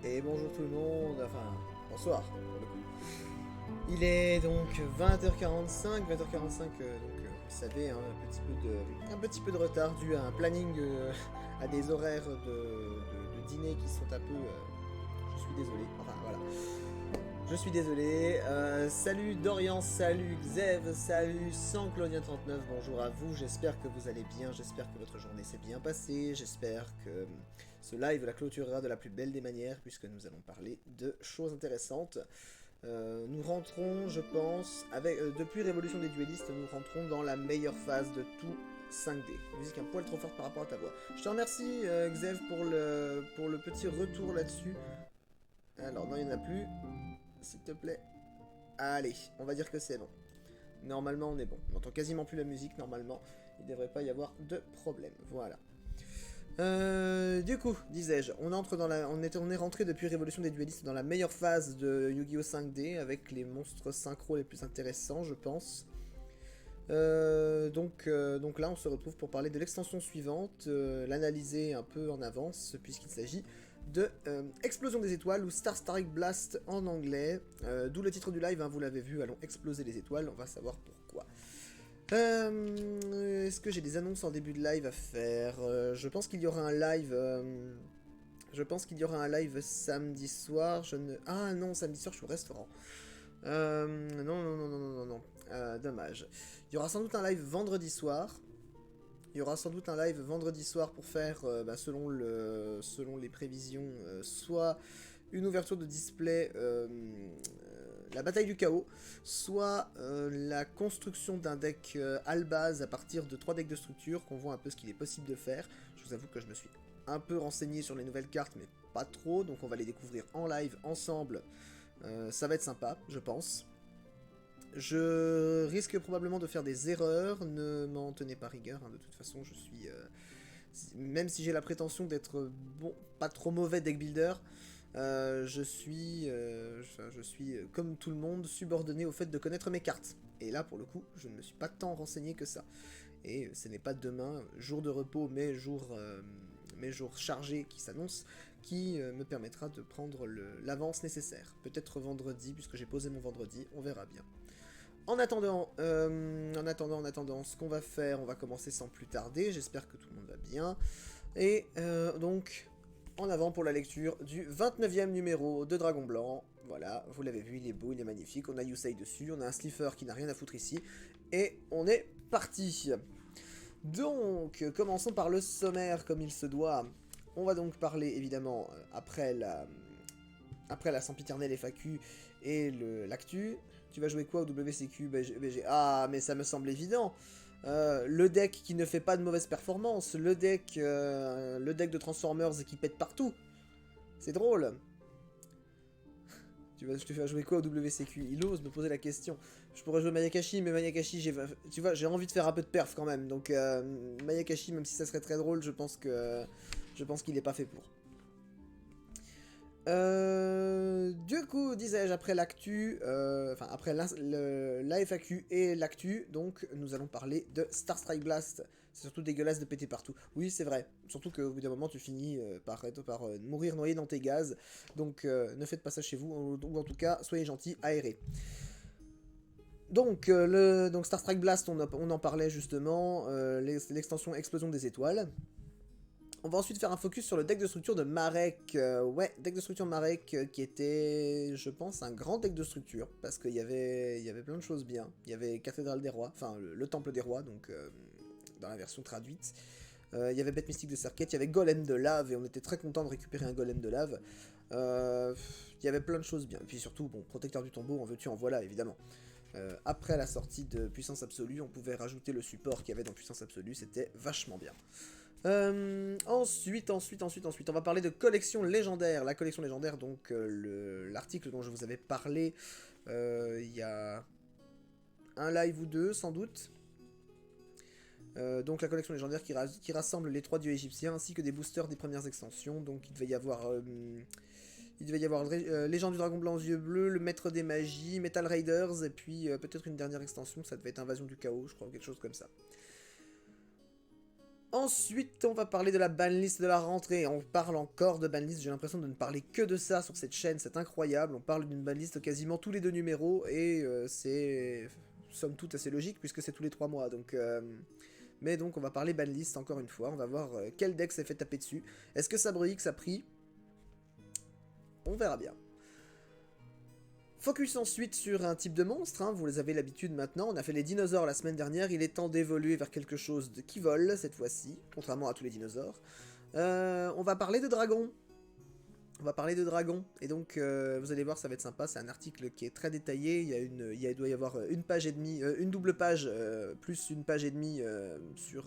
Et bonjour tout le monde, enfin bonsoir pour le coup. Il est donc 20h45, vous savez, hein, un petit peu de retard dû à un planning, à des horaires de dîner qui sont un peu... je suis désolé, enfin voilà. Je suis désolé. Salut Dorian, salut Xev, salut Sanclonia39, bonjour à vous, j'espère que vous allez bien, j'espère que votre journée s'est bien passée, j'espère que ce live la clôturera de la plus belle des manières, puisque nous allons parler de choses intéressantes. Nous rentrons, je pense, depuis Révolution des Duellistes, nous rentrons dans la meilleure phase de tout 5D. Musique un poil trop forte par rapport à ta voix. Je te remercie, Xev, pour le petit retour là-dessus. Alors, non, il n'y en a plus. S'il te plaît. Allez, on va dire que c'est bon. Normalement, on est bon. On n'entend quasiment plus la musique, normalement. Il ne devrait pas y avoir de problème. Voilà. Du coup, disais-je, on est rentré depuis Révolution des Duellistes dans la meilleure phase de Yu-Gi-Oh 5D, avec les monstres synchro les plus intéressants, je pense. Donc là, on se retrouve pour parler de l'extension suivante, l'analyser un peu en avance, puisqu'il s'agit de Explosion des étoiles, ou Star Strike Blast en anglais, d'où le titre du live, hein, vous l'avez vu, allons exploser les étoiles, on va savoir pourquoi. Est-ce que j'ai des annonces en début de live à faire? Je pense qu'il y aura un live... samedi soir, Ah non, samedi soir, je suis au restaurant. Non. Dommage. Il y aura sans doute un live vendredi soir. Pour faire, selon les prévisions, soit une ouverture de display, la bataille du chaos, soit la construction d'un deck Albaz à partir de 3 decks de structure, qu'on voit un peu ce qu'il est possible de faire. Je vous avoue que je me suis un peu renseigné sur les nouvelles cartes, mais pas trop, donc on va les découvrir en live ensemble. Ça va être sympa, je pense. Je risque probablement de faire des erreurs, ne m'en tenez pas rigueur, hein, de toute façon je suis... même si j'ai la prétention d'être bon, pas trop mauvais deck builder, je suis, comme tout le monde, subordonné au fait de connaître mes cartes. Et là, pour le coup, je ne me suis pas tant renseigné que ça. Et ce n'est pas demain, jour de repos, mais jour chargé qui s'annonce, qui me permettra de prendre l'avance nécessaire. Peut-être vendredi, puisque j'ai posé mon vendredi, on verra bien. En attendant, ce qu'on va faire, on va commencer sans plus tarder, j'espère que tout le monde va bien. Et donc, en avant pour la lecture du 29e numéro de Dragon Blanc. Voilà, vous l'avez vu, il est beau, il est magnifique, on a Yusei dessus, on a un Slifer qui n'a rien à foutre ici, et on est parti. Donc, commençons par le sommaire comme il se doit. On va donc parler, évidemment, après la sempiternelle FAQ et l'actu. Tu vas jouer quoi au WCQ, BG? Ah, mais ça me semble évident. Le deck qui ne fait pas de mauvaise performance, le deck de Transformers qui pète partout. C'est drôle. Je te fais jouer quoi au WCQ? Il ose me poser la question. Je pourrais jouer Mayakashi, mais Mayakashi, j'ai envie de faire un peu de perf quand même. Donc Mayakashi, même si ça serait très drôle, je pense qu'il est pas fait pour. Du coup, disais-je, après l'actu, après la FAQ et l'actu, donc nous allons parler de Star Strike Blast. C'est surtout dégueulasse de péter partout. Oui, c'est vrai. Surtout qu'au bout d'un moment, tu finis par mourir noyé dans tes gaz. Donc ne faites pas ça chez vous, ou en tout cas, soyez gentils, aérez. Donc, Star Strike Blast, on en parlait justement, l'extension Explosion des étoiles. On va ensuite faire un focus sur le deck de structure de Marek. Ouais, deck de structure Marek qui était, je pense, un grand deck de structure. Parce qu'il y avait plein de choses bien. Il y avait Cathédrale des Rois, enfin le Temple des Rois, donc dans la version traduite. Il y avait Bête Mystique de Serket, il y avait Golem de Lave, et on était très content de récupérer un Golem de Lave. Il y avait plein de choses bien. Et puis surtout, bon, Protecteur du Tombeau, en veux-tu, en voilà, évidemment. Après la sortie de Puissance Absolue, on pouvait rajouter le support qu'il y avait dans Puissance Absolue, c'était vachement bien. Ensuite, on va parler de collection légendaire. La collection légendaire, donc l'article dont je vous avais parlé il y a un live ou deux, sans doute. Donc la collection légendaire qui rassemble les 3 dieux égyptiens ainsi que des boosters des premières extensions. Donc il devait y avoir Légende du Dragon Blanc aux yeux bleus, le Maître des Magies, Metal Raiders, et puis peut-être une dernière extension, ça devait être Invasion du Chaos, je crois, ou quelque chose comme ça. Ensuite, on va parler de la banlist de la rentrée. On parle encore de banlist, j'ai l'impression de ne parler que de ça sur cette chaîne, c'est incroyable. On parle d'une banlist quasiment tous les 2 numéros, et c'est somme toute assez logique, puisque c'est tous les 3 mois, donc... Mais donc on va parler banlist encore une fois, on va voir quel deck s'est fait taper dessus. Est-ce que ça brille, que ça prie? On verra bien. Focus ensuite sur un type de monstre, hein, vous les avez l'habitude maintenant, on a fait les dinosaures la semaine dernière, il est temps d'évoluer vers quelque chose qui vole cette fois-ci, contrairement à tous les dinosaures. On va parler de dragons. On va parler de dragons, et donc vous allez voir, ça va être sympa, c'est un article qui est très détaillé, il doit y avoir une page et demie, une double page, plus une page et demie sur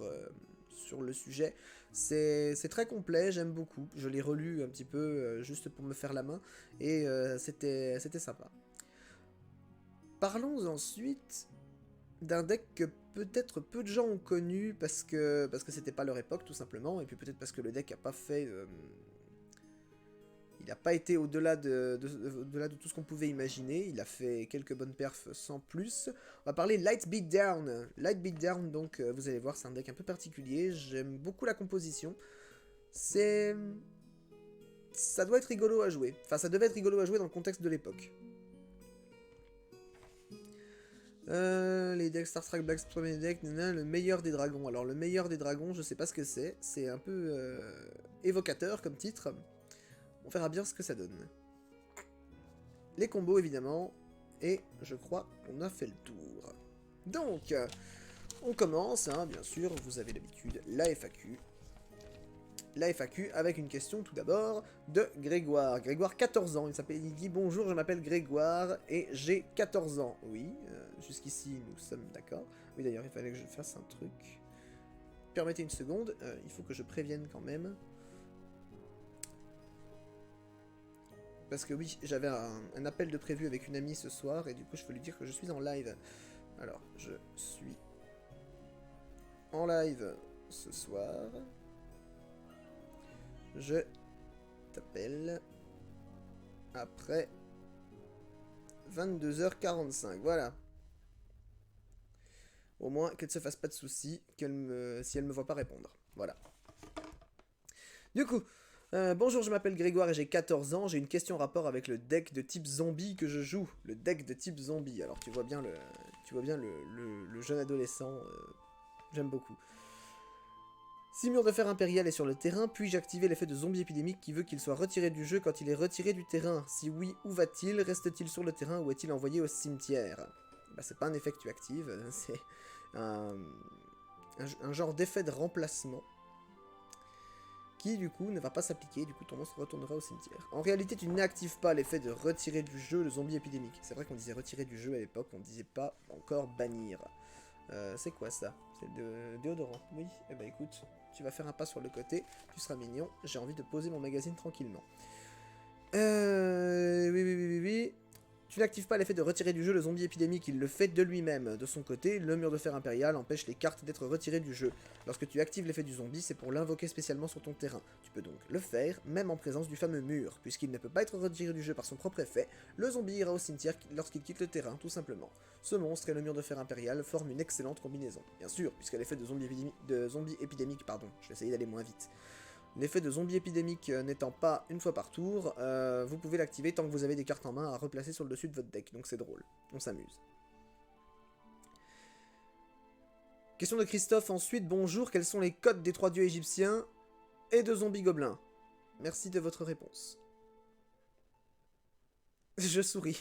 le sujet. C'est très complet, j'aime beaucoup, je l'ai relu un petit peu juste pour me faire la main, et c'était sympa. Parlons ensuite d'un deck que peut-être peu de gens ont connu parce que c'était pas leur époque tout simplement, et puis peut-être parce que le deck a pas fait... il n'a pas été au-delà de tout ce qu'on pouvait imaginer, il a fait quelques bonnes perfs sans plus. On va parler Light Beatdown. Light Beatdown, donc vous allez voir, c'est un deck un peu particulier, j'aime beaucoup la composition. Ça doit être rigolo à jouer, enfin ça devait être rigolo à jouer dans le contexte de l'époque. Les decks Star Trek Black premier deck, le meilleur des dragons. Alors le meilleur des dragons, je sais pas ce que c'est un peu évocateur comme titre. On verra bien ce que ça donne. Les combos évidemment, et je crois qu'on a fait le tour. Donc, on commence, hein, bien sûr, vous avez l'habitude, la FAQ. La FAQ avec une question tout d'abord de Grégoire. Grégoire, 14 ans, il dit « Bonjour, je m'appelle Grégoire et j'ai 14 ans. » Oui, jusqu'ici nous sommes d'accord. Oui d'ailleurs, il fallait que je fasse un truc. Permettez une seconde, il faut que je prévienne quand même. Parce que oui, j'avais un appel de prévu avec une amie ce soir et du coup je veux lui dire que je suis en live. Alors, je suis en live ce soir. Je t'appelle après 22h45, voilà. Au moins qu'elle ne se fasse pas de soucis si elle me voit pas répondre. Voilà. Du coup, bonjour, je m'appelle Grégoire et j'ai 14 ans. J'ai une question en rapport avec le deck de type zombie que je joue. Le deck de type zombie. Alors tu vois bien le jeune adolescent. J'aime beaucoup. Si Mur de Fer Impérial est sur le terrain, puis-je activer l'effet de zombie épidémique qui veut qu'il soit retiré du jeu quand il est retiré du terrain? Si oui, où va-t-il? Reste-t-il sur le terrain ou est-il envoyé au cimetière? Bah c'est pas un effet que tu actives, c'est un genre d'effet de remplacement qui du coup ne va pas s'appliquer, du coup ton monstre retournera au cimetière. En réalité tu n'actives pas l'effet de retirer du jeu le zombie épidémique. C'est vrai qu'on disait retirer du jeu à l'époque, on disait pas encore bannir. C'est quoi ça? C'est le déodorant. Oui, eh ben écoute, tu vas faire un pas sur le côté, tu seras mignon, j'ai envie de poser mon magazine tranquillement. Oui. Tu n'actives pas l'effet de retirer du jeu le zombie épidémique, il le fait de lui-même. De son côté, le mur de fer impérial empêche les cartes d'être retirées du jeu. Lorsque tu actives l'effet du zombie, c'est pour l'invoquer spécialement sur ton terrain. Tu peux donc le faire, même en présence du fameux mur. Puisqu'il ne peut pas être retiré du jeu par son propre effet, le zombie ira au cimetière lorsqu'il quitte le terrain, tout simplement. Ce monstre et le mur de fer impérial forment une excellente combinaison. Bien sûr, puisqu'à l'effet de zombie épidémique, je vais essayer d'aller moins vite. L'effet de zombie épidémique n'étant pas une fois par tour, vous pouvez l'activer tant que vous avez des cartes en main à replacer sur le dessus de votre deck, donc c'est drôle, on s'amuse. Question de Christophe ensuite, bonjour, quels sont les codes des 3 dieux égyptiens? et de zombies gobelins. Merci de votre réponse. Je souris.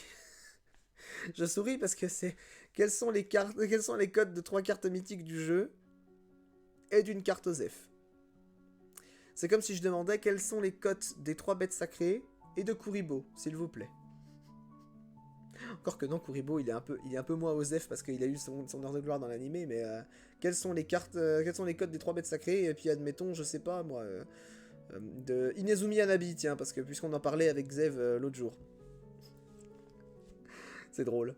Je souris parce que c'est... Quelles sont les codes de 3 cartes mythiques du jeu et d'une carte OSEF? C'est comme si je demandais quelles sont les cotes des 3 bêtes sacrées et de Kuribo, s'il vous plaît. Encore que non, Kuribo, il est un peu moins OSEF parce qu'il a eu son heure de gloire dans l'animé, mais quelles sont les codes des 3 bêtes sacrées? Et puis admettons, je sais pas moi, de Inezumi Hanabi, tiens, parce que puisqu'on en parlait avec Zev l'autre jour. C'est drôle.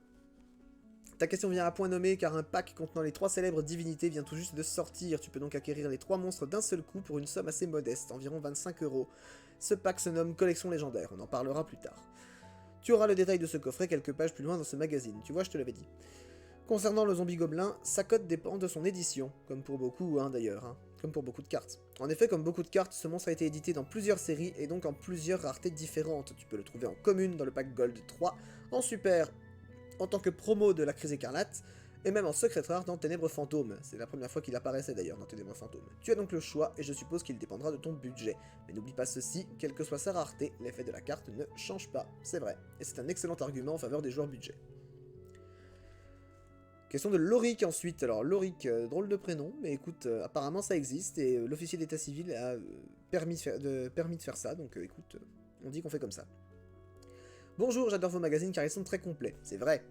Ta question vient à point nommé car un pack contenant les 3 célèbres divinités vient tout juste de sortir. Tu peux donc acquérir les 3 monstres d'un seul coup pour une somme assez modeste, environ 25 €. Ce pack se nomme Collection Légendaire, on en parlera plus tard. Tu auras le détail de ce coffret quelques pages plus loin dans ce magazine, tu vois, je te l'avais dit. Concernant le zombie gobelin, sa cote dépend de son édition, comme pour beaucoup d'ailleurs, comme pour beaucoup de cartes. En effet, comme beaucoup de cartes, ce monstre a été édité dans plusieurs séries et donc en plusieurs raretés différentes. Tu peux le trouver en commune dans le pack Gold 3, en super en tant que promo de la crise écarlate, et même en secret rare dans Ténèbres Fantômes. C'est la première fois qu'il apparaissait d'ailleurs dans Ténèbres Fantômes. Tu as donc le choix, et je suppose qu'il dépendra de ton budget. Mais n'oublie pas ceci, quelle que soit sa rareté, l'effet de la carte ne change pas, c'est vrai. Et c'est un excellent argument en faveur des joueurs budget. Question de Loric ensuite. Alors Loric, drôle de prénom, mais écoute, apparemment ça existe, et l'officier d'état civil a permis de faire ça, donc écoute, on dit qu'on fait comme ça. Bonjour, j'adore vos magazines car ils sont très complets, c'est vrai.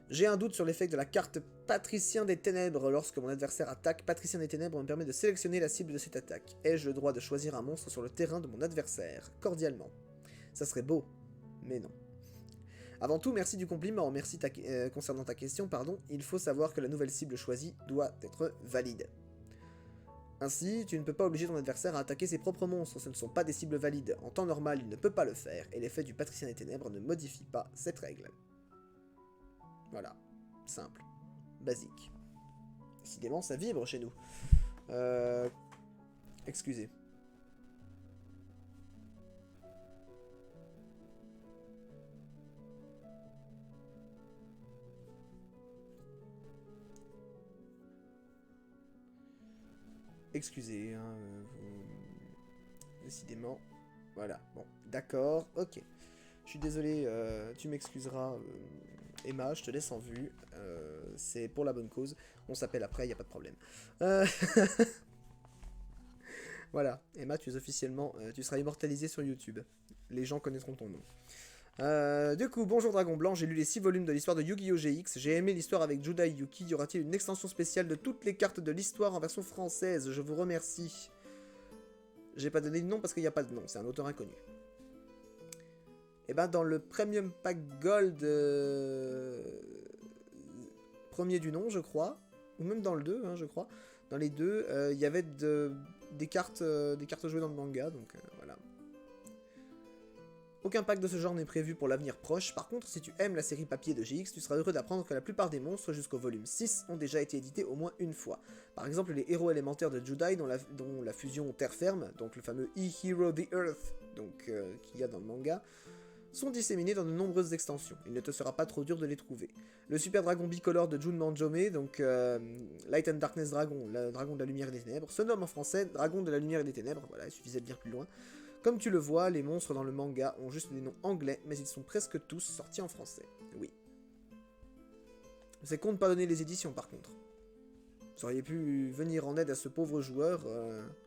J'ai un doute sur l'effet de la carte Patricien des Ténèbres. Lorsque mon adversaire attaque, Patricien des Ténèbres me permet de sélectionner la cible de cette attaque. Ai-je le droit de choisir un monstre sur le terrain de mon adversaire? Cordialement. Ça serait beau, mais non. Avant tout, merci du compliment. Merci concernant ta question, pardon. Il faut savoir que la nouvelle cible choisie doit être valide. Ainsi, tu ne peux pas obliger ton adversaire à attaquer ses propres monstres, ce ne sont pas des cibles valides. En temps normal, il ne peut pas le faire, et l'effet du Patricien des Ténèbres ne modifie pas cette règle. Voilà. Simple. Basique. Décidément, ça vibre chez nous. Excusez. Excusez, décidément. Voilà, bon, d'accord, ok. Je suis désolé, tu m'excuseras, Emma, je te laisse en vue. C'est pour la bonne cause. On s'appelle après, y a pas de problème. Voilà, Emma, tu es officiellement, tu seras immortalisée sur YouTube. Les gens connaîtront ton nom. Du coup, bonjour Dragon Blanc, j'ai lu les 6 volumes de l'histoire de Yu-Gi-Oh! GX, j'ai aimé l'histoire avec Juda et Yuki, y aura-t-il une extension spéciale de toutes les cartes de l'histoire en version française? Je vous remercie. J'ai pas donné de nom parce qu'il n'y a pas de nom, c'est un auteur inconnu. Et ben dans le Premium Pack Gold, premier du nom je crois, ou même dans le 2, je crois, dans les deux, il y avait des cartes jouées dans le manga, donc voilà. Aucun pack de ce genre n'est prévu pour l'avenir proche, par contre si tu aimes la série papier de GX, tu seras heureux d'apprendre que la plupart des monstres jusqu'au volume 6 ont déjà été édités au moins une fois. Par exemple les héros élémentaires de Judai dont la fusion terre ferme, donc le fameux E-Hero the Earth, donc qu'il y a dans le manga, sont disséminés dans de nombreuses extensions. Il ne te sera pas trop dur de les trouver. Le super dragon bicolore de Jun Manjome, donc Light and Darkness Dragon, le dragon de la lumière et des ténèbres, se nomme en français Dragon de la lumière et des ténèbres, voilà, il suffisait de lire plus loin. Comme tu le vois, les monstres dans le manga ont juste des noms anglais, mais ils sont presque tous sortis en français. Oui. C'est con de pas donner les éditions par contre. Vous auriez pu venir en aide à ce pauvre joueur,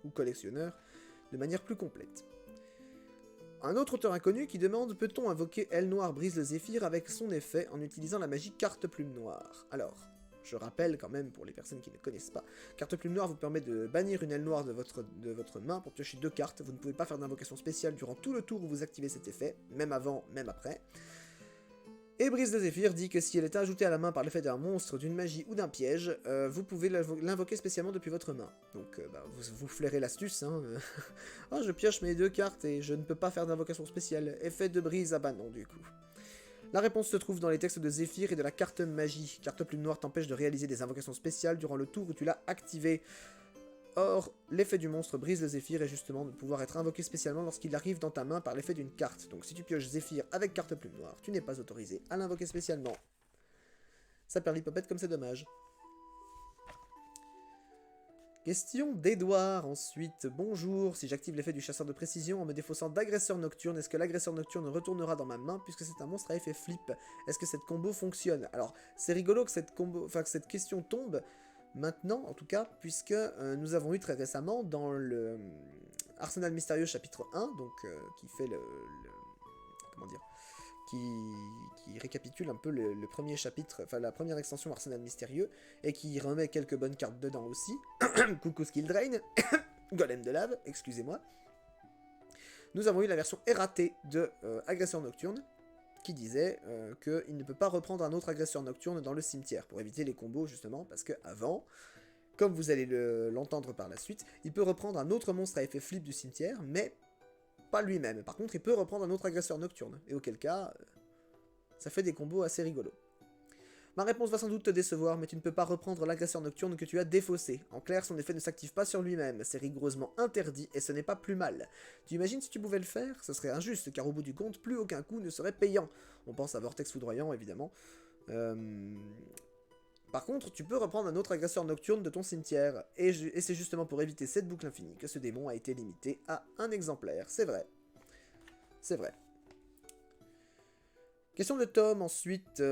ou collectionneur, de manière plus complète. Un autre auteur inconnu qui demande: peut-on invoquer Aile Noire Brise le Zéphyr avec son effet en utilisant la magie Carte Plume Noire? Alors, je rappelle quand même pour les personnes qui ne connaissent pas, Carte Plume Noire vous permet de bannir une aile noire de votre main pour piocher 2 cartes. Vous ne pouvez pas faire d'invocation spéciale durant tout le tour où vous activez cet effet, même avant, même après. Et Brise de Zéphyr dit que si elle est ajoutée à la main par l'effet d'un monstre, d'une magie ou d'un piège, vous pouvez l'invoquer spécialement depuis votre main. Donc vous flairez l'astuce, oh, je pioche mes 2 cartes et je ne peux pas faire d'invocation spéciale. Effet de brise, ah bah non du coup. La réponse se trouve dans les textes de Zéphyr et de la carte magie. Carte Plume Noire t'empêche de réaliser des invocations spéciales durant le tour où tu l'as activé. Or, l'effet du monstre Brise le Zéphyr est justement de pouvoir être invoqué spécialement lorsqu'il arrive dans ta main par l'effet d'une carte. Donc si tu pioches Zéphyr avec Carte Plume Noire, tu n'es pas autorisé à l'invoquer spécialement. Ça perd l'hypopète comme c'est dommage. Question d'Edouard ensuite. Bonjour, si j'active l'effet du chasseur de précision en me défaussant d'agresseur nocturne, est-ce que l'agresseur nocturne retournera dans ma main puisque c'est un monstre à effet flip? Est-ce que cette combo fonctionne? Alors, c'est rigolo que cette question tombe maintenant, en tout cas, puisque nous avons eu très récemment dans le Arsenal Mystérieux chapitre 1, donc qui fait comment dire, qui récapitule un peu le premier chapitre, enfin la première extension Arsenal Mystérieux, et qui remet quelques bonnes cartes dedans aussi. Coucou Skill Drain, Golem de lave, excusez-moi. Nous avons eu la version erratée de Agresseur Nocturne, qui disait qu'il ne peut pas reprendre un autre Agresseur Nocturne dans le cimetière, pour éviter les combos justement, parce que avant, comme vous allez l'entendre par la suite, il peut reprendre un autre monstre à effet flip du cimetière, mais pas lui-même. Par contre, il peut reprendre un autre agresseur nocturne. Et auquel cas, ça fait des combos assez rigolos. Ma réponse va sans doute te décevoir, mais tu ne peux pas reprendre l'agresseur nocturne que tu as défaussé. En clair, son effet ne s'active pas sur lui-même. C'est rigoureusement interdit, et ce n'est pas plus mal. Tu imagines si tu pouvais le faire? Ce serait injuste, car au bout du compte, plus aucun coup ne serait payant. On pense à Vortex Foudroyant, évidemment. Par contre, tu peux reprendre un autre agresseur nocturne de ton cimetière, et c'est justement pour éviter cette boucle infinie que ce démon a été limité à un exemplaire. C'est vrai. C'est vrai. Question de Tom, ensuite.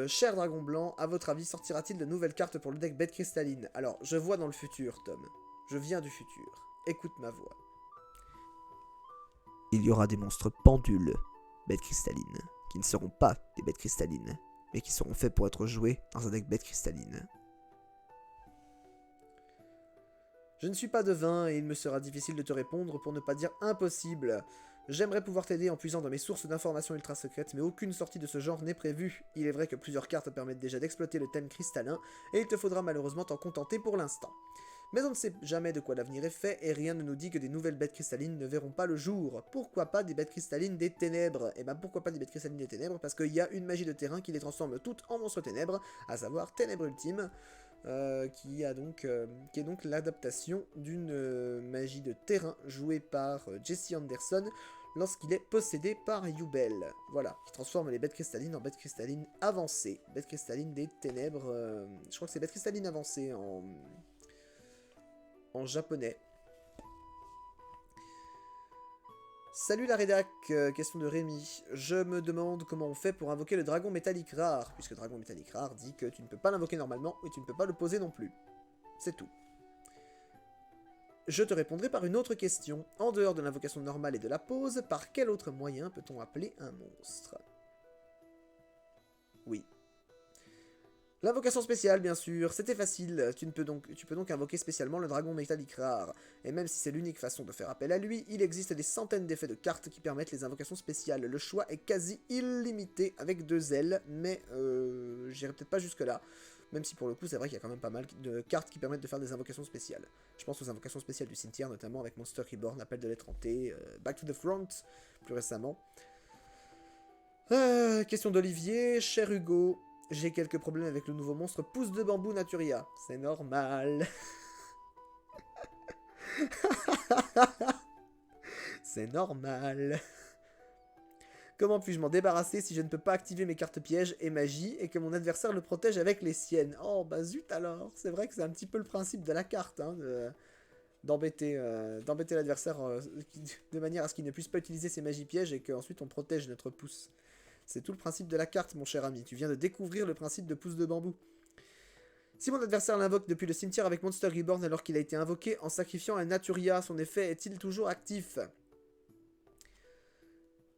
Cher Dragon Blanc, à votre avis, sortira-t-il de nouvelles cartes pour le deck Bête Cristalline? Alors, je vois dans le futur, Tom. Je viens du futur. Écoute ma voix. Il y aura des monstres pendules, Bête Cristalline, qui ne seront pas des Bêtes Cristallines, mais qui seront faits pour être joués dans un deck Bête Cristalline. Je ne suis pas devin et il me sera difficile de te répondre pour ne pas dire impossible. J'aimerais pouvoir t'aider en puisant dans mes sources d'informations ultra secrètes, mais aucune sortie de ce genre n'est prévue. Il est vrai que plusieurs cartes permettent déjà d'exploiter le thème cristallin, et il te faudra malheureusement t'en contenter pour l'instant. Mais on ne sait jamais de quoi l'avenir est fait, et rien ne nous dit que des nouvelles bêtes cristallines ne verront pas le jour. Pourquoi pas des bêtes cristallines des ténèbres? Et ben pourquoi pas des bêtes cristallines des ténèbres? Parce qu'il y a une magie de terrain qui les transforme toutes en monstres ténèbres, à savoir Ténèbres Ultime, qui est donc l'adaptation d'une magie de terrain jouée par Jesse Anderson lorsqu'il est possédé par Yubel. Voilà, qui transforme les bêtes cristallines en bêtes cristallines avancées. Bêtes cristallines des ténèbres, je crois que c'est bêtes cristallines avancées en japonais. Salut la rédac, question de Rémi. Je me demande comment on fait pour invoquer le dragon métallique rare, puisque le dragon métallique rare dit que tu ne peux pas l'invoquer normalement et tu ne peux pas le poser non plus. C'est tout. Je te répondrai par une autre question. En dehors de l'invocation normale et de la pose, par quel autre moyen peut-on appeler un monstre? Oui. L'invocation spéciale, bien sûr, c'était facile, tu peux donc invoquer spécialement le dragon métallique rare, et même si c'est l'unique façon de faire appel à lui, il existe des centaines d'effets de cartes qui permettent les invocations spéciales. Le choix est quasi illimité avec 2 ailes, mais j'irai peut-être pas jusque là, même si pour le coup c'est vrai qu'il y a quand même pas mal de cartes qui permettent de faire des invocations spéciales. Je pense aux invocations spéciales du cimetière, notamment avec Monster Reborn, Appel de l'être hanté, Back to the Front, plus récemment. Question d'Olivier, cher Hugo. J'ai quelques problèmes avec le nouveau monstre Pouce de Bambou Naturia. C'est normal. C'est normal. Comment puis-je m'en débarrasser si je ne peux pas activer mes cartes pièges et magie et que mon adversaire le protège avec les siennes? Oh bah zut alors. C'est vrai que c'est un petit peu le principe de la carte, hein, d'embêter l'adversaire de manière à ce qu'il ne puisse pas utiliser ses magies pièges et qu'ensuite on protège notre pouce. C'est tout le principe de la carte, mon cher ami. Tu viens de découvrir le principe de pouce de bambou. Si mon adversaire l'invoque depuis le cimetière avec Monster Reborn alors qu'il a été invoqué en sacrifiant un Naturia, son effet est-il toujours actif?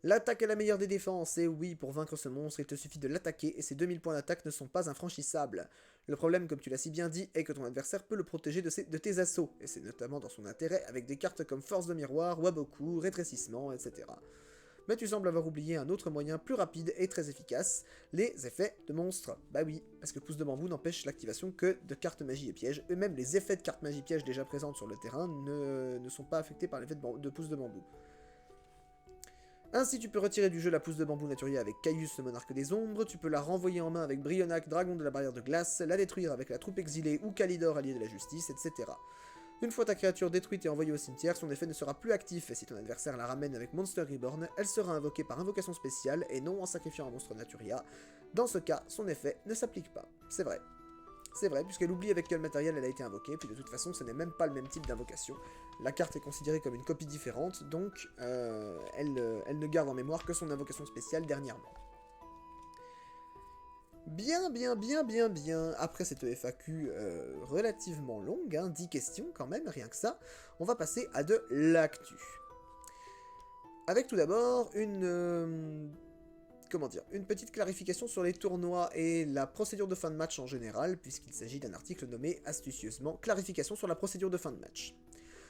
L'attaque est la meilleure des défenses, et oui, pour vaincre ce monstre, il te suffit de l'attaquer, et ses 2000 points d'attaque ne sont pas infranchissables. Le problème, comme tu l'as si bien dit, est que ton adversaire peut le protéger de tes assauts, et c'est notamment dans son intérêt avec des cartes comme Force de Miroir, Waboku, Rétrécissement, etc. Mais tu sembles avoir oublié un autre moyen plus rapide et très efficace, les effets de monstres. Bah oui, parce que Pouce de Bambou n'empêche l'activation que de cartes magie et pièges, eux-mêmes les effets de cartes magie pièges déjà présentes sur le terrain ne sont pas affectés par l'effet de Pouce de Bambou. Ainsi, tu peux retirer du jeu la Pouce de Bambou Naturia avec Caius, le monarque des ombres, tu peux la renvoyer en main avec Brionac, dragon de la barrière de glace, la détruire avec la troupe exilée ou Kalidor, allié de la justice, etc. Une fois ta créature détruite et envoyée au cimetière, son effet ne sera plus actif, et si ton adversaire la ramène avec Monster Reborn, elle sera invoquée par invocation spéciale et non en sacrifiant un monstre Naturia. Dans ce cas, son effet ne s'applique pas. C'est vrai. c'est vrai, puisqu'elle oublie avec quel matériel elle a été invoquée, puis de toute façon, ce n'est même pas le même type d'invocation. La carte est considérée comme une copie différente, donc elle ne garde en mémoire que son invocation spéciale dernièrement. Bien. Après cette FAQ relativement longue, hein, 10 questions quand même, rien que ça, on va passer à de l'actu. Avec tout d'abord une petite clarification sur les tournois et la procédure de fin de match en général, puisqu'il s'agit d'un article nommé astucieusement « Clarification sur la procédure de fin de match ».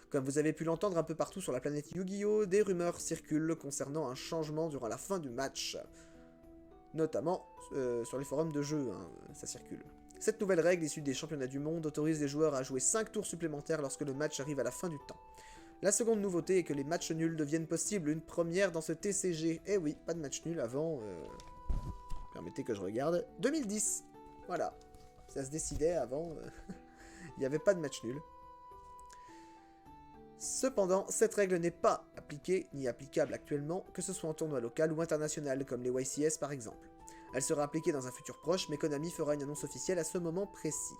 Comme vous avez pu l'entendre un peu partout sur la planète Yu-Gi-Oh!, des rumeurs circulent concernant un changement durant la fin du match. Notamment sur les forums de jeu, hein, ça circule. Cette nouvelle règle issue des championnats du monde autorise les joueurs à jouer 5 tours supplémentaires lorsque le match arrive à la fin du temps. La seconde nouveauté est que les matchs nuls deviennent possibles, une première dans ce TCG. Eh oui, pas de match nul avant... Permettez que je regarde. 2010. Voilà. Ça se décidait avant. Il n'y avait pas de match nul. Cependant, cette règle n'est pas appliquée ni applicable actuellement, que ce soit en tournoi local ou international, comme les YCS par exemple. Elle sera appliquée dans un futur proche, mais Konami fera une annonce officielle à ce moment précis.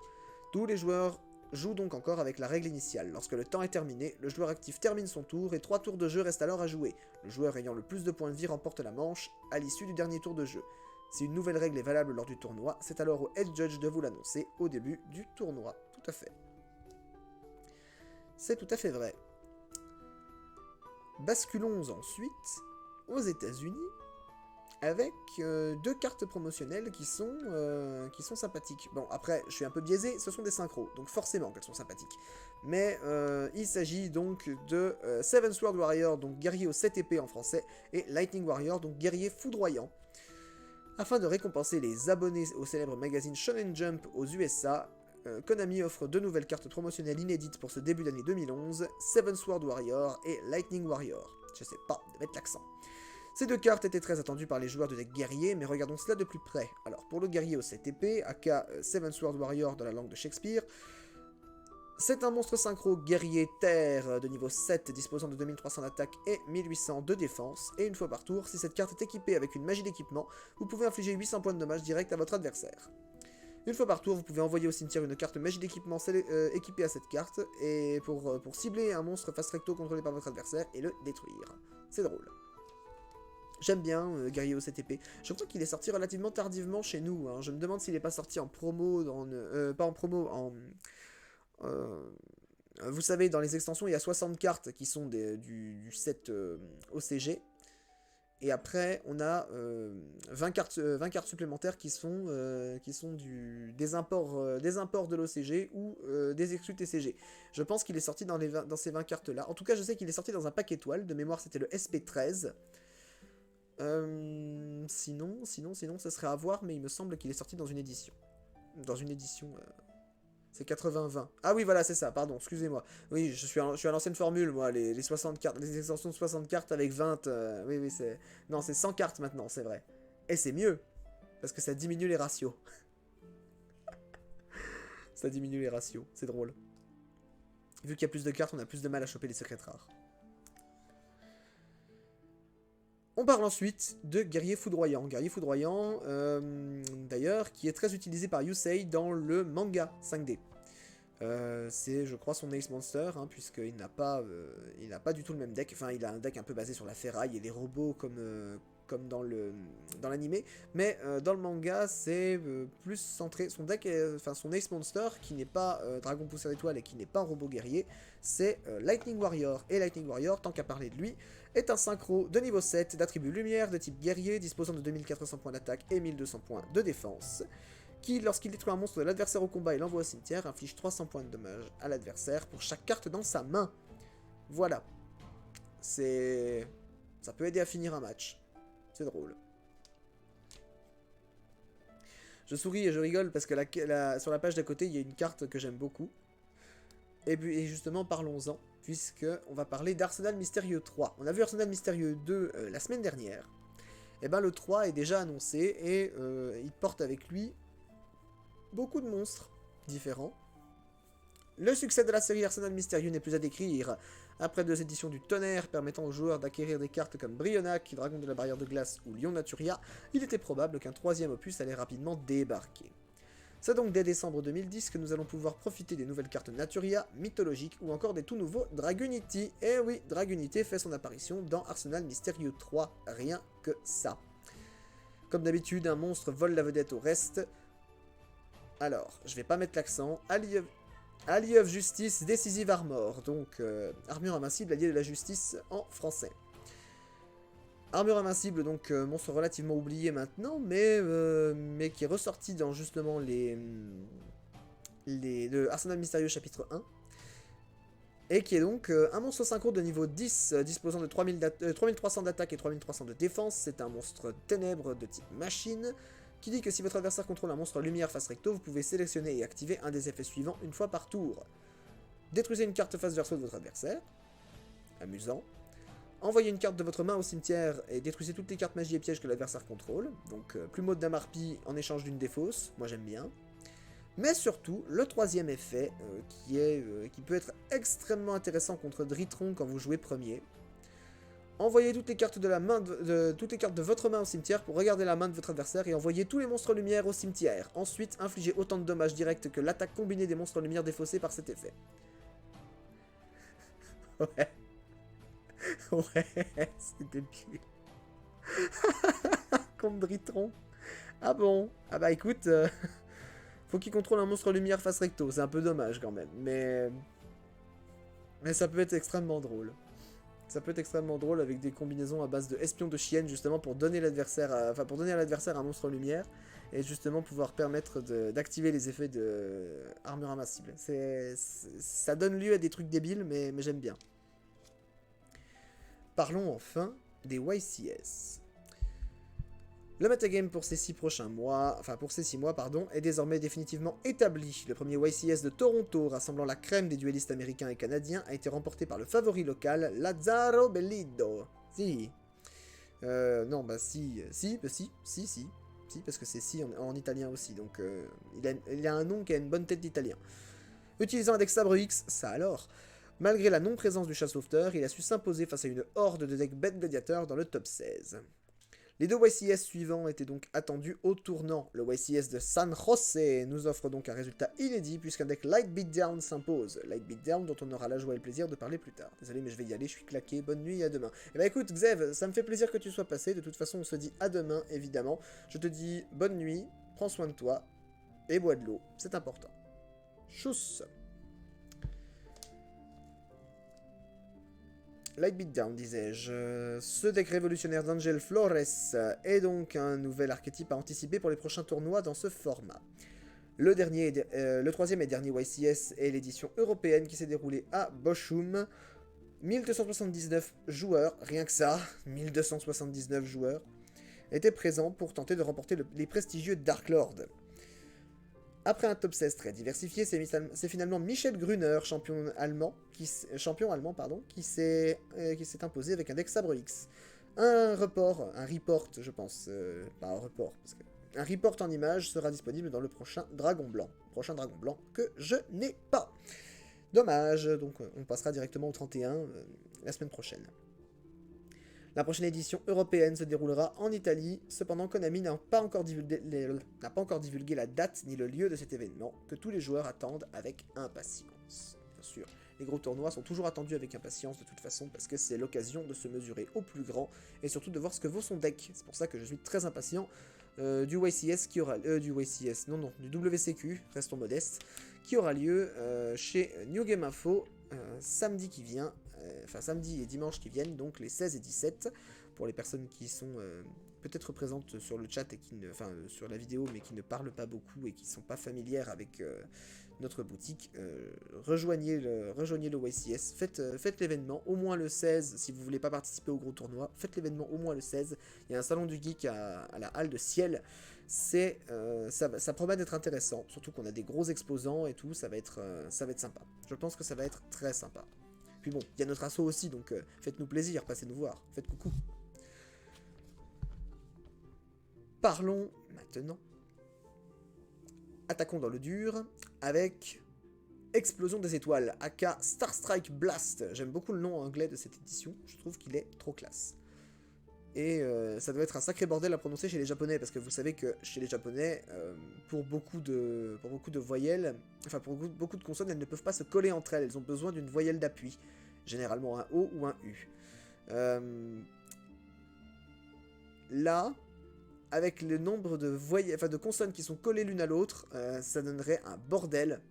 Tous les joueurs jouent donc encore avec la règle initiale. Lorsque le temps est terminé, le joueur actif termine son tour et 3 tours de jeu restent alors à jouer. Le joueur ayant le plus de points de vie remporte la manche à l'issue du dernier tour de jeu. Si une nouvelle règle est valable lors du tournoi, c'est alors au head judge de vous l'annoncer au début du tournoi. Tout à fait. C'est tout à fait vrai. Basculons ensuite aux États-Unis avec 2 cartes promotionnelles qui sont sympathiques. Bon, après, je suis un peu biaisé, ce sont des synchros, donc forcément qu'elles sont sympathiques. Mais il s'agit donc de Seven Sword Warrior, donc guerrier aux 7 épées en français, et Lightning Warrior, donc guerrier foudroyant. Afin de récompenser les abonnés au célèbre magazine Shonen Jump aux USA, Konami offre 2 nouvelles cartes promotionnelles inédites pour ce début d'année 2011, Seven Sword Warrior et Lightning Warrior. Je sais pas de mettre l'accent. Ces 2 cartes étaient très attendues par les joueurs de deck guerrier, mais regardons cela de plus près. Alors pour le guerrier aux 7 épées, aka Seven Sword Warrior dans la langue de Shakespeare, c'est un monstre synchro guerrier terre de niveau 7 disposant de 2300 d'attaque et 1800 de défense, et une fois par tour, si cette carte est équipée avec une magie d'équipement, vous pouvez infliger 800 points de dommages direct à votre adversaire. Une fois par tour, vous pouvez envoyer au cimetière une carte magie d'équipement équipée à cette carte, et pour cibler un monstre face recto contrôlé par votre adversaire et le détruire. C'est drôle. J'aime bien guerrier aux 7 épées. Je crois qu'il est sorti relativement tardivement chez nous. Hein. Je me demande s'il n'est pas sorti en promo, pas en promo, en... vous savez, dans les extensions, il y a 60 cartes qui sont du set OCG. Et après, on a 20 cartes supplémentaires qui sont des imports de l'OCG ou des exclus TCG. Je pense qu'il est sorti dans ces 20 cartes-là. En tout cas, je sais qu'il est sorti dans un pack étoile. De mémoire, c'était le SP13. Sinon, ça serait à voir, mais il me semble qu'il est sorti dans une édition. C'est 80-20. Ah oui, voilà, c'est ça, pardon, excusez-moi. Oui, je suis à l'ancienne formule, moi, les 60 cartes, les extensions de 60 cartes avec 20, oui, c'est... Non, c'est 100 cartes maintenant, c'est vrai. Et c'est mieux, parce que ça diminue les ratios. Ça diminue les ratios, c'est drôle. Vu qu'il y a plus de cartes, on a plus de mal à choper les secrets rares. On parle ensuite de guerrier foudroyant. Guerrier foudroyant, d'ailleurs, qui est très utilisé par Yusei dans le manga 5D. C'est, je crois, son Ace Monster, hein, puisqu'il n'a pas du tout le même deck. Enfin, il a un deck un peu basé sur la ferraille et les robots comme dans l'animé. Mais dans le manga, c'est plus centré. Son deck, son Ace Monster, qui n'est pas Dragon Pousseur d'étoile et qui n'est pas un robot guerrier, c'est Lightning Warrior. Et Lightning Warrior, tant qu'à parler de lui, est un synchro de niveau 7 d'attribut lumière de type guerrier, disposant de 2400 points d'attaque et 1200 points de défense, qui, lorsqu'il détruit un monstre de l'adversaire au combat et l'envoie au cimetière, inflige 300 points de dommages à l'adversaire pour chaque carte dans sa main. Voilà. Ça peut aider à finir un match. C'est drôle. Je souris et je rigole parce que sur la page d'à côté, il y a une carte que j'aime beaucoup. Et justement, parlons-en, puisqu'on va parler d'Arsenal Mystérieux 3. On a vu Arsenal Mystérieux 2 la semaine dernière. Et ben le 3 est déjà annoncé, et il porte avec lui beaucoup de monstres différents. Le succès de la série Arsenal Mystérieux n'est plus à décrire. Après 2 éditions du Tonnerre permettant aux joueurs d'acquérir des cartes comme Brionac, Dragon de la Barrière de Glace ou Lion Naturia, il était probable qu'un 3e opus allait rapidement débarquer. C'est donc dès décembre 2010 que nous allons pouvoir profiter des nouvelles cartes Naturia, mythologiques ou encore des tout nouveaux Dragunity. Et oui, Dragunity fait son apparition dans Arsenal Mystérieux 3, rien que ça. Comme d'habitude, un monstre vole la vedette au reste. Alors, je vais pas mettre l'accent. Ally of Justice, Decisive Armor, donc armure invincible, allié de la justice en français. Armure invincible, donc monstre relativement oublié maintenant, mais qui est ressorti dans justement le Arsenal Mystérieux chapitre 1. Et qui est donc un monstre synchro de niveau 10, disposant de 3300 d'attaque et 3300 de défense. C'est un monstre ténèbres de type machine, qui dit que si votre adversaire contrôle un monstre lumière face recto, vous pouvez sélectionner et activer un des effets suivants une fois par tour. Détruisez une carte face verso de votre adversaire. Amusant. Envoyez une carte de votre main au cimetière et détruisez toutes les cartes magie et pièges que l'adversaire contrôle. Donc plus mode d'Amarpi en échange d'une défausse. Moi j'aime bien. Mais surtout, le troisième effet, qui peut être extrêmement intéressant contre Dritron quand vous jouez premier. Envoyez toutes les cartes de votre main au cimetière pour regarder la main de votre adversaire et envoyez tous les monstres lumière au cimetière. Ensuite, infligez autant de dommages directs que l'attaque combinée des monstres lumière défaussés par cet effet. Ouais. Ouais, c'est débile. Contre Dritron. Ah bon? Ah bah écoute... Faut qu'il contrôle un monstre lumière face recto, c'est un peu dommage quand même, mais ça peut être extrêmement drôle. Ça peut être extrêmement drôle avec des combinaisons à base de espion de chienne, justement pour donner à l'adversaire un monstre lumière, et justement pouvoir permettre d'activer les effets de armure invincible. Ça donne lieu à des trucs débiles, mais j'aime bien. Parlons enfin des YCS. Le metagame pour ces 6 mois, est désormais définitivement établi. Le premier YCS de Toronto, rassemblant la crème des duellistes américains et canadiens, a été remporté par le favori local, Lazzaro Bellido. Si. Non, bah si, parce que c'est si en italien aussi, donc il a un nom qui a une bonne tête d'italien. Utilisant un deck Sabre X, ça alors. Malgré la non-présence du chasse-sauveteur, il a su s'imposer face à une horde de decks bêtes gladiateurs dans le top 16. Les deux YCS suivants étaient donc attendus au tournant. Le YCS de San José nous offre donc un résultat inédit puisqu'un deck Light Beatdown s'impose. Light Beatdown dont on aura la joie et le plaisir de parler plus tard. Désolé mais je vais y aller, je suis claqué, bonne nuit et à demain. Et bah écoute Xev, ça me fait plaisir que tu sois passé, de toute façon on se dit à demain évidemment. Je te dis bonne nuit, prends soin de toi et bois de l'eau, c'est important. Tchuss. Light Beatdown, disais-je. Ce deck révolutionnaire d'Angel Flores est donc un nouvel archétype à anticiper pour les prochains tournois dans ce format. Le troisième et dernier YCS est l'édition européenne qui s'est déroulée à Bochum. 1279 joueurs, rien que ça, 1279 joueurs, étaient présents pour tenter de remporter les prestigieux Dark Lord. Après un top 16 très diversifié, c'est finalement Michel Gruner, champion allemand, qui s'est imposé avec un deck Sabre X. Un report, je pense, pas un report, parce que un report en image sera disponible dans le prochain Dragon Blanc. Que je n'ai pas. Dommage, donc on passera directement au 31 la semaine prochaine. La prochaine édition européenne se déroulera en Italie, cependant Konami n'a pas encore divulgué la date ni le lieu de cet événement, que tous les joueurs attendent avec impatience. Bien sûr, les gros tournois sont toujours attendus avec impatience de toute façon, parce que c'est l'occasion de se mesurer au plus grand, et surtout de voir ce que vaut son deck. C'est pour ça que je suis très impatient du YCS qui aura... du WCQ, restons modestes, qui aura lieu chez New Game Info samedi qui vient, samedi et dimanche qui viennent, donc les 16 et 17, pour les personnes qui sont peut-être présentes sur le chat et sur la vidéo, mais qui ne parlent pas beaucoup et qui ne sont pas familières avec notre boutique, rejoignez le YCS, faites l'événement, au moins le 16, si vous voulez pas participer au gros tournoi, faites l'événement au moins le 16, il y a un salon du geek à la halle de Ciel, ça promet d'être intéressant, surtout qu'on a des gros exposants et tout, ça va être sympa, je pense que ça va être très sympa. Puis bon, il y a notre asso aussi, donc faites-nous plaisir, passez nous voir, faites coucou. Parlons maintenant. Attaquons dans le dur avec Explosion des étoiles, aka Star Strike Blast. J'aime beaucoup le nom anglais de cette édition, je trouve qu'il est trop classe. Et ça doit être un sacré bordel à prononcer chez les japonais, parce que vous savez que chez les japonais, pour beaucoup de voyelles, enfin pour beaucoup de consonnes, elles ne peuvent pas se coller entre elles, elles ont besoin d'une voyelle d'appui, généralement un O ou un U. Là, avec le nombre de de consonnes qui sont collées l'une à l'autre, ça donnerait un bordel.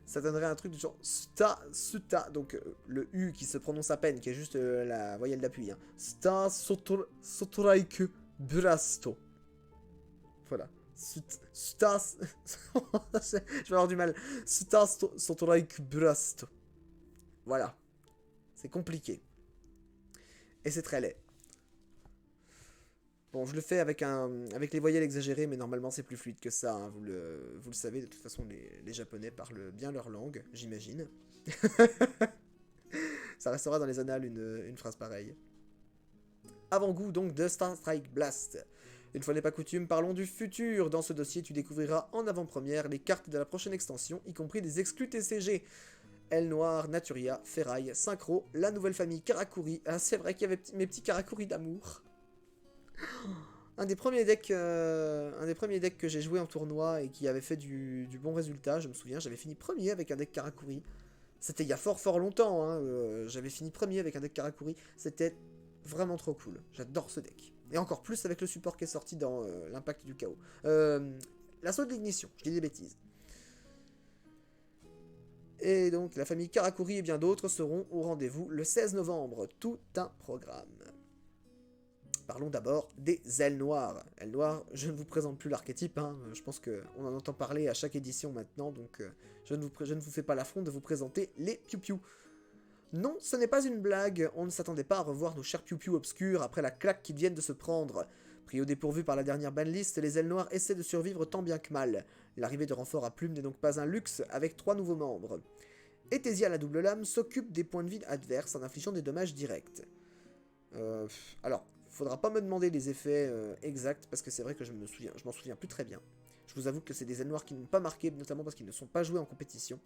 Ça donnerait un truc du genre sta, suta, donc le U qui se prononce à peine, qui est juste la voyelle d'appui. Hein. Sta, sotoraiku, burasto. Voilà. Sta, je vais avoir du mal. Sta, sotoraiku, burasto. Voilà. C'est compliqué. Et c'est très laid. Bon, je le fais avec les voyelles exagérées, mais normalement c'est plus fluide que ça, hein, vous le savez, de toute façon les Japonais parlent bien leur langue, j'imagine. Ça restera dans les annales une phrase pareille. Avant-goût donc de Star Strike Blast. Une fois n'est pas coutume, parlons du futur. Dans ce dossier, tu découvriras en avant-première les cartes de la prochaine extension, y compris des exclus TCG. Aile Noire, Naturia, Ferraille, Synchro, la nouvelle famille Karakuri. Ah, c'est vrai qu'il y avait mes petits Karakuri d'amour. Un des premiers decks que j'ai joué en tournoi et qui avait fait du bon résultat, je me souviens, j'avais fini premier avec un deck Karakuri. C'était il y a fort longtemps, hein, j'avais fini premier avec un deck Karakuri, c'était vraiment trop cool, j'adore ce deck. Et encore plus avec le support qui est sorti dans l'impact du chaos. L'assaut de l'ignition, je dis des bêtises. Et donc la famille Karakuri et bien d'autres seront au rendez-vous le 16 novembre, tout un programme. Parlons d'abord des ailes noires. Ailes noires, je ne vous présente plus l'archétype, hein. Je pense qu'on en entend parler à chaque édition maintenant, donc je ne vous fais pas l'affront de vous présenter les piou-piou. Non, ce n'est pas une blague, on ne s'attendait pas à revoir nos chers piou-piou obscurs après la claque qu'ils viennent de se prendre. Pris au dépourvu par la dernière banlist, les ailes noires essaient de survivre tant bien que mal. L'arrivée de renforts à plumes n'est donc pas un luxe, avec 3 nouveaux membres. Ethesia la double lame s'occupe des points de vie adverses en infligeant des dommages directs. Alors, faudra pas me demander les effets exacts, parce que c'est vrai que je m'en souviens plus très bien. Je vous avoue que c'est des ailes noires qui n'ont pas marqué, notamment parce qu'ils ne sont pas joués en compétition.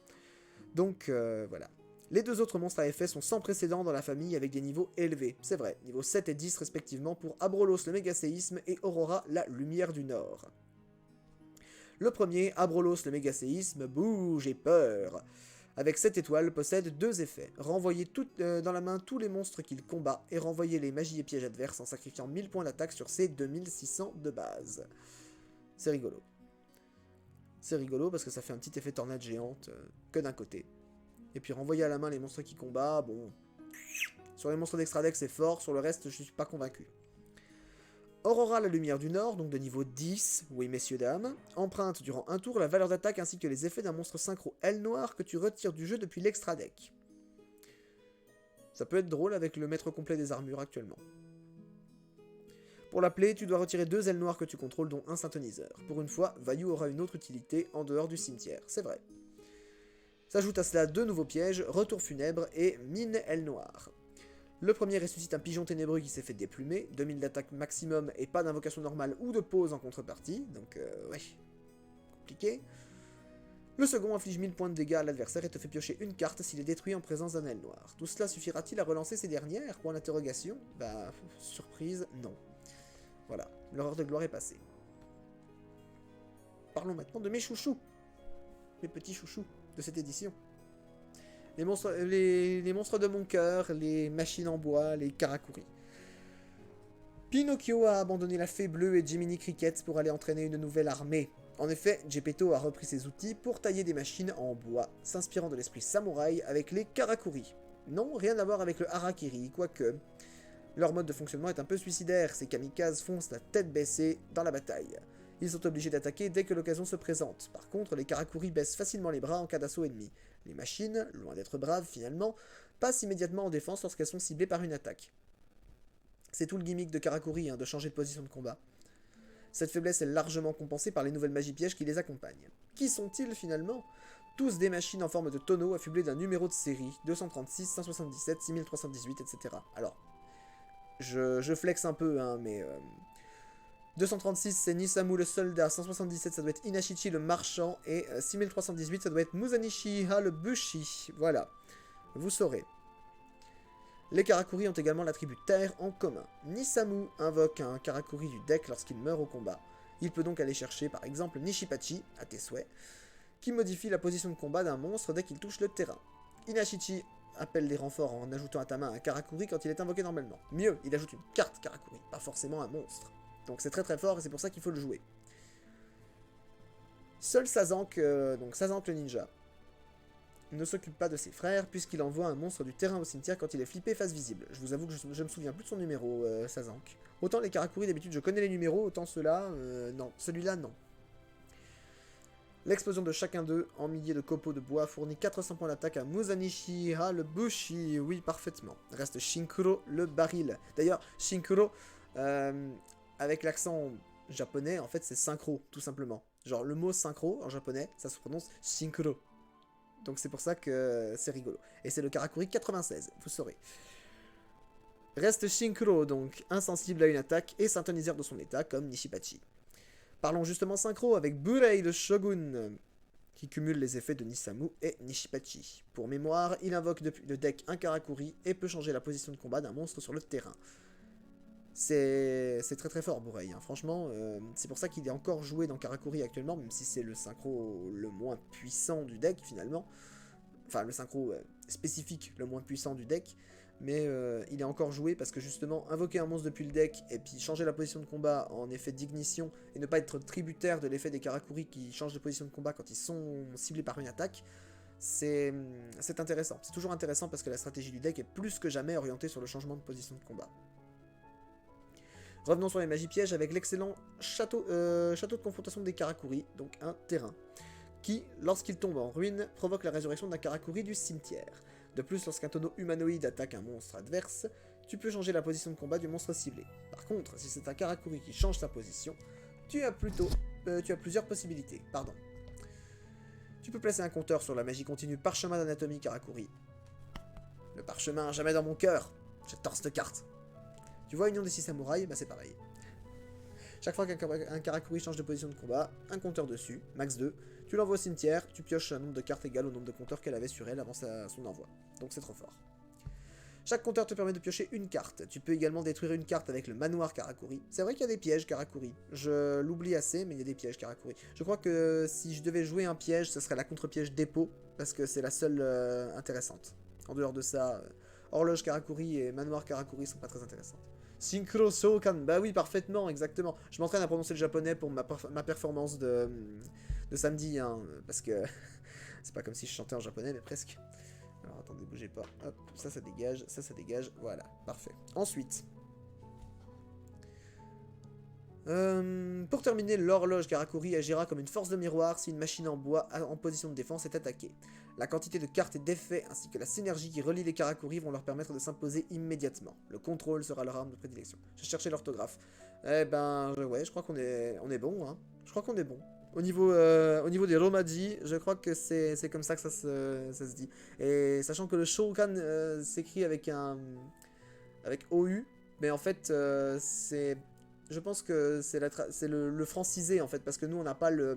Donc, voilà. Les deux autres monstres à effet sont sans précédent dans la famille avec des niveaux élevés. C'est vrai, niveau 7 et 10 respectivement pour Abrolos le mégaséisme et Aurora la lumière du Nord. Le premier, Abrolos le mégaséisme, bouh, j'ai peur. Avec 7 étoiles, possède 2 effets. Renvoyer dans la main tous les monstres qu'il combat et renvoyer les magies et pièges adverses en sacrifiant 1000 points d'attaque sur ses 2600 de base. C'est rigolo. C'est rigolo parce que ça fait un petit effet tornade géante que d'un côté. Et puis renvoyer à la main les monstres qu'il combat, bon... Sur les monstres d'extra deck c'est fort, sur le reste je suis pas convaincu. Aurora la lumière du Nord, donc de niveau 10, oui messieurs dames, emprunte durant un tour la valeur d'attaque ainsi que les effets d'un monstre synchro aile noire que tu retires du jeu depuis l'extra deck. Ça peut être drôle avec le maître complet des armures actuellement. Pour la play, tu dois retirer 2 ailes noires que tu contrôles, dont un synthoniseur. Pour une fois, Vayu aura une autre utilité en dehors du cimetière, c'est vrai. S'ajoute à cela 2 nouveaux pièges, retour funèbre et mine aile noire. Le premier ressuscite un pigeon ténébreux qui s'est fait déplumer, 2000 d'attaque maximum et pas d'invocation normale ou de pause en contrepartie, donc ouais, compliqué. Le second inflige 1000 points de dégâts à l'adversaire et te fait piocher une carte s'il est détruit en présence d'un aile noire. Tout cela suffira-t-il à relancer ces dernières? Point d'interrogation. Bah, surprise, non. Voilà, l'horreur de gloire est passée. Parlons maintenant de mes chouchous. Mes petits chouchous de cette édition. Les monstres de mon cœur, les machines en bois, les Karakuri. Pinocchio a abandonné la fée bleue et Jiminy Cricket pour aller entraîner une nouvelle armée. En effet, Geppetto a repris ses outils pour tailler des machines en bois, s'inspirant de l'esprit samouraï avec les Karakuri. Non, rien à voir avec le Harakiri, quoique. Leur mode de fonctionnement est un peu suicidaire, ces kamikazes foncent la tête baissée dans la bataille. Ils sont obligés d'attaquer dès que l'occasion se présente. Par contre, les Karakuri baissent facilement les bras en cas d'assaut ennemi. Les machines, loin d'être braves finalement, passent immédiatement en défense lorsqu'elles sont ciblées par une attaque. C'est tout le gimmick de Karakuri, hein, de changer de position de combat. Cette faiblesse est largement compensée par les nouvelles magies pièges qui les accompagnent. Qui sont-ils finalement? Tous des machines en forme de tonneau affublées d'un numéro de série, 236, 177, 6318, etc. Alors, je flex un peu, hein, mais... 236 c'est Nisamu le soldat, 177 ça doit être Inashichi le marchand, et 6318 ça doit être Musanishi le bushi, voilà, vous saurez. Les Karakuri ont également l'attribut terre en commun. Nisamu invoque un Karakuri du deck lorsqu'il meurt au combat. Il peut donc aller chercher par exemple Nishipachi, à tes souhaits, qui modifie la position de combat d'un monstre dès qu'il touche le terrain. Inashichi appelle des renforts en ajoutant à ta main un Karakuri quand il est invoqué normalement. Mieux, il ajoute une carte Karakuri, pas forcément un monstre. Donc c'est très très fort et c'est pour ça qu'il faut le jouer. Seul Sazank, donc Sazank le ninja, ne s'occupe pas de ses frères puisqu'il envoie un monstre du terrain au cimetière quand il est flippé face visible. Je vous avoue que je me souviens plus de son numéro, Sazank. Autant les Karakuri d'habitude je connais les numéros, autant ceux-là, non. Celui-là, non. L'explosion de chacun d'eux en milliers de copeaux de bois fournit 400 points d'attaque à Musanishiha le Bushi, oui parfaitement. Reste Shinkuro le baril. D'ailleurs, Shinkuro, avec l'accent japonais, en fait c'est synchro, tout simplement. Genre le mot synchro en japonais, ça se prononce Shinkuro. Donc c'est pour ça que c'est rigolo. Et c'est le Karakuri 96, vous saurez. Reste Shinkuro, donc insensible à une attaque et synthoniseur de son état, comme Nishipachi. Parlons justement synchro avec Burei le Shogun, qui cumule les effets de Nisamu et Nishipachi. Pour mémoire, il invoque depuis le deck un Karakuri et peut changer la position de combat d'un monstre sur le terrain. C'est très très fort Burei, hein. Franchement, c'est pour ça qu'il est encore joué dans Karakuri actuellement, même si c'est le synchro le moins puissant du deck finalement. Enfin, le synchro spécifique le moins puissant du deck. Mais il est encore joué parce que justement, invoquer un monstre depuis le deck et puis changer la position de combat en effet d'ignition et ne pas être tributaire de l'effet des Karakuri qui changent de position de combat quand ils sont ciblés par une attaque, c'est intéressant. C'est toujours intéressant parce que la stratégie du deck est plus que jamais orientée sur le changement de position de combat. Revenons sur les magies pièges avec l'excellent château de confrontation des Karakuri, donc un terrain, qui, lorsqu'il tombe en ruine, provoque la résurrection d'un Karakuri du cimetière. De plus, lorsqu'un tonneau humanoïde attaque un monstre adverse, tu peux changer la position de combat du monstre ciblé. Par contre, si c'est un Karakuri qui change sa position, tu as plusieurs possibilités. Tu peux placer un compteur sur la magie continue Parchemin d'Anatomie Karakuri. Le parchemin, jamais dans mon cœur. J'adore cette carte. Tu vois Union des 6 samouraïs, bah c'est pareil. Chaque fois qu'un Karakuri change de position de combat, un compteur dessus, max 2, tu l'envoies au cimetière, tu pioches un nombre de cartes égal au nombre de compteurs qu'elle avait sur elle avant son envoi. Donc c'est trop fort. Chaque compteur te permet de piocher une carte. Tu peux également détruire une carte avec le manoir Karakuri. C'est vrai qu'il y a des pièges Karakuri. Je l'oublie assez, mais il y a des pièges Karakuri. Je crois que si je devais jouer un piège, ce serait la contre-piège dépôt, parce que c'est la seule intéressante. En dehors de ça, horloge Karakuri et manoir Karakuri sont pas très intéressantes. Synchro Shoukan, bah oui, parfaitement, exactement. Je m'entraîne à prononcer le japonais pour ma performance de samedi, hein, parce que c'est pas comme si je chantais en japonais, mais presque. Alors attendez, bougez pas. Hop, ça dégage, ça dégage. Voilà, parfait. Ensuite, pour terminer, l'horloge Karakuri agira comme une force de miroir si une machine en bois en position de défense est attaquée. La quantité de cartes et d'effets ainsi que la synergie qui relie les Karakuri vont leur permettre de s'imposer immédiatement. Le contrôle sera leur arme de prédilection. Je cherchais l'orthographe. Eh ben, ouais, je crois qu'on est bon, hein. Je crois qu'on est bon. Au niveau des Romaji, je crois que c'est comme ça que ça se dit. Et sachant que le Shoukan s'écrit avec OU, mais en fait, je pense que c'est le francisé en fait, parce que nous on n'a pas le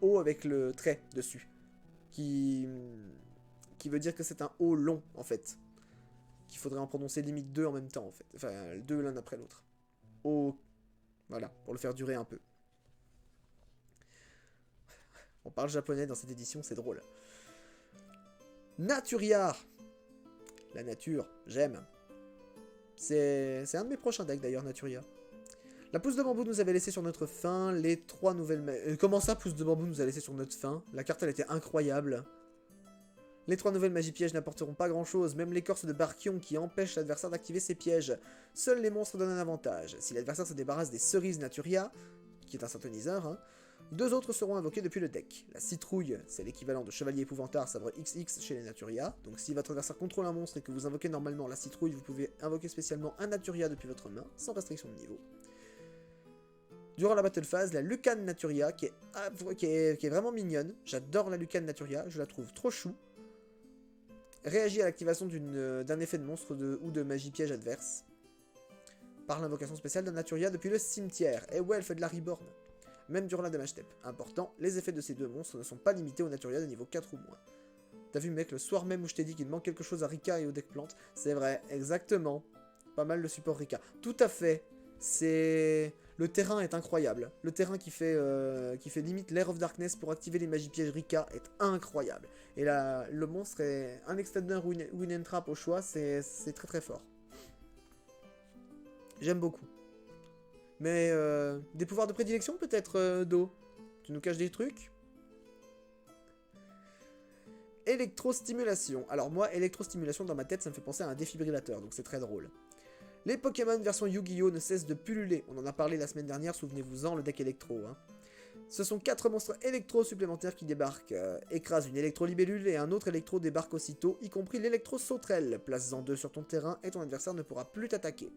O avec le trait dessus. Qui veut dire que c'est un O long en fait. Qu'il faudrait en prononcer limite 2 en même temps en fait. Enfin, 2 l'un après l'autre. O. Voilà, pour le faire durer un peu. On parle japonais dans cette édition, c'est drôle. Naturiar. La nature, j'aime. C'est un de mes prochains decks d'ailleurs, Naturiar. La pousse de bambou nous avait laissé sur notre fin les 3 nouvelles... Comment ça, pousse de bambou nous a laissé sur notre fin? La carte, elle était incroyable. Les 3 nouvelles magies pièges n'apporteront pas grand chose, même l'écorce de Barkion qui empêche l'adversaire d'activer ses pièges. Seuls les monstres donnent un avantage. Si l'adversaire se débarrasse des cerises Naturia, qui est un synthoniseur, hein, 2 autres seront invoqués depuis le deck. La citrouille, c'est l'équivalent de chevalier épouvantard sabre XX chez les Naturia. Donc si votre adversaire contrôle un monstre et que vous invoquez normalement la citrouille, vous pouvez invoquer spécialement un Naturia depuis votre main, sans restriction de niveau. Durant la battle phase, la Lucan Naturia, qui est vraiment mignonne, j'adore la Lucan Naturia, je la trouve trop chou, réagit à l'activation d'un effet de monstre ou de magie piège adverse, par l'invocation spéciale d'un Naturia depuis le cimetière. Et ouais, elle fait de la reborn, même durant la damage step. Important, les effets de ces 2 monstres ne sont pas limités aux Naturia de niveau 4 ou moins. T'as vu mec, le soir même où je t'ai dit qu'il manque quelque chose à Rika et au deck plante. C'est vrai, exactement. Pas mal de support Rika. Tout à fait. C'est... Le terrain est incroyable. Le terrain qui fait limite l'Air of Darkness pour activer les magies pièges Rika est incroyable. Et là, le monstre est un extender win and trap au choix, c'est très très fort. J'aime beaucoup. Mais des pouvoirs de prédilection peut-être, Do? Tu nous caches des trucs? Électrostimulation. Alors moi, électrostimulation dans ma tête, ça me fait penser à un défibrillateur, donc c'est très drôle. Les Pokémon version Yu-Gi-Oh! Ne cessent de pulluler. On en a parlé la semaine dernière, souvenez-vous-en, le deck électro. Hein. Ce sont 4 monstres électro supplémentaires qui débarquent. Écrase une électro-libellule et un autre électro débarque aussitôt, y compris l'électro-sauterelle. Place-en 2 sur ton terrain et ton adversaire ne pourra plus t'attaquer.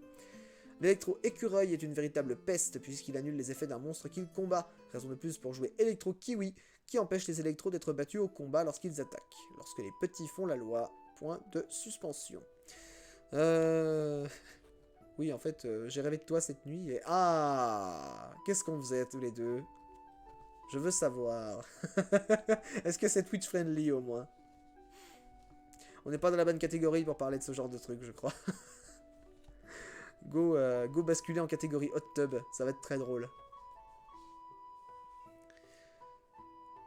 L'électro-écureuil est une véritable peste puisqu'il annule les effets d'un monstre qu'il combat. Raison de plus pour jouer électro-kiwi qui empêche les électros d'être battus au combat lorsqu'ils attaquent. Lorsque les petits font la loi. Point de suspension. Oui, en fait, j'ai rêvé de toi cette nuit et... Ah! Qu'est-ce qu'on faisait tous les deux? Je veux savoir. Est-ce que c'est Twitch-friendly au moins? On n'est pas dans la bonne catégorie pour parler de ce genre de truc, je crois. Go basculer en catégorie hot tub, ça va être très drôle.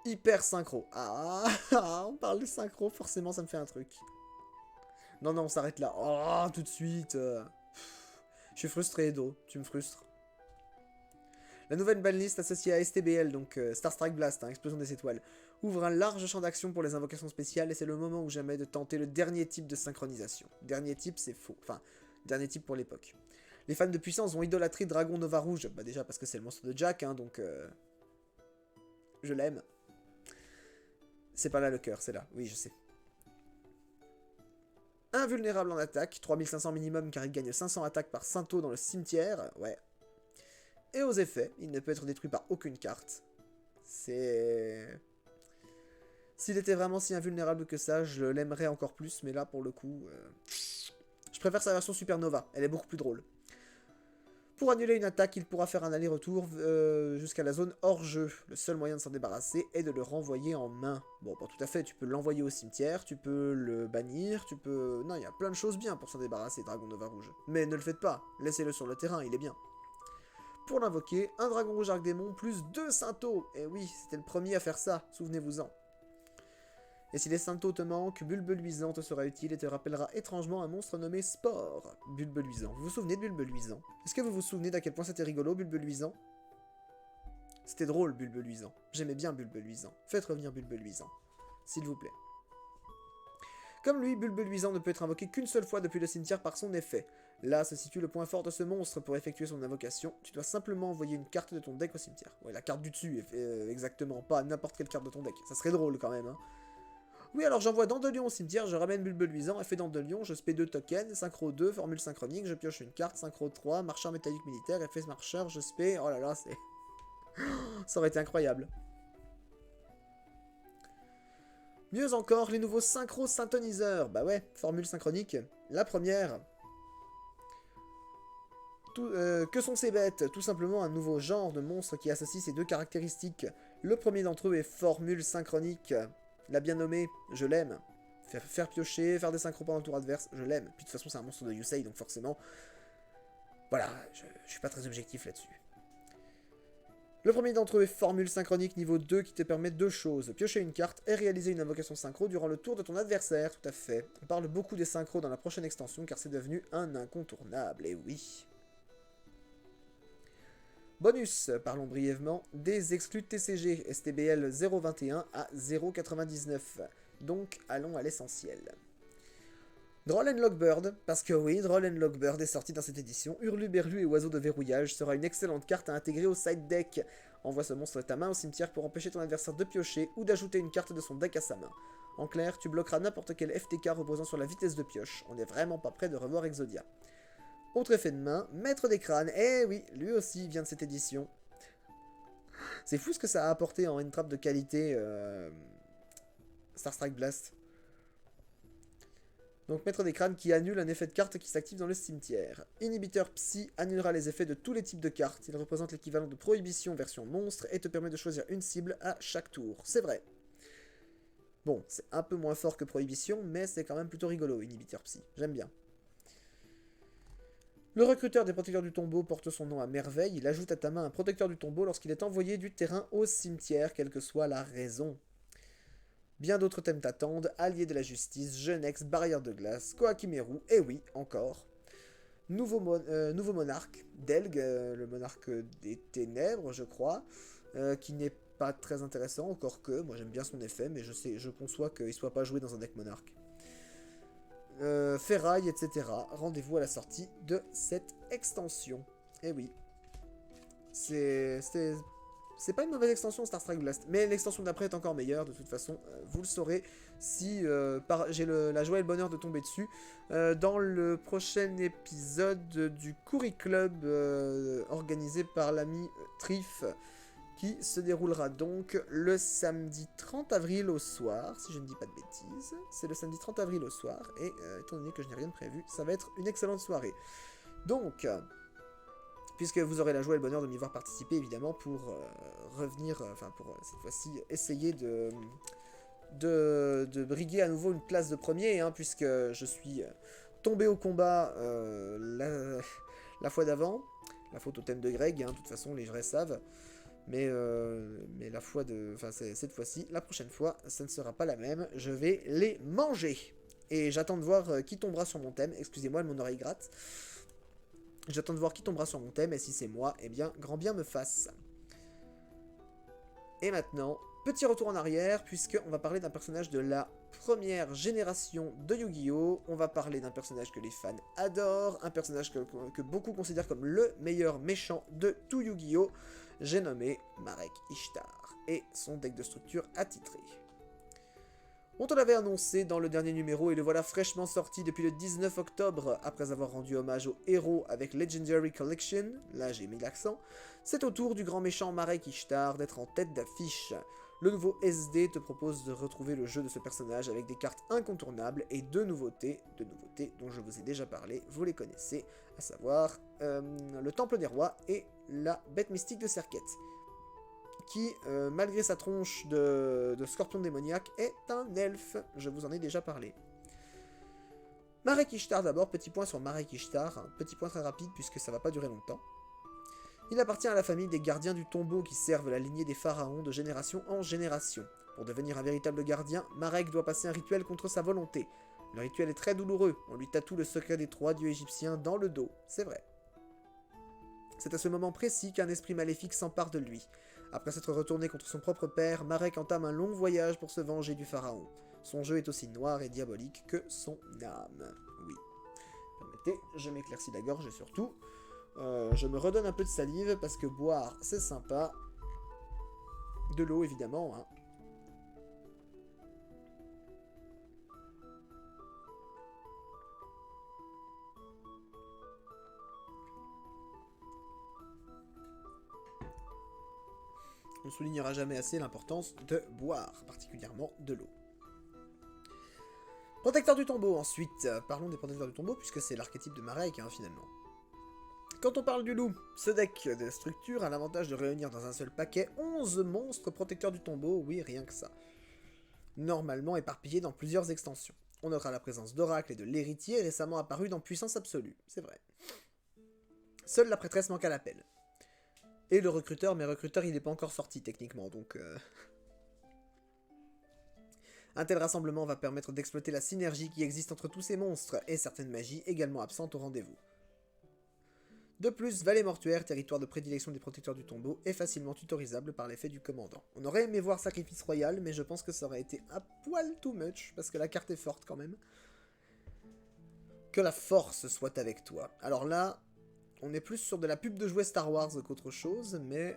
Hyper synchro. Ah, on parle de synchro, forcément ça me fait un truc. Non, non, on s'arrête là. Oh, tout de suite. Je suis frustré, Edo. Tu me frustres. La nouvelle banlist associée à STBL, donc Star Strike Blast, hein, Explosion des étoiles, ouvre un large champ d'action pour les invocations spéciales et c'est le moment ou jamais de tenter le dernier type de synchronisation. Dernier type, c'est faux. Enfin, dernier type pour l'époque. Les fans de puissance ont idolâtré Dragon Nova Rouge. Bah déjà parce que c'est le monstre de Jack, hein, donc... Je l'aime. C'est pas là le cœur, c'est là. Oui, je sais. Invulnérable en attaque, 3500 minimum car il gagne 500 attaques par Cinto dans le cimetière. Ouais. Et aux effets, il ne peut être détruit par aucune carte. C'est... S'il était vraiment si invulnérable que ça, je l'aimerais encore plus, mais là, pour le coup... Je préfère sa version Supernova, elle est beaucoup plus drôle. Pour annuler une attaque, il pourra faire un aller-retour jusqu'à la zone hors jeu. Le seul moyen de s'en débarrasser est de le renvoyer en main. Bon, pas tout à fait, tu peux l'envoyer au cimetière, tu peux le bannir, tu peux... Non, il y a plein de choses bien pour s'en débarrasser, Dragon Nova Rouge. Mais ne le faites pas, laissez-le sur le terrain, il est bien. Pour l'invoquer, un Dragon Rouge Arc-Démon plus 2 Cinto. Et oui, c'était le premier à faire ça, souvenez-vous-en. Et si les Cinto te manquent, Bulbe Luisant te sera utile et te rappellera étrangement un monstre nommé Spore. Bulbe Luisant. Vous vous souvenez de Bulbe Luisant? Est-ce que vous vous souvenez d'à quel point c'était rigolo, Bulbe Luisant? C'était drôle, Bulbe Luisant. J'aimais bien Bulbe Luisant. Faites revenir Bulbe Luisant. S'il vous plaît. Comme lui, Bulbe Luisant ne peut être invoqué qu'une seule fois depuis le cimetière par son effet. Là se situe le point fort de ce monstre. Pour effectuer son invocation, tu dois simplement envoyer une carte de ton deck au cimetière. Ouais, la carte du dessus, exactement, pas n'importe quelle carte de ton deck. Ça serait drôle quand même, hein. Oui, alors j'envoie Dandelion au cimetière, je ramène Bulbe Luisant, effet Dandelion, je spé 2 tokens, synchro 2, formule synchronique, je pioche une carte, synchro 3, marcheur métallique militaire, effet marcheur, je spé... Oh là là, c'est... Ça aurait été incroyable. Mieux encore, les nouveaux synchro synthoniseurs. Bah ouais, formule synchronique. La première... que sont ces bêtes? Tout simplement un nouveau genre de monstre qui associe ces deux caractéristiques. Le premier d'entre eux est formule synchronique. La bien nommée, je l'aime. Faire piocher, faire des synchros pendant le tour adverse, je l'aime. Puis de toute façon, c'est un monstre de Yusei, donc forcément... Voilà, je suis pas très objectif là-dessus. Le premier d'entre eux est formule synchronique niveau 2 qui te permet deux choses. Piocher une carte et réaliser une invocation synchro durant le tour de ton adversaire, tout à fait. On parle beaucoup des synchros dans la prochaine extension car c'est devenu un incontournable, et oui. Bonus, parlons brièvement des exclus de TCG, STBL 0.21 à 0.99. Donc, allons à l'essentiel. Droll and Lockbird, parce que oui, Droll and Lockbird est sorti dans cette édition. Hurluberlu et Oiseau de verrouillage sera une excellente carte à intégrer au side deck. Envoie ce monstre de ta main au cimetière pour empêcher ton adversaire de piocher ou d'ajouter une carte de son deck à sa main. En clair, tu bloqueras n'importe quel FTK reposant sur la vitesse de pioche. On n'est vraiment pas près de revoir Exodia. Autre effet de main, Maître des crânes. Eh oui, lui aussi vient de cette édition. C'est fou ce que ça a apporté en une trappe de qualité Star Strike Blast. Donc Maître des crânes qui annule un effet de carte qui s'active dans le cimetière. Inhibiteur Psy annulera les effets de tous les types de cartes. Il représente l'équivalent de Prohibition version monstre et te permet de choisir une cible à chaque tour. C'est vrai. Bon, c'est un peu moins fort que Prohibition, mais c'est quand même plutôt rigolo, Inhibiteur Psy. J'aime bien. Le recruteur des protecteurs du tombeau porte son nom à merveille. Il ajoute à ta main un protecteur du tombeau lorsqu'il est envoyé du terrain au cimetière, quelle que soit la raison. Bien d'autres thèmes t'attendent. Alliés de la justice, Genex, barrière de glace, Kohakimeru, et oui, encore. Nouveau monarque, Delg, le monarque des ténèbres, je crois, qui n'est pas très intéressant, encore que, moi j'aime bien son effet, mais je conçois qu'il ne soit pas joué dans un deck monarque. Ferraille, etc. Rendez-vous à la sortie de cette extension. Eh oui. C'est pas une mauvaise extension, Star Strike Blast. Mais l'extension d'après est encore meilleure, de toute façon. Vous le saurez si j'ai la joie et le bonheur de tomber dessus. Dans le prochain épisode du Curry Club organisé par l'ami Trif, qui se déroulera donc le samedi 30 avril au soir, si je ne dis pas de bêtises. C'est le samedi 30 avril au soir, et étant donné que je n'ai rien de prévu, ça va être une excellente soirée. Donc, puisque vous aurez la joie et le bonheur de m'y voir participer, évidemment, pour revenir, pour cette fois-ci essayer de briguer à nouveau une place de premier, hein, puisque je suis tombé au combat la fois d'avant, la faute au thème de Greg, hein, de toute façon, les vrais savent. Mais cette fois-ci, la prochaine fois, ça ne sera pas la même. Je vais les manger. Et j'attends de voir qui tombera sur mon thème. Excusez-moi, mon oreille gratte. J'attends de voir qui tombera sur mon thème. Et si c'est moi, eh bien, grand bien me fasse. Et maintenant, petit retour en arrière, puisqu'on va parler d'un personnage de la première génération de Yu-Gi-Oh! On va parler d'un personnage que les fans adorent, un personnage que beaucoup considèrent comme le meilleur méchant de tout Yu-Gi-Oh! J'ai nommé Marek Ishtar et son deck de structure attitré. On te l'avait annoncé dans le dernier numéro et le voilà fraîchement sorti depuis le 19 octobre. Après avoir rendu hommage aux héros avec Legendary Collection, là j'ai mis l'accent, c'est au tour du grand méchant Marek Ishtar d'être en tête d'affiche. Le nouveau SD te propose de retrouver le jeu de ce personnage avec des cartes incontournables et deux nouveautés dont je vous ai déjà parlé, vous les connaissez, à savoir le Temple des Rois et la Bête Mystique de Serket, qui, malgré sa tronche de scorpion démoniaque, est un elfe, je vous en ai déjà parlé. Marek Ishtar d'abord, petit point sur Marek Ishtar, un petit point très rapide puisque ça va pas durer longtemps. Il appartient à la famille des gardiens du tombeau qui servent la lignée des pharaons de génération en génération. Pour devenir un véritable gardien, Marek doit passer un rituel contre sa volonté. Le rituel est très douloureux, on lui tatoue le secret des 3 dieux égyptiens dans le dos, c'est vrai. C'est à ce moment précis qu'un esprit maléfique s'empare de lui. Après s'être retourné contre son propre père, Marek entame un long voyage pour se venger du pharaon. Son jeu est aussi noir et diabolique que son âme. Oui. Permettez, je m'éclaircis la gorge et surtout... je me redonne un peu de salive parce que boire c'est sympa. De l'eau évidemment, hein. On ne soulignera jamais assez l'importance de boire, particulièrement de l'eau. Protecteur du tombeau ensuite. Parlons des protecteurs du tombeau puisque c'est l'archétype de Marek, hein, finalement. Quand on parle du loup, ce deck de structure a l'avantage de réunir dans un seul paquet 11 monstres protecteurs du tombeau, oui, rien que ça. Normalement éparpillés dans plusieurs extensions. On notera la présence d'Oracle et de l'Héritier récemment apparu dans Puissance Absolue, c'est vrai. Seule la prêtresse manque à l'appel. Et le recruteur, mais recruteur il n'est pas encore sorti techniquement, donc... Un tel rassemblement va permettre d'exploiter la synergie qui existe entre tous ces monstres, et certaines magies également absentes au rendez-vous. De plus, Vallée Mortuaire, territoire de prédilection des protecteurs du tombeau, est facilement tutorisable par l'effet du commandant. On aurait aimé voir Sacrifice Royal, mais je pense que ça aurait été un poil too much, parce que la carte est forte quand même. Que la force soit avec toi. Alors là, on est plus sur de la pub de jouets Star Wars qu'autre chose, mais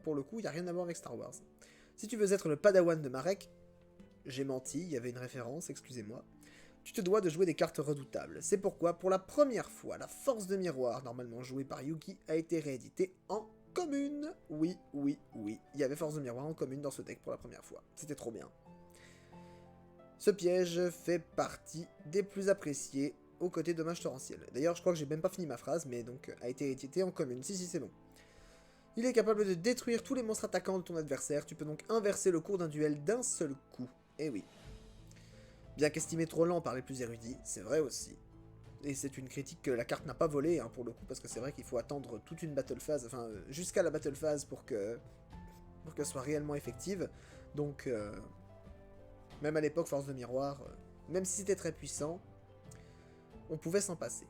pour le coup, il n'y a rien à voir avec Star Wars. Si tu veux être le padawan de Marek, j'ai menti, il y avait une référence, excusez-moi. Tu te dois de jouer des cartes redoutables. C'est pourquoi, pour la première fois, la Force de Miroir, normalement jouée par Yuki, a été rééditée en commune. Oui, oui, oui. Il y avait Force de Miroir en commune dans ce deck pour la première fois. C'était trop bien. Ce piège fait partie des plus appréciés aux côtés Dommage Torrentiel. D'ailleurs, je crois que j'ai même pas fini ma phrase, mais donc a été réédité en commune. Si, c'est bon. Il est capable de détruire tous les monstres attaquants de ton adversaire. Tu peux donc inverser le cours d'un duel d'un seul coup. Eh oui. Bien qu'estimé trop lent par les plus érudits, c'est vrai aussi. Et c'est une critique que la carte n'a pas volée, hein, pour le coup, parce que c'est vrai qu'il faut attendre toute une battle phase, enfin, jusqu'à la battle phase pour qu'elle soit réellement effective. Donc, même à l'époque, Force de Miroir, même si c'était très puissant, on pouvait s'en passer.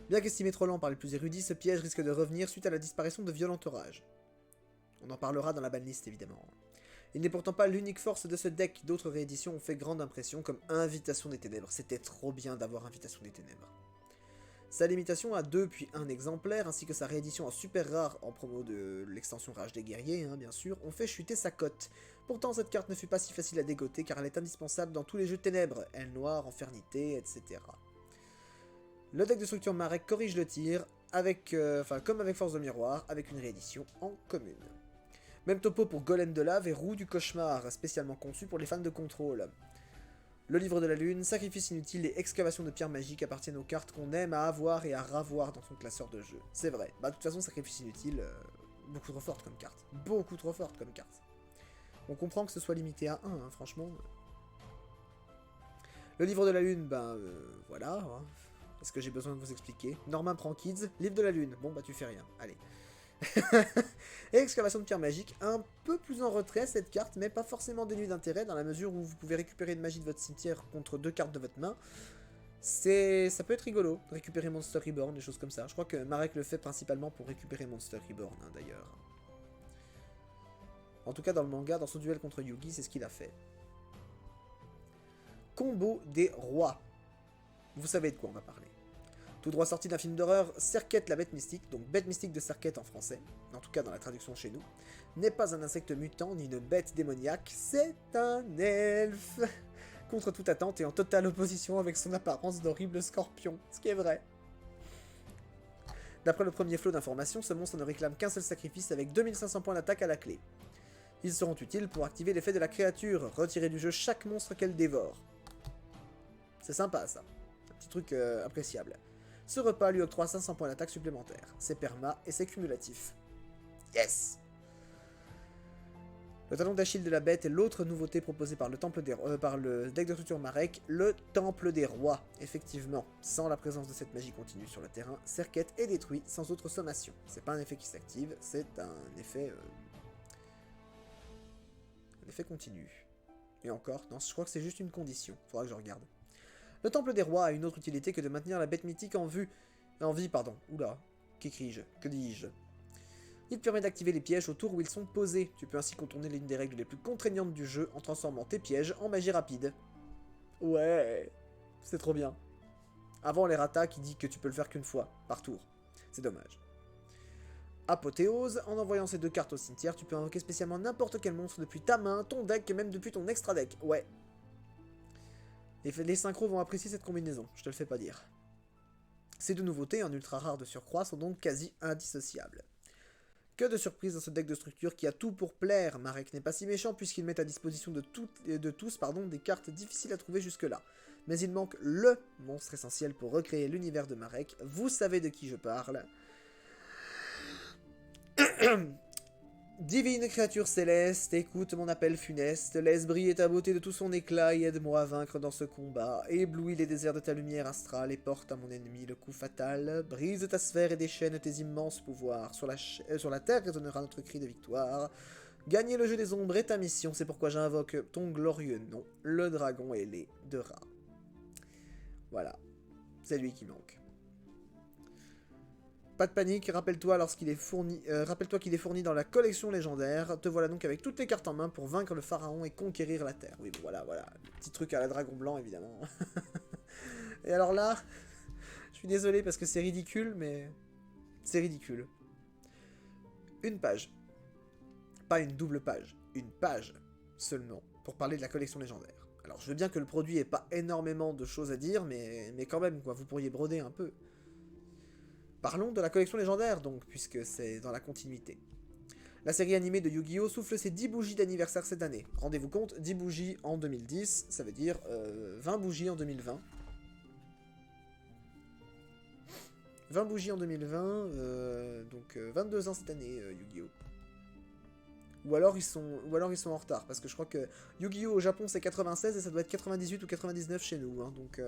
Bien qu'estimé trop lent par les plus érudits, ce piège risque de revenir suite à la disparition de Violent Orage. On en parlera dans la banlist, évidemment. Il n'est pourtant pas l'unique force de ce deck, d'autres rééditions ont fait grande impression, comme Invitation des Ténèbres. C'était trop bien d'avoir Invitation des Ténèbres. Sa limitation à 2 puis 1 exemplaire, ainsi que sa réédition en super rare en promo de l'extension Rage des Guerriers, hein, bien sûr, ont fait chuter sa cote. Pourtant, cette carte ne fut pas si facile à dégoter, car elle est indispensable dans tous les jeux de ténèbres, aile noire, infernité, etc. Le deck de structure Marek corrige le tir, comme avec Force de Miroir, avec une réédition en commune. Même topo pour Golem de Lave et Roue du Cauchemar, spécialement conçu pour les fans de contrôle. Le Livre de la Lune, Sacrifice Inutile et Excavation de Pierres Magiques appartiennent aux cartes qu'on aime à avoir et à ravoir dans son classeur de jeu. C'est vrai. Bah de toute façon, Sacrifice Inutile, beaucoup trop forte comme carte. Beaucoup trop forte comme carte. On comprend que ce soit limité à 1, hein, franchement. Le Livre de la Lune, voilà. Hein. Est-ce que j'ai besoin de vous expliquer? Norman prend Kids, Livre de la Lune. Bon bah tu fais rien, allez. Et Excavation de Pierre Magique, un peu plus en retrait cette carte, mais pas forcément dénuée d'intérêt, dans la mesure où vous pouvez récupérer une magie de votre cimetière contre 2 cartes de votre main. Ça peut être rigolo, récupérer Monster Reborn, des choses comme ça. Je crois que Marek le fait principalement pour récupérer Monster Reborn, hein, d'ailleurs. En tout cas, dans le manga, dans son duel contre Yugi, c'est ce qu'il a fait. Combo des rois. Vous savez de quoi on va parler. Tout droit sorti d'un film d'horreur, Serket la bête mystique, donc bête mystique de Serket en français, en tout cas dans la traduction chez nous, n'est pas un insecte mutant ni une bête démoniaque, c'est un elfe. Contre toute attente et en totale opposition avec son apparence d'horrible scorpion, ce qui est vrai. D'après le premier flot d'informations, ce monstre ne réclame qu'un seul sacrifice avec 2500 points d'attaque à la clé. Ils seront utiles pour activer l'effet de la créature, retirer du jeu chaque monstre qu'elle dévore. C'est sympa ça, un petit truc appréciable. Ce repas lui octroie 500 points d'attaque supplémentaires. C'est perma et c'est cumulatif. Yes! Le talon d'Achille de la bête est l'autre nouveauté proposée par le, par le deck de structure Marek, le Temple des Rois. Effectivement, sans la présence de cette magie continue sur le terrain, Serket est détruit sans autre sommation. C'est pas un effet qui s'active, c'est un effet continu. Et encore, non, je crois que c'est juste une condition. Faudra que je regarde. Le Temple des Rois a une autre utilité que de maintenir la bête mythique en vie. Oula, qu'écris-je? Que dis-je? Il te permet d'activer les pièges au tour où ils sont posés. Tu peux ainsi contourner l'une des règles les plus contraignantes du jeu en transformant tes pièges en magie rapide. Ouais, c'est trop bien. Avant l'errata qui dit que tu peux le faire qu'une fois, par tour. C'est dommage. Apothéose, en envoyant ces 2 cartes au cimetière, tu peux invoquer spécialement n'importe quel monstre depuis ta main, ton deck et même depuis ton extra deck. Ouais. Les synchros vont apprécier cette combinaison, je te le fais pas dire. Ces 2 nouveautés, en ultra rare de surcroît, sont donc quasi indissociables. Que de surprises dans ce deck de structure qui a tout pour plaire. Marek n'est pas si méchant puisqu'il met à disposition de tous des cartes difficiles à trouver jusque-là. Mais il manque LE monstre essentiel pour recréer l'univers de Marek. Vous savez de qui je parle. Divine créature céleste, écoute mon appel funeste, laisse briller ta beauté de tout son éclat et aide-moi à vaincre dans ce combat. Éblouis les déserts de ta lumière astrale et porte à mon ennemi le coup fatal. Brise ta sphère et déchaîne tes immenses pouvoirs. Sur la terre résonnera notre cri de victoire. Gagner le jeu des ombres est ta mission, c'est pourquoi j'invoque ton glorieux nom, le dragon ailé de Ra. Voilà, c'est lui qui manque. Pas de panique, rappelle-toi qu'il est fourni dans la collection légendaire. Te voilà donc avec toutes les cartes en main pour vaincre le pharaon et conquérir la terre. Oui, bon, voilà, petit truc à la dragon blanc, évidemment. Et alors là, je suis désolé parce que c'est ridicule, mais c'est ridicule. Une page. Pas une double page, une page seulement, pour parler de la collection légendaire. Alors, je veux bien que le produit ait pas énormément de choses à dire, mais quand même, quoi, vous pourriez broder un peu. Parlons de la collection légendaire, donc, puisque c'est dans la continuité. La série animée de Yu-Gi-Oh! Souffle ses 10 bougies d'anniversaire cette année. Rendez-vous compte, 10 bougies en 2010, ça veut dire 20 bougies en 2020. 20 bougies en 2020, donc 22 ans cette année, Yu-Gi-Oh! Ou alors ils sont en retard, parce que je crois que Yu-Gi-Oh! Au Japon c'est 96 et ça doit être 98 ou 99 chez nous, hein, donc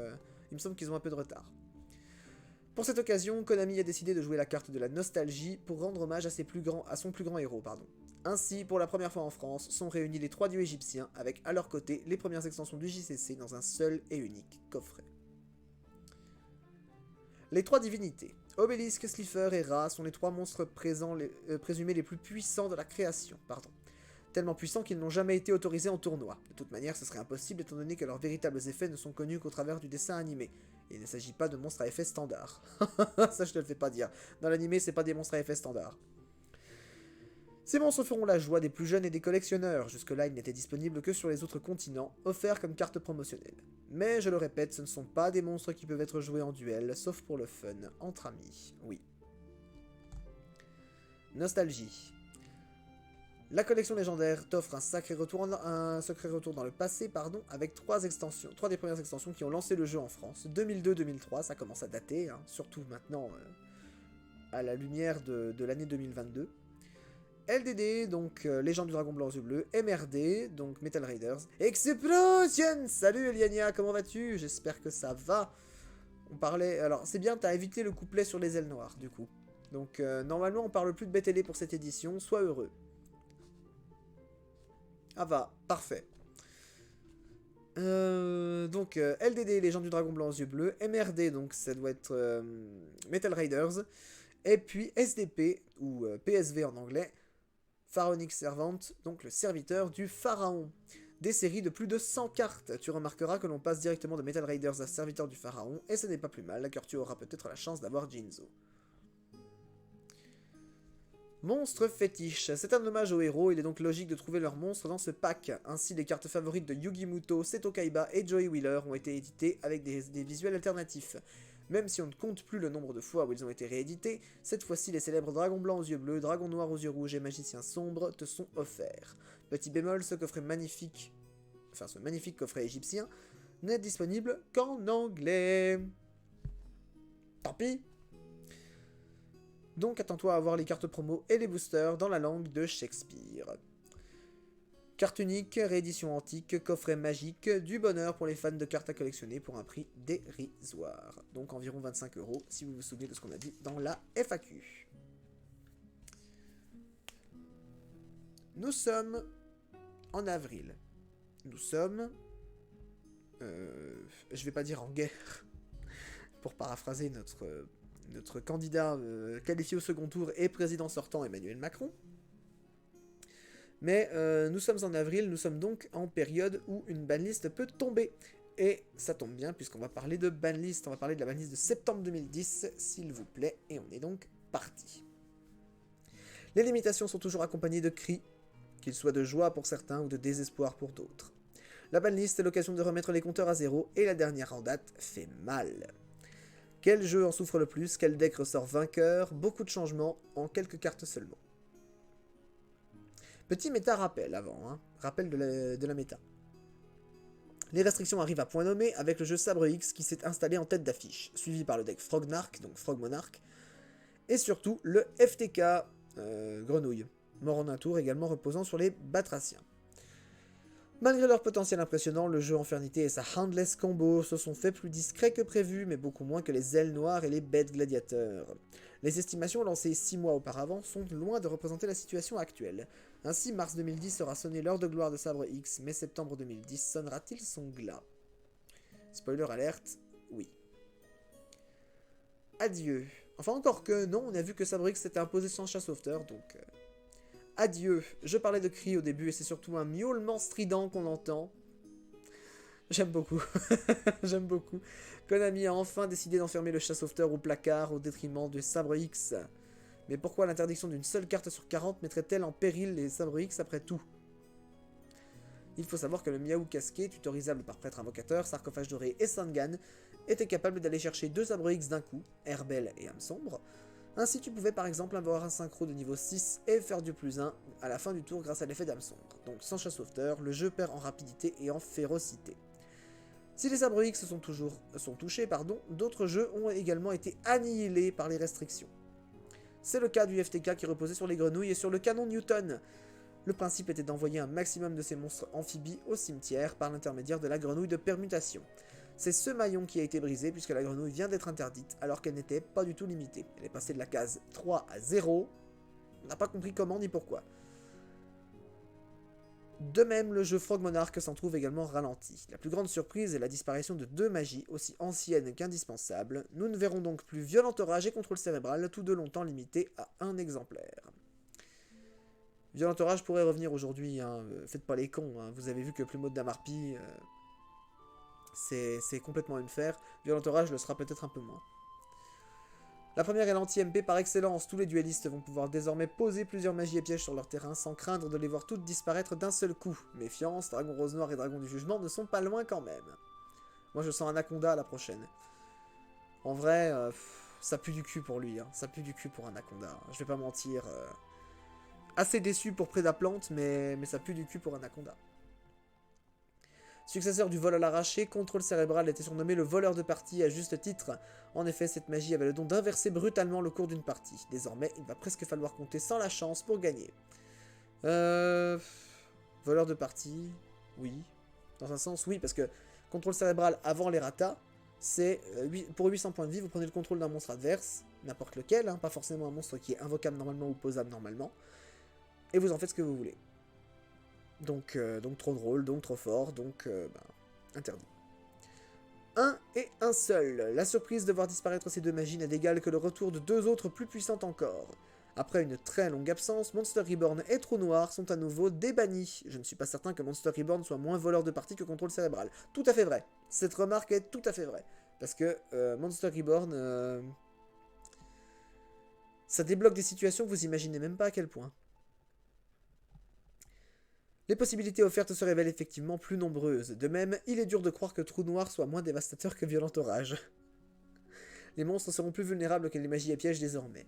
il me semble qu'ils ont un peu de retard. Pour cette occasion, Konami a décidé de jouer la carte de la nostalgie pour rendre hommage à son plus grand héros. Ainsi, pour la première fois en France, sont réunis les 3 dieux égyptiens, avec à leur côté les premières extensions du JCC dans un seul et unique coffret. Les 3 divinités, Obélisque, Slifer et Ra, sont les 3 monstres présumés les plus puissants de la création. Tellement puissants qu'ils n'ont jamais été autorisés en tournoi. De toute manière, ce serait impossible étant donné que leurs véritables effets ne sont connus qu'au travers du dessin animé. Et il ne s'agit pas de monstres à effet standard. Ça, je te le fais pas dire. Dans l'animé, c'est pas des monstres à effet standard. Ces monstres feront la joie des plus jeunes et des collectionneurs. Jusque-là, ils n'étaient disponibles que sur les autres continents, offerts comme carte promotionnelle. Mais, je le répète, ce ne sont pas des monstres qui peuvent être joués en duel, sauf pour le fun, entre amis. Oui. Nostalgie. La collection légendaire t'offre un sacré retour dans le passé, avec 3 des premières extensions qui ont lancé le jeu en France. 2002-2003, ça commence à dater, hein, surtout maintenant à la lumière de l'année 2022. LDD, donc Légende du Dragon Blanc aux yeux bleus, MRD, donc Metal Raiders, Explosion. Salut Eliania, comment vas-tu? J'espère que ça va. On parlait... Alors, c'est bien, t'as évité le couplet sur les ailes noires, du coup. Donc, normalement, on parle plus de BTL pour cette édition, sois heureux. Ah va, parfait. Donc, LDD, Légende du Dragon Blanc aux yeux bleus, MRD, donc ça doit être Metal Raiders, et puis SDP, ou PSV en anglais, Pharaonic Servant, donc le serviteur du pharaon. Des séries de plus de 100 cartes. Tu remarqueras que l'on passe directement de Metal Raiders à serviteur du pharaon, et ce n'est pas plus mal, car tu auras peut-être la chance d'avoir Jinzo. Monstre fétiche. C'est un hommage aux héros, il est donc logique de trouver leurs monstres dans ce pack. Ainsi, les cartes favorites de Yugi Muto, Seto Kaiba et Joey Wheeler ont été éditées avec des visuels alternatifs. Même si on ne compte plus le nombre de fois où ils ont été réédités, cette fois-ci les célèbres Dragon Blanc aux yeux bleus, Dragon Noir aux yeux rouges et Magicien sombre te sont offerts. Petit bémol, ce magnifique coffret égyptien n'est disponible qu'en anglais. Tant pis. Donc attends-toi à avoir les cartes promo et les boosters dans la langue de Shakespeare. Carte unique, réédition antique, coffret magique, du bonheur pour les fans de cartes à collectionner pour un prix dérisoire. Donc environ 25 € si vous vous souvenez de ce qu'on a dit dans la FAQ. Nous sommes en avril. Nous sommes... je vais pas dire en guerre, pour paraphraser notre candidat qualifié au second tour et président sortant Emmanuel Macron. Mais nous sommes en avril, nous sommes donc en période où une banlist peut tomber. Et ça tombe bien puisqu'on va parler de banlist, on va parler de la banlist de septembre 2010, s'il vous plaît, et on est donc parti. Les limitations sont toujours accompagnées de cris, qu'ils soient de joie pour certains ou de désespoir pour d'autres. La banlist est l'occasion de remettre les compteurs à zéro, et la dernière en date fait mal. Quel jeu en souffre le plus? Quel deck ressort vainqueur? Beaucoup de changements en quelques cartes seulement. Petit méta rappel avant, hein. Rappel de la méta. Les restrictions arrivent à point nommé avec le jeu Sabre X qui s'est installé en tête d'affiche, suivi par le deck Frognark, donc Frog Monarch, et surtout le FTK Grenouille, mort en un tour également reposant sur les Batraciens. Malgré leur potentiel impressionnant, le jeu Infernité et sa Handless Combo se sont fait plus discrets que prévu, mais beaucoup moins que les ailes noires et les bêtes gladiateurs. Les estimations lancées 6 mois auparavant sont loin de représenter la situation actuelle. Ainsi, mars 2010 aura sonné l'heure de gloire de Sabre X, mais septembre 2010 sonnera-t-il son glas? Spoiler alerte, oui. Adieu. Enfin, encore que non, on a vu que Sabre X s'était imposé sans chasse-sauveteur, donc... Adieu. Je parlais de cris au début, et c'est surtout un miaulement strident qu'on entend. J'aime beaucoup. J'aime beaucoup. Konami a enfin décidé d'enfermer le chasse-sauveteur au placard au détriment de Sabre X. Mais pourquoi l'interdiction d'une seule carte sur 40 mettrait-elle en péril les Sabre X après tout? Il faut savoir que le Miaou casqué, tutorisable par prêtre invocateur, sarcophage doré et Sangan, était capable d'aller chercher 2 Sabre X d'un coup, Herbel et âme sombre. Ainsi tu pouvais par exemple avoir un synchro de niveau 6 et faire du +1 à la fin du tour grâce à l'effet d'âme sombre. Donc sans chasse-sauveteur, le jeu perd en rapidité et en férocité. Si les sabres X sont touchés, d'autres jeux ont également été annihilés par les restrictions. C'est le cas du FTK qui reposait sur les grenouilles et sur le canon Newton. Le principe était d'envoyer un maximum de ces monstres amphibies au cimetière par l'intermédiaire de la grenouille de permutation. C'est ce maillon qui a été brisé puisque la grenouille vient d'être interdite alors qu'elle n'était pas du tout limitée. Elle est passée de la case 3 à 0. On n'a pas compris comment ni pourquoi. De même, le jeu Frog Monarch s'en trouve également ralenti. La plus grande surprise est la disparition de 2 magies aussi anciennes qu'indispensables. Nous ne verrons donc plus Violent Orage et Contrôle Cérébral, tous deux longtemps limités à un exemplaire. Violent Orage pourrait revenir aujourd'hui, hein. Faites pas les cons, hein. Vous avez vu que Plumeau de Damarpi, c'est complètement une fer. Violent Orage le sera peut-être un peu moins. La première est l'anti-MP par excellence. Tous les duellistes vont pouvoir désormais poser plusieurs magies et pièges sur leur terrain sans craindre de les voir toutes disparaître d'un seul coup. Méfiance, Dragon Rose Noir et Dragon du Jugement ne sont pas loin quand même. Moi je sens Anaconda à la prochaine. En vrai, ça pue du cul pour lui, hein. Ça pue du cul pour Anaconda. Je vais pas mentir. Assez déçu pour Prédaplante, mais ça pue du cul pour Anaconda. Successeur du vol à l'arraché, Contrôle Cérébral était surnommé le voleur de partie à juste titre. En effet, cette magie avait le don d'inverser brutalement le cours d'une partie. Désormais, il va presque falloir compter sans la chance pour gagner. Voleur de partie, oui. Dans un sens, oui, parce que Contrôle Cérébral avant l'errata, c'est pour 800 points de vie, vous prenez le contrôle d'un monstre adverse, n'importe lequel, hein, pas forcément un monstre qui est invocable normalement ou posable normalement, et vous en faites ce que vous voulez. Donc trop drôle, donc trop fort, donc interdit. Un et un seul. La surprise de voir disparaître ces deux magies n'a d'égal que le retour de deux autres plus puissantes encore. Après une très longue absence, Monster Reborn et Trou Noir sont à nouveau débannis. Je ne suis pas certain que Monster Reborn soit moins voleur de partie que Contrôle Cérébral. Tout à fait vrai. Cette remarque est tout à fait vraie. Parce que Monster Reborn, ça débloque des situations que vous imaginez même pas à quel point. Les possibilités offertes se révèlent effectivement plus nombreuses. De même, il est dur de croire que Trou Noir soit moins dévastateur que Violent Orage. Les monstres seront plus vulnérables que les magies à pièges désormais.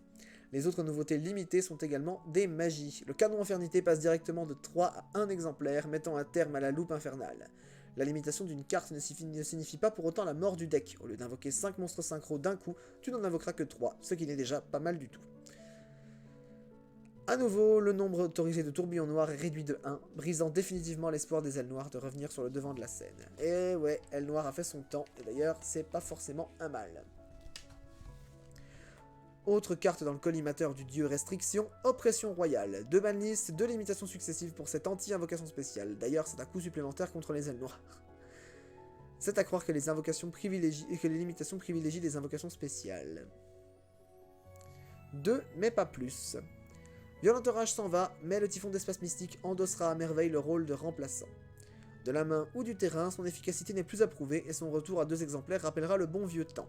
Les autres nouveautés limitées sont également des magies. Le canon Infernité passe directement de 3 à 1 exemplaire, mettant un terme à la loupe infernale. La limitation d'une carte ne signifie pas pour autant la mort du deck. Au lieu d'invoquer 5 monstres synchro d'un coup, tu n'en invoqueras que 3, ce qui n'est déjà pas mal du tout. A nouveau, le nombre autorisé de tourbillons noirs est réduit de 1, brisant définitivement l'espoir des ailes noires de revenir sur le devant de la scène. Et ouais, aile noire a fait son temps, et d'ailleurs, c'est pas forcément un mal. Autre carte dans le collimateur du dieu restriction, Oppression Royale. 2 banlists, 2 limitations successives pour cette anti-invocation spéciale. D'ailleurs, c'est un coup supplémentaire contre les ailes noires. C'est à croire que les limitations privilégient les invocations spéciales. 2, mais pas plus. Violent Orage s'en va, mais le typhon d'espace mystique endossera à merveille le rôle de remplaçant. De la main ou du terrain, son efficacité n'est plus approuvée et son retour à 2 exemplaires rappellera le bon vieux temps.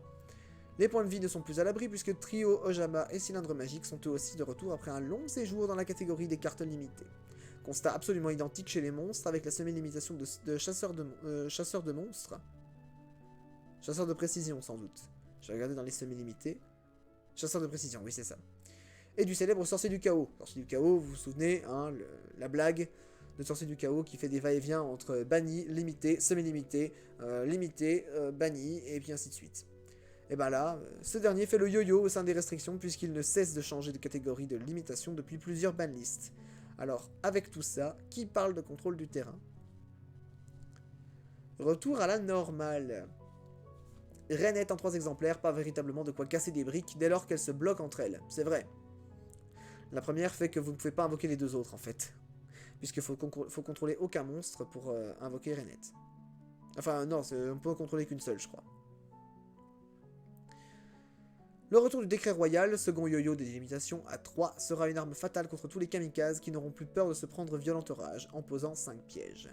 Les points de vie ne sont plus à l'abri puisque Trio, Ojama et Cylindre Magique sont eux aussi de retour après un long séjour dans la catégorie des cartes limitées. Constat absolument identique chez les monstres avec la semi-limitation de chasseur de monstres. Chasseur de précision sans doute. Je vais regarder dans les semi-limités. Chasseur de précision, oui c'est ça. Et du célèbre Sorcier du Chaos. Sorcier du Chaos, vous vous souvenez, hein, la blague de Sorcier du Chaos qui fait des va-et-vient entre banni, limité, semi-limité, limité, banni, et puis ainsi de suite. Et ben là, ce dernier fait le yo-yo au sein des restrictions puisqu'il ne cesse de changer de catégorie de limitation depuis plusieurs banlists. Alors, avec tout ça, qui parle de contrôle du terrain? Retour à la normale. Rainette en 3 exemplaires, pas véritablement de quoi casser des briques dès lors qu'elles se bloquent entre elles. C'est vrai. La première fait que vous ne pouvez pas invoquer les 2 autres en fait. Puisqu'il faut contrôler aucun monstre pour invoquer Rainette. Enfin non, on peut en contrôler qu'une seule je crois. Le retour du décret royal, second yo-yo des limitations à 3, sera une arme fatale contre tous les kamikazes qui n'auront plus peur de se prendre Violent Orage en posant 5 pièges.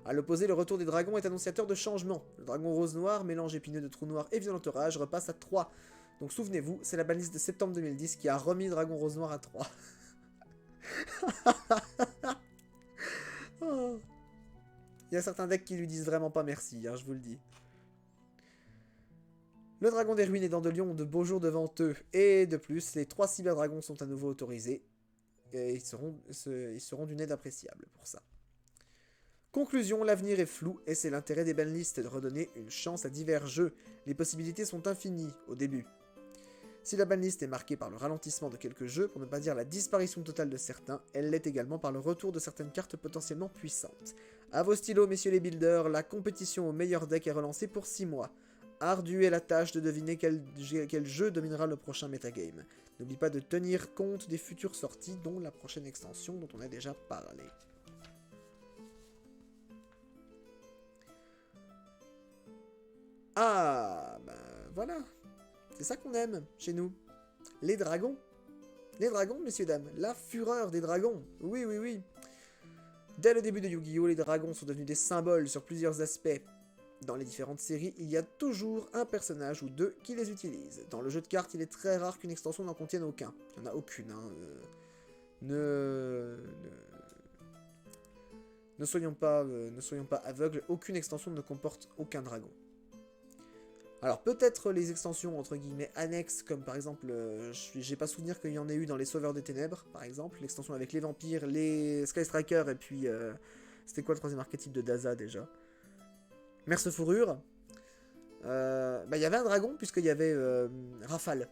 A l'opposé, le retour des dragons est annonciateur de changement. Le dragon rose noir, mélange épineux de Trou Noir et Violent Orage, repasse à 3. Donc souvenez-vous, c'est la banlist de septembre 2010 qui a remis Dragon Rose Noir à 3. Oh. Il y a certains decks qui lui disent vraiment pas merci, hein, je vous le dis. Le dragon des ruines et dents de lion ont de beaux jours devant eux. Et de plus, les 3 cyberdragons sont à nouveau autorisés. Et ils seront d'une aide appréciable pour ça. Conclusion, l'avenir est flou et c'est l'intérêt des banlistes de redonner une chance à divers jeux. Les possibilités sont infinies au début. Si la banlist est marquée par le ralentissement de quelques jeux, pour ne pas dire la disparition totale de certains, elle l'est également par le retour de certaines cartes potentiellement puissantes. À vos stylos, messieurs les builders, la compétition au meilleur deck est relancée pour 6 mois. Ardue est la tâche de deviner quel jeu dominera le prochain metagame. N'oublie pas de tenir compte des futures sorties, dont la prochaine extension dont on a déjà parlé. Ah, ben voilà. C'est ça qu'on aime chez nous. Les dragons. Les dragons, messieurs, dames. La fureur des dragons. Oui, oui, oui. Dès le début de Yu-Gi-Oh!, les dragons sont devenus des symboles sur plusieurs aspects. Dans les différentes séries, il y a toujours un personnage ou deux qui les utilise. Dans le jeu de cartes, il est très rare qu'une extension n'en contienne aucun. Il n'y en a aucune, hein. Ne soyons pas aveugles, aucune extension ne comporte aucun dragon. Alors peut-être les extensions entre guillemets annexes, comme par exemple, j'ai pas souvenir qu'il y en ait eu dans les Sauveurs des Ténèbres, par exemple, l'extension avec les vampires, les Sky Strikers, et puis c'était quoi le troisième archétype de Daza déjà? Merce Fourrure. Bah il y avait un dragon puisqu'il y avait Rafale.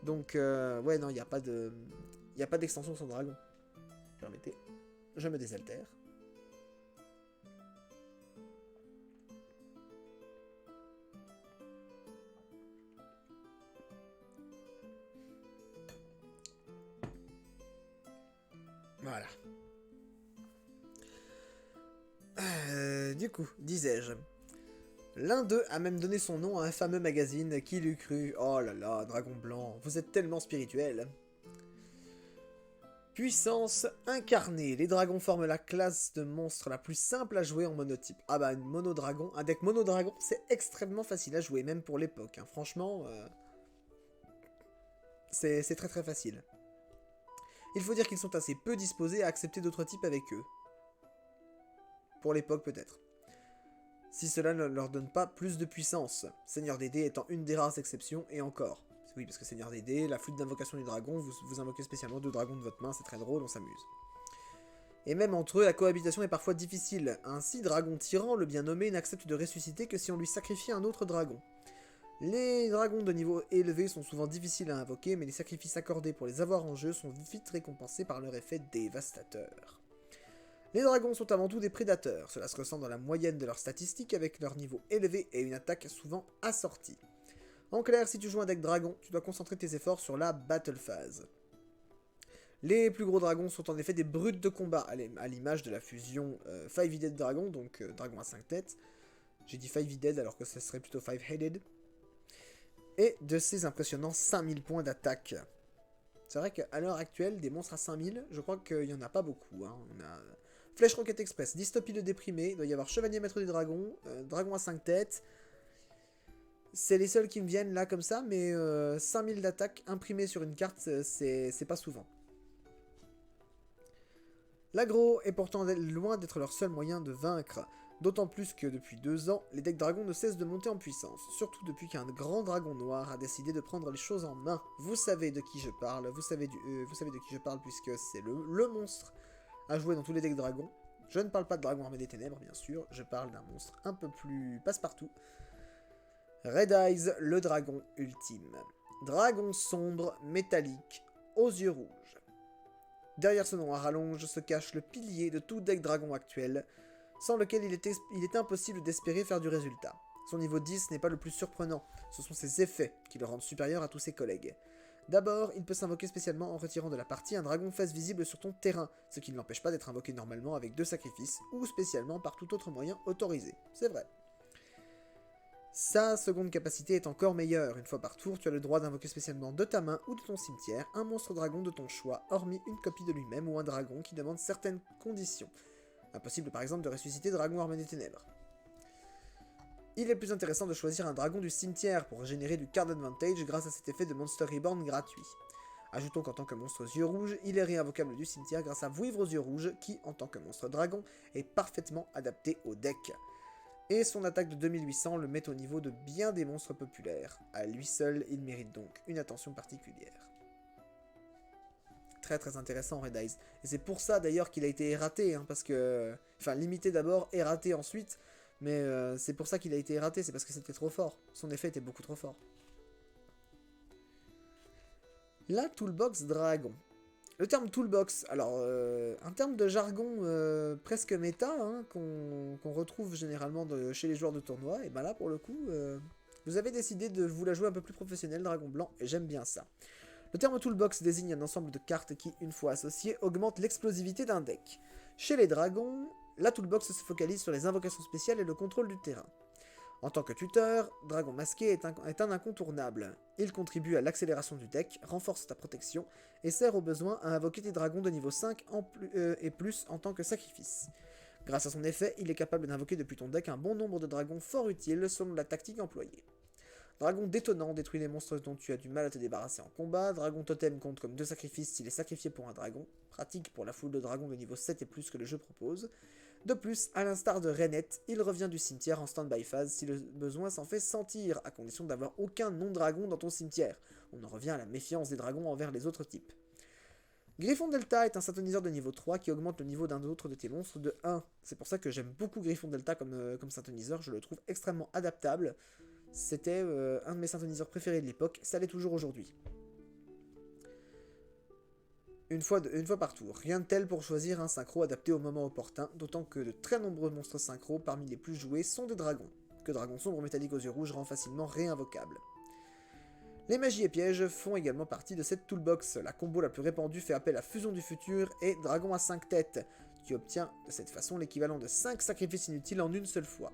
Donc ouais non, il n'y a pas d'extension sans dragon. Permettez, je me désaltère. Voilà. Du coup, disais-je. L'un d'eux a même donné son nom à un fameux magazine, qui l'eût cru. Oh là là, dragon blanc, vous êtes tellement spirituel. Puissance incarnée. Les dragons forment la classe de monstres la plus simple à jouer en monotype. Ah bah, un deck monodragon, c'est extrêmement facile à jouer, même pour l'époque. Hein. Franchement, c'est très très facile. Il faut dire qu'ils sont assez peu disposés à accepter d'autres types avec eux. Pour l'époque peut-être. Si cela ne leur donne pas plus de puissance. Seigneur des dés étant une des rares exceptions, et encore. Oui, parce que Seigneur des dés, la flûte d'invocation du dragon, vous invoquez spécialement 2 dragons de votre main, c'est très drôle, on s'amuse. Et même entre eux, la cohabitation est parfois difficile. Ainsi, Dragon Tyran, le bien nommé, n'accepte de ressusciter que si on lui sacrifie un autre dragon. Les dragons de niveau élevé sont souvent difficiles à invoquer, mais les sacrifices accordés pour les avoir en jeu sont vite récompensés par leur effet dévastateur. Les dragons sont avant tout des prédateurs, cela se ressent dans la moyenne de leurs statistiques avec leur niveau élevé et une attaque souvent assortie. En clair, si tu joues un deck dragon, tu dois concentrer tes efforts sur la battle phase. Les plus gros dragons sont en effet des brutes de combat, à l'image de la fusion 5-Headed Dragon, donc dragon à 5 têtes. J'ai dit 5-Headed alors que ce serait plutôt 5-Headed. Et de ces impressionnants 5000 points d'attaque. C'est vrai qu'à l'heure actuelle, des monstres à 5000, je crois qu'il n'y en a pas beaucoup. Hein. On a Flèche Rocket Express, Dystopie le Déprimé, il doit y avoir Chevalier Maître du Dragon, Dragon à 5 têtes. C'est les seuls qui me viennent là comme ça, mais 5000 d'attaque imprimés sur une carte, c'est pas souvent. L'aggro est pourtant loin d'être leur seul moyen de vaincre. D'autant plus que depuis 2 ans, les decks dragons ne cessent de monter en puissance, surtout depuis qu'un grand dragon noir a décidé de prendre les choses en main. Vous savez de qui je parle, vous savez de qui je parle puisque c'est le monstre à jouer dans tous les decks dragons. Je ne parle pas de Dragon Armée des Ténèbres, bien sûr, je parle d'un monstre un peu plus passe-partout. Red Eyes, le dragon ultime. Dragon sombre, métallique, aux yeux rouges. Derrière ce nom à rallonge se cache le pilier de tout deck dragon actuel, sans lequel il est impossible d'espérer faire du résultat. Son niveau 10 n'est pas le plus surprenant, ce sont ses effets qui le rendent supérieur à tous ses collègues. D'abord, il peut s'invoquer spécialement en retirant de la partie un dragon face visible sur ton terrain, ce qui ne l'empêche pas d'être invoqué normalement avec 2 sacrifices, ou spécialement par tout autre moyen autorisé. C'est vrai. Sa seconde capacité est encore meilleure. Une fois par tour, tu as le droit d'invoquer spécialement de ta main ou de ton cimetière un monstre dragon de ton choix, hormis une copie de lui-même ou un dragon qui demande certaines conditions. Impossible par exemple de ressusciter Dragon Armée des Ténèbres. Il est plus intéressant de choisir un dragon du cimetière pour générer du card advantage grâce à cet effet de Monster Reborn gratuit. Ajoutons qu'en tant que monstre aux yeux rouges, il est réinvocable du cimetière grâce à Vouivre aux yeux rouges qui, en tant que monstre dragon, est parfaitement adapté au deck. Et son attaque de 2800 le met au niveau de bien des monstres populaires. À lui seul, il mérite donc une attention particulière. très très intéressant Red Eyes. Et c'est pour ça d'ailleurs qu'il a été erraté, hein, parce que... Enfin, limité d'abord, erraté ensuite, mais c'est pour ça qu'il a été erraté, c'est parce que c'était trop fort. Son effet était beaucoup trop fort. La Toolbox Dragon. Le terme Toolbox, alors, un terme de jargon presque méta, hein, qu'on retrouve généralement chez les joueurs de tournoi, et ben là, pour le coup, vous avez décidé de vous la jouer un peu plus professionnelle, Dragon Blanc, et j'aime bien ça. Le terme Toolbox désigne un ensemble de cartes qui, une fois associées, augmente l'explosivité d'un deck. Chez les dragons, la Toolbox se focalise sur les invocations spéciales et le contrôle du terrain. En tant que tuteur, Dragon Masqué est un incontournable. Il contribue à l'accélération du deck, renforce ta protection et sert au besoin à invoquer des dragons de niveau 5 et plus en tant que sacrifice. Grâce à son effet, il est capable d'invoquer depuis ton deck un bon nombre de dragons fort utiles selon la tactique employée. Dragon détonnant détruit les monstres dont tu as du mal à te débarrasser en combat. Dragon totem compte comme 2 sacrifices s'il est sacrifié pour un dragon. Pratique pour la foule de dragons de niveau 7 et plus que le jeu propose. De plus, à l'instar de Renette, il revient du cimetière en stand-by phase si le besoin s'en fait sentir, à condition d'avoir aucun non-dragon dans ton cimetière. On en revient à la méfiance des dragons envers les autres types. Griffon Delta est un synthoniseur de niveau 3 qui augmente le niveau d'un autre de tes monstres de 1. C'est pour ça que j'aime beaucoup Griffon Delta comme synthoniseur, je le trouve extrêmement adaptable. C'était un de mes synthoniseurs préférés de l'époque, ça l'est toujours aujourd'hui. Une fois par tour, rien de tel pour choisir un synchro adapté au moment opportun, d'autant que de très nombreux monstres synchro parmi les plus joués sont des dragons, que Dragon Sombre Métallique aux yeux rouges rend facilement réinvocable. Les magies et pièges font également partie de cette toolbox. La combo la plus répandue fait appel à Fusion du Futur et Dragon à 5 têtes. Tu obtiens de cette façon l'équivalent de 5 sacrifices inutiles en une seule fois.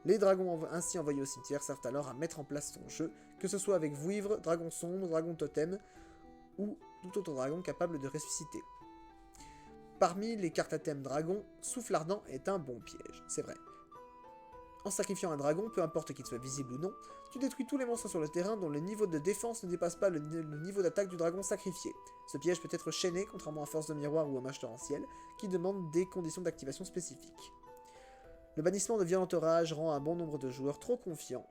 Les dragons ainsi envoyés au cimetière servent alors à mettre en place ton jeu, que ce soit avec Vouivre, Dragon Sombre, Dragon Totem, ou tout autre dragon capable de ressusciter. Parmi les cartes à thème dragon, Souffle Ardent est un bon piège, c'est vrai. En sacrifiant un dragon, peu importe qu'il soit visible ou non, tu détruis tous les monstres sur le terrain dont le niveau de défense ne dépasse pas le niveau d'attaque du dragon sacrifié. Ce piège peut être chaîné, contrairement à Force de Miroir ou Hommage Torrentiel, qui demandent des conditions d'activation spécifiques. Le bannissement de Violent Orage rend un bon nombre de joueurs trop confiants,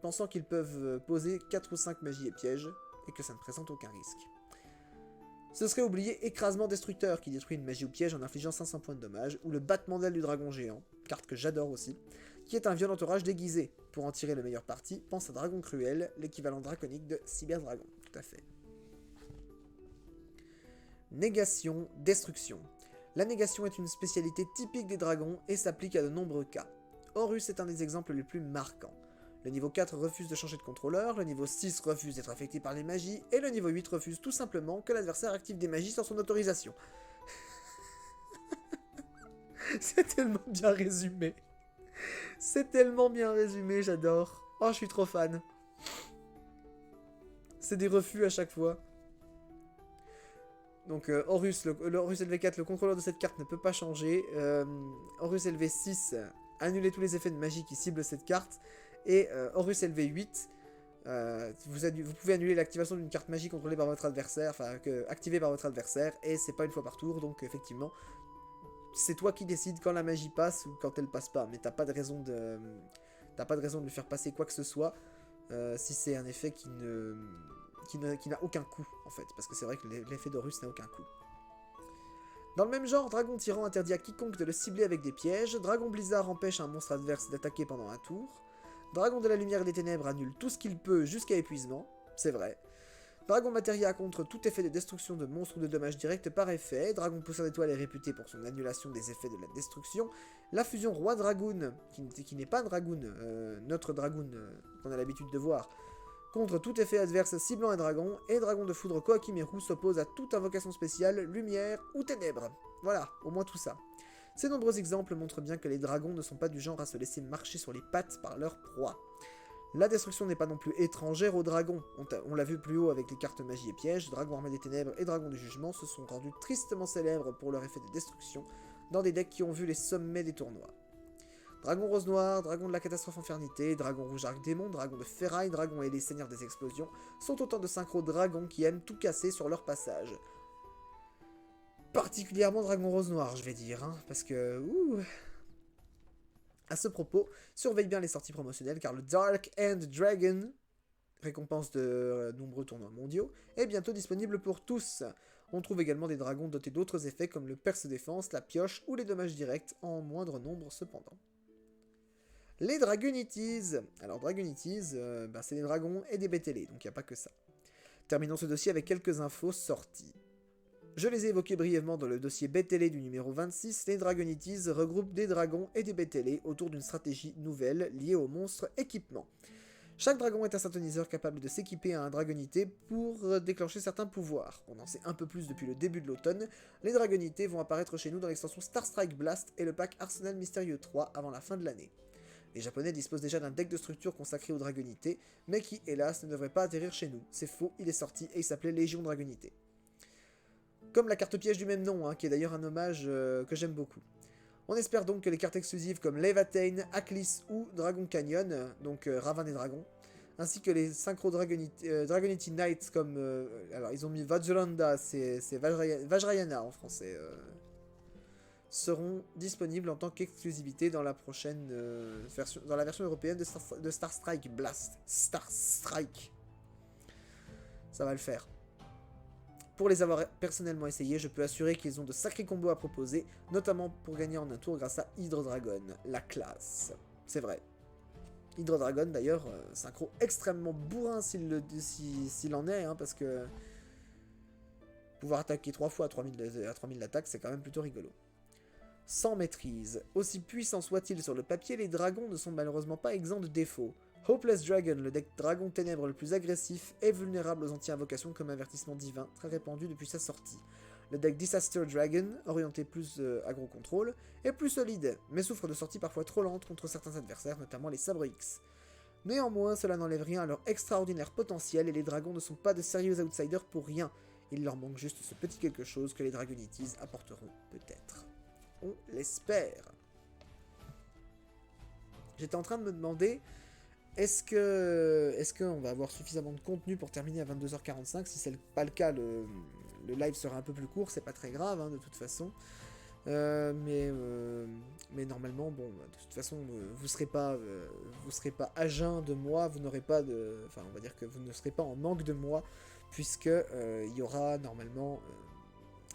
pensant qu'ils peuvent poser 4 ou 5 magies et pièges, et que ça ne présente aucun risque. Ce serait oublier Écrasement Destructeur, qui détruit une magie ou piège en infligeant 500 points de dommage, ou le Battement d'Aile du Dragon Géant, carte que j'adore aussi, qui est un Violent Orage déguisé. Pour en tirer le meilleur parti, pense à Dragon Cruel, l'équivalent draconique de Cyber Dragon. Tout à fait. Négation, Destruction. La négation est une spécialité typique des dragons et s'applique à de nombreux cas. Horus est un des exemples les plus marquants. Le niveau 4 refuse de changer de contrôleur, le niveau 6 refuse d'être affecté par les magies, et le niveau 8 refuse tout simplement que l'adversaire active des magies sans son autorisation. C'est tellement bien résumé. C'est tellement bien résumé, j'adore. Oh, je suis trop fan. C'est des refus à chaque fois. Donc Horus, le Horus LV4, le contrôleur de cette carte ne peut pas changer. Horus LV6, annuler tous les effets de magie qui ciblent cette carte. Et Horus LV8, vous pouvez annuler l'activation d'une carte magie contrôlée par votre adversaire, enfin activée par votre adversaire, et c'est pas une fois par tour, donc effectivement, c'est toi qui décides quand la magie passe ou quand elle passe pas, mais t'as pas de raison de lui faire passer quoi que ce soit si c'est un effet qui n'a aucun coût en fait, parce que c'est vrai que l'effet d'Horus n'a aucun coût. Dans le même genre, Dragon Tyran interdit à quiconque de le cibler avec des pièges, Dragon Blizzard empêche un monstre adverse d'attaquer pendant un tour, Dragon de la Lumière et des Ténèbres annule tout ce qu'il peut jusqu'à épuisement, c'est vrai. Dragon Materia contre tout effet de destruction de monstres ou de dommages directs par effet. Dragon Pousseur d'étoiles est réputé pour son annulation des effets de la destruction. La fusion Roi Dragoon, qui n'est pas Dragoon, notre Dragoon qu'on a l'habitude de voir, contre tout effet adverse ciblant un dragon. Et Dragon de Foudre Kohakimeru s'oppose à toute invocation spéciale, lumière ou ténèbres. Voilà, au moins tout ça. Ces nombreux exemples montrent bien que les dragons ne sont pas du genre à se laisser marcher sur les pattes par leur proie. La destruction n'est pas non plus étrangère aux dragons. On l'a vu plus haut avec les cartes magie et pièges, Dragon Armé des Ténèbres et Dragon du Jugement se sont rendus tristement célèbres pour leur effet de destruction dans des decks qui ont vu les sommets des tournois. Dragon Rose Noir, Dragon de la Catastrophe Infernité, Dragon Rouge Arc Démon, Dragon de Ferraille, Dragon Ailé Seigneur des Explosions sont autant de synchro dragons qui aiment tout casser sur leur passage. Particulièrement Dragon Rose Noir, je vais dire, hein, parce que... À ce propos, surveille bien les sorties promotionnelles car le Dark End Dragon, récompense de nombreux tournois mondiaux, est bientôt disponible pour tous. On trouve également des dragons dotés d'autres effets comme le perce-défense, la pioche ou les dommages directs, en moindre nombre cependant. Les Dragonities. Alors Dragonities, c'est des dragons et des BTL, donc il n'y a pas que ça. Terminons ce dossier avec quelques infos sorties. Je les ai évoqués brièvement dans le dossier BTL du numéro 26, les Dragonities regroupent des dragons et des BTL autour d'une stratégie nouvelle liée au monstre équipement. Chaque dragon est un synthoniseur capable de s'équiper à un dragonité pour déclencher certains pouvoirs. On en sait un peu plus depuis le début de l'automne. Les dragonités vont apparaître chez nous dans l'extension Star Strike Blast et le pack Arsenal Mystérieux 3 avant la fin de l'année. Les japonais disposent déjà d'un deck de structure consacré aux dragonités, mais qui, hélas, ne devrait pas atterrir chez nous. C'est faux, il est sorti et il s'appelait Légion Dragonité. Comme la carte piège du même nom, qui est d'ailleurs un hommage que j'aime beaucoup. On espère donc que les cartes exclusives comme Levatain, Aklis ou Dragon Canyon, donc Ravin des Dragons, ainsi que les synchro Dragonity Knights comme... alors ils ont mis Vajranda, c'est Vajrayana en français, seront disponibles en tant qu'exclusivité dans la prochaine version, dans la version européenne de Star Strike Blast. Star Strike. Ça va le faire. Pour les avoir personnellement essayés, je peux assurer qu'ils ont de sacrés combos à proposer, notamment pour gagner en un tour grâce à Hydro Dragon, la classe. C'est vrai. Hydro Dragon d'ailleurs, synchro extrêmement bourrin s'il en est, parce que pouvoir attaquer 3 fois à 3000 d'attaque, c'est quand même plutôt rigolo. Sans maîtrise. Aussi puissants soient-ils sur le papier, les dragons ne sont malheureusement pas exempts de défauts. Hopeless Dragon, le deck dragon ténèbres le plus agressif, est vulnérable aux anti-invocations comme avertissement divin, très répandu depuis sa sortie. Le deck Disaster Dragon, orienté plus aggro-contrôle, est plus solide, mais souffre de sorties parfois trop lentes contre certains adversaires, notamment les Sabre X. Néanmoins, cela n'enlève rien à leur extraordinaire potentiel et les dragons ne sont pas de sérieux outsiders pour rien. Il leur manque juste ce petit quelque chose que les Dragonities apporteront peut-être. On l'espère. J'étais en train de me demander, est-ce qu'on va avoir suffisamment de contenu pour terminer à 22h45? Si c'est pas le cas, le live sera un peu plus court, c'est pas très grave de toute façon. Mais normalement, bon, de toute façon, vous serez pas à jeun de moi, vous n'aurez pas de... Enfin, on va dire que vous ne serez pas en manque de moi, puisque il y aura normalement...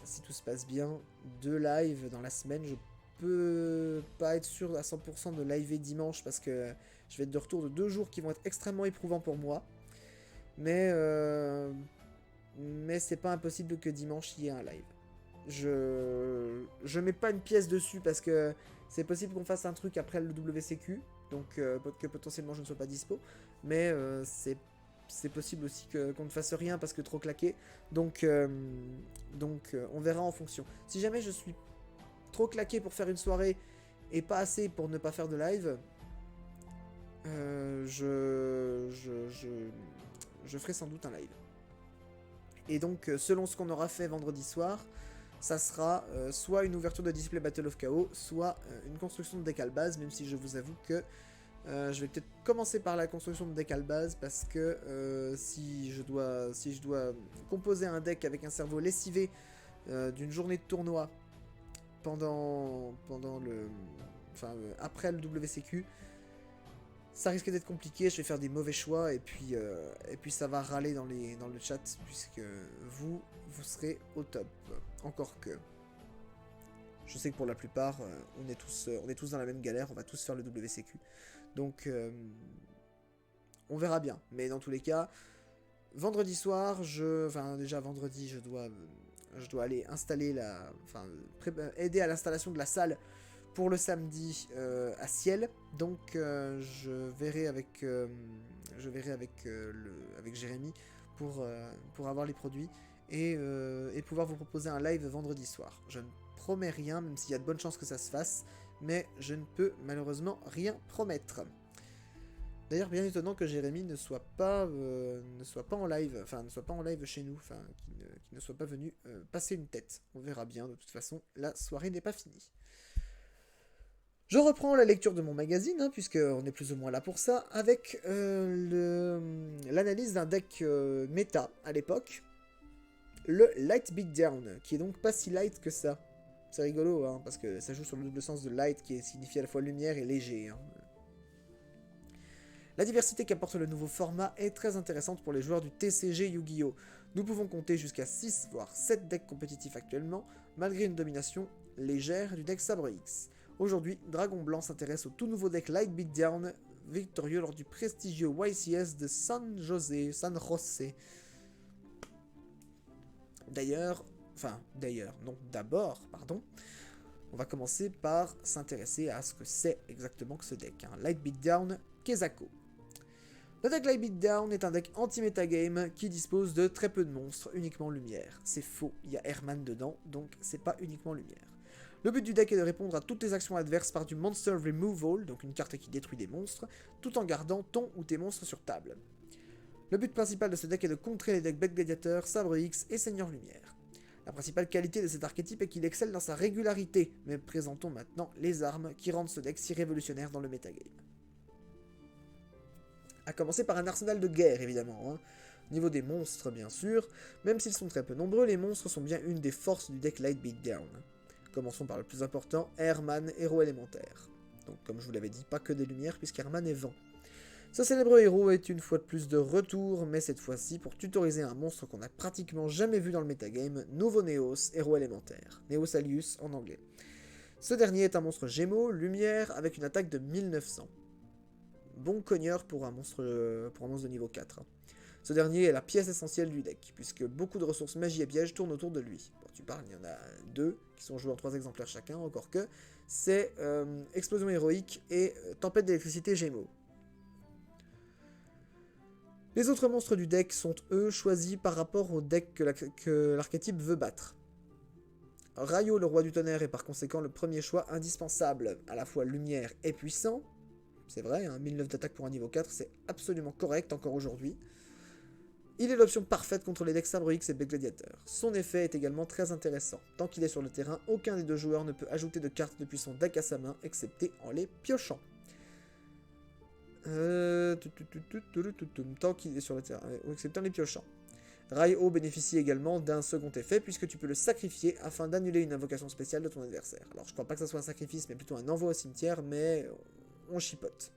si tout se passe bien, 2 lives dans la semaine. Je peux pas être sûr à 100% de live dimanche parce que je vais être de retour de 2 jours qui vont être extrêmement éprouvants pour moi. Mais c'est pas impossible que dimanche il y ait un live. Je mets pas une pièce dessus parce que c'est possible qu'on fasse un truc après le WCQ, donc que potentiellement je ne sois pas dispo. Mais c'est possible aussi qu'on ne fasse rien parce que trop claqué. Donc on verra en fonction. Si jamais je suis trop claqué pour faire une soirée et pas assez pour ne pas faire de live, je ferai sans doute un live. Et donc selon ce qu'on aura fait vendredi soir, ça sera soit une ouverture de display Battle of Chaos, soit une construction de deck à base, même si je vous avoue que je vais peut-être commencer par la construction de deck à base parce que si je dois composer un deck avec un cerveau lessivé d'une journée de tournoi après le WCQ, ça risque d'être compliqué, je vais faire des mauvais choix et puis ça va râler dans le chat puisque vous serez au top. Encore que je sais que pour la plupart on est tous dans la même galère, on va tous faire le WCQ. Donc, on verra bien. Mais dans tous les cas, vendredi soir, déjà vendredi, je dois aller installer aider à l'installation de la salle pour le samedi à Ciel. Donc, je verrai avec Jérémy pour avoir les produits et pouvoir vous proposer un live vendredi soir. Je ne promets rien, même s'il y a de bonnes chances que ça se fasse. Mais je ne peux malheureusement rien promettre. D'ailleurs, bien étonnant que Jérémy ne soit pas en live, chez nous, qu'il ne soit pas venu passer une tête. On verra bien, de toute façon, la soirée n'est pas finie. Je reprends la lecture de mon magazine, puisqu'on est plus ou moins là pour ça, avec l'analyse d'un deck méta à l'époque, le Light Beatdown, qui est donc pas si light que ça. C'est rigolo, parce que ça joue sur le double sens de light qui signifie à la fois lumière et léger. La diversité qu'apporte le nouveau format est très intéressante pour les joueurs du TCG Yu-Gi-Oh! Nous pouvons compter jusqu'à 6 voire 7 decks compétitifs actuellement, malgré une domination légère du deck Sabre X. Aujourd'hui, Dragon Blanc s'intéresse au tout nouveau deck Light Beatdown, victorieux lors du prestigieux YCS de San José. D'abord, on va commencer par s'intéresser à ce que c'est exactement que ce deck, Light Beatdown Kezako. Le deck Light Beatdown est un deck anti-metagame qui dispose de très peu de monstres, uniquement lumière. C'est faux, il y a Herman dedans, donc c'est pas uniquement lumière. Le but du deck est de répondre à toutes les actions adverses par du Monster Removal, donc une carte qui détruit des monstres, tout en gardant ton ou tes monstres sur table. Le but principal de ce deck est de contrer les decks Bête Gladiateur, Sabre X et Seigneur Lumière. La principale qualité de cet archétype est qu'il excelle dans sa régularité, mais présentons maintenant les armes qui rendent ce deck si révolutionnaire dans le metagame. A commencer par un arsenal de guerre, évidemment. Au niveau des monstres, bien sûr, même s'ils sont très peu nombreux, les monstres sont bien une des forces du deck Light Beatdown. Commençons par le plus important, Herman, héros élémentaire. Donc comme je vous l'avais dit, pas que des lumières, puisqu'Herman est vent. Ce célèbre héros est une fois de plus de retour, mais cette fois-ci pour tutoriser un monstre qu'on n'a pratiquement jamais vu dans le metagame, Nouveau Neos, héros élémentaire. Neos Alius en anglais. Ce dernier est un monstre Gémeaux, lumière, avec une attaque de 1900. Bon cogneur pour un monstre de niveau 4. Ce dernier est la pièce essentielle du deck, puisque beaucoup de ressources magie et pièges tournent autour de lui. Bon, tu parles, il y en a 2 qui sont joués en 3 exemplaires chacun, encore que c'est Explosion héroïque et Tempête d'électricité Gémeaux. Les autres monstres du deck sont, eux, choisis par rapport au deck que l'archétype veut battre. Rayo, le roi du tonnerre, est par conséquent le premier choix indispensable, à la fois lumière et puissant. C'est vrai, 1009 d'attaque pour un niveau 4, c'est absolument correct encore aujourd'hui. Il est l'option parfaite contre les decks Sabre X et Bête Gladiateur. Son effet est également très intéressant. Tant qu'il est sur le terrain, aucun des deux joueurs ne peut ajouter de cartes depuis son deck à sa main, excepté en les piochant. Tant qu'il est sur le terrain, excepté en les piochant. Raio bénéficie également d'un second effet, puisque tu peux le sacrifier afin d'annuler une invocation spéciale de ton adversaire. Alors je crois pas que ça soit un sacrifice, mais plutôt un envoi au cimetière, mais on chipote.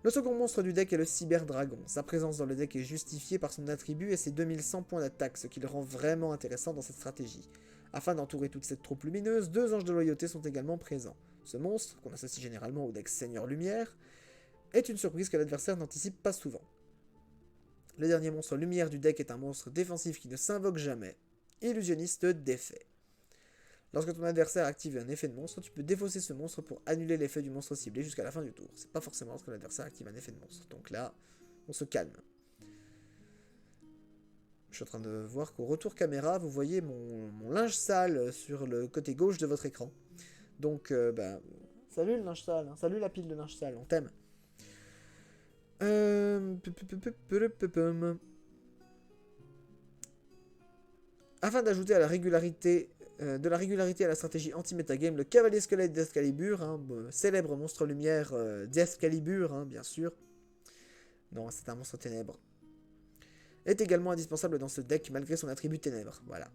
Le second monstre du deck est le Cyberdragon. Sa présence dans le deck est justifiée par son attribut et ses 2100 points d'attaque, ce qui le rend vraiment intéressant dans cette stratégie. Afin d'entourer toute cette troupe lumineuse, 2 anges de loyauté sont également présents. Ce monstre, qu'on associe généralement au deck Seigneur Lumière, est une surprise que l'adversaire n'anticipe pas souvent. Le dernier monstre lumière du deck est un monstre défensif qui ne s'invoque jamais, illusionniste d'effet. Lorsque ton adversaire active un effet de monstre, tu peux défausser ce monstre pour annuler l'effet du monstre ciblé jusqu'à la fin du tour. C'est pas forcément lorsque l'adversaire active un effet de monstre. Donc là, on se calme. Je suis en train de voir qu'au retour caméra, vous voyez mon linge sale sur le côté gauche de votre écran. Donc, salut le linge sale, salut la pile de linge sale, on t'aime. Afin d'ajouter à la régularité de la régularité à la stratégie anti-metagame, le Cavalier Squelette d'Excalibur, célèbre monstre lumière d'Excalibur, bien sûr. Non, c'est un monstre ténèbres. Est également indispensable dans ce deck malgré son attribut ténèbres. Voilà.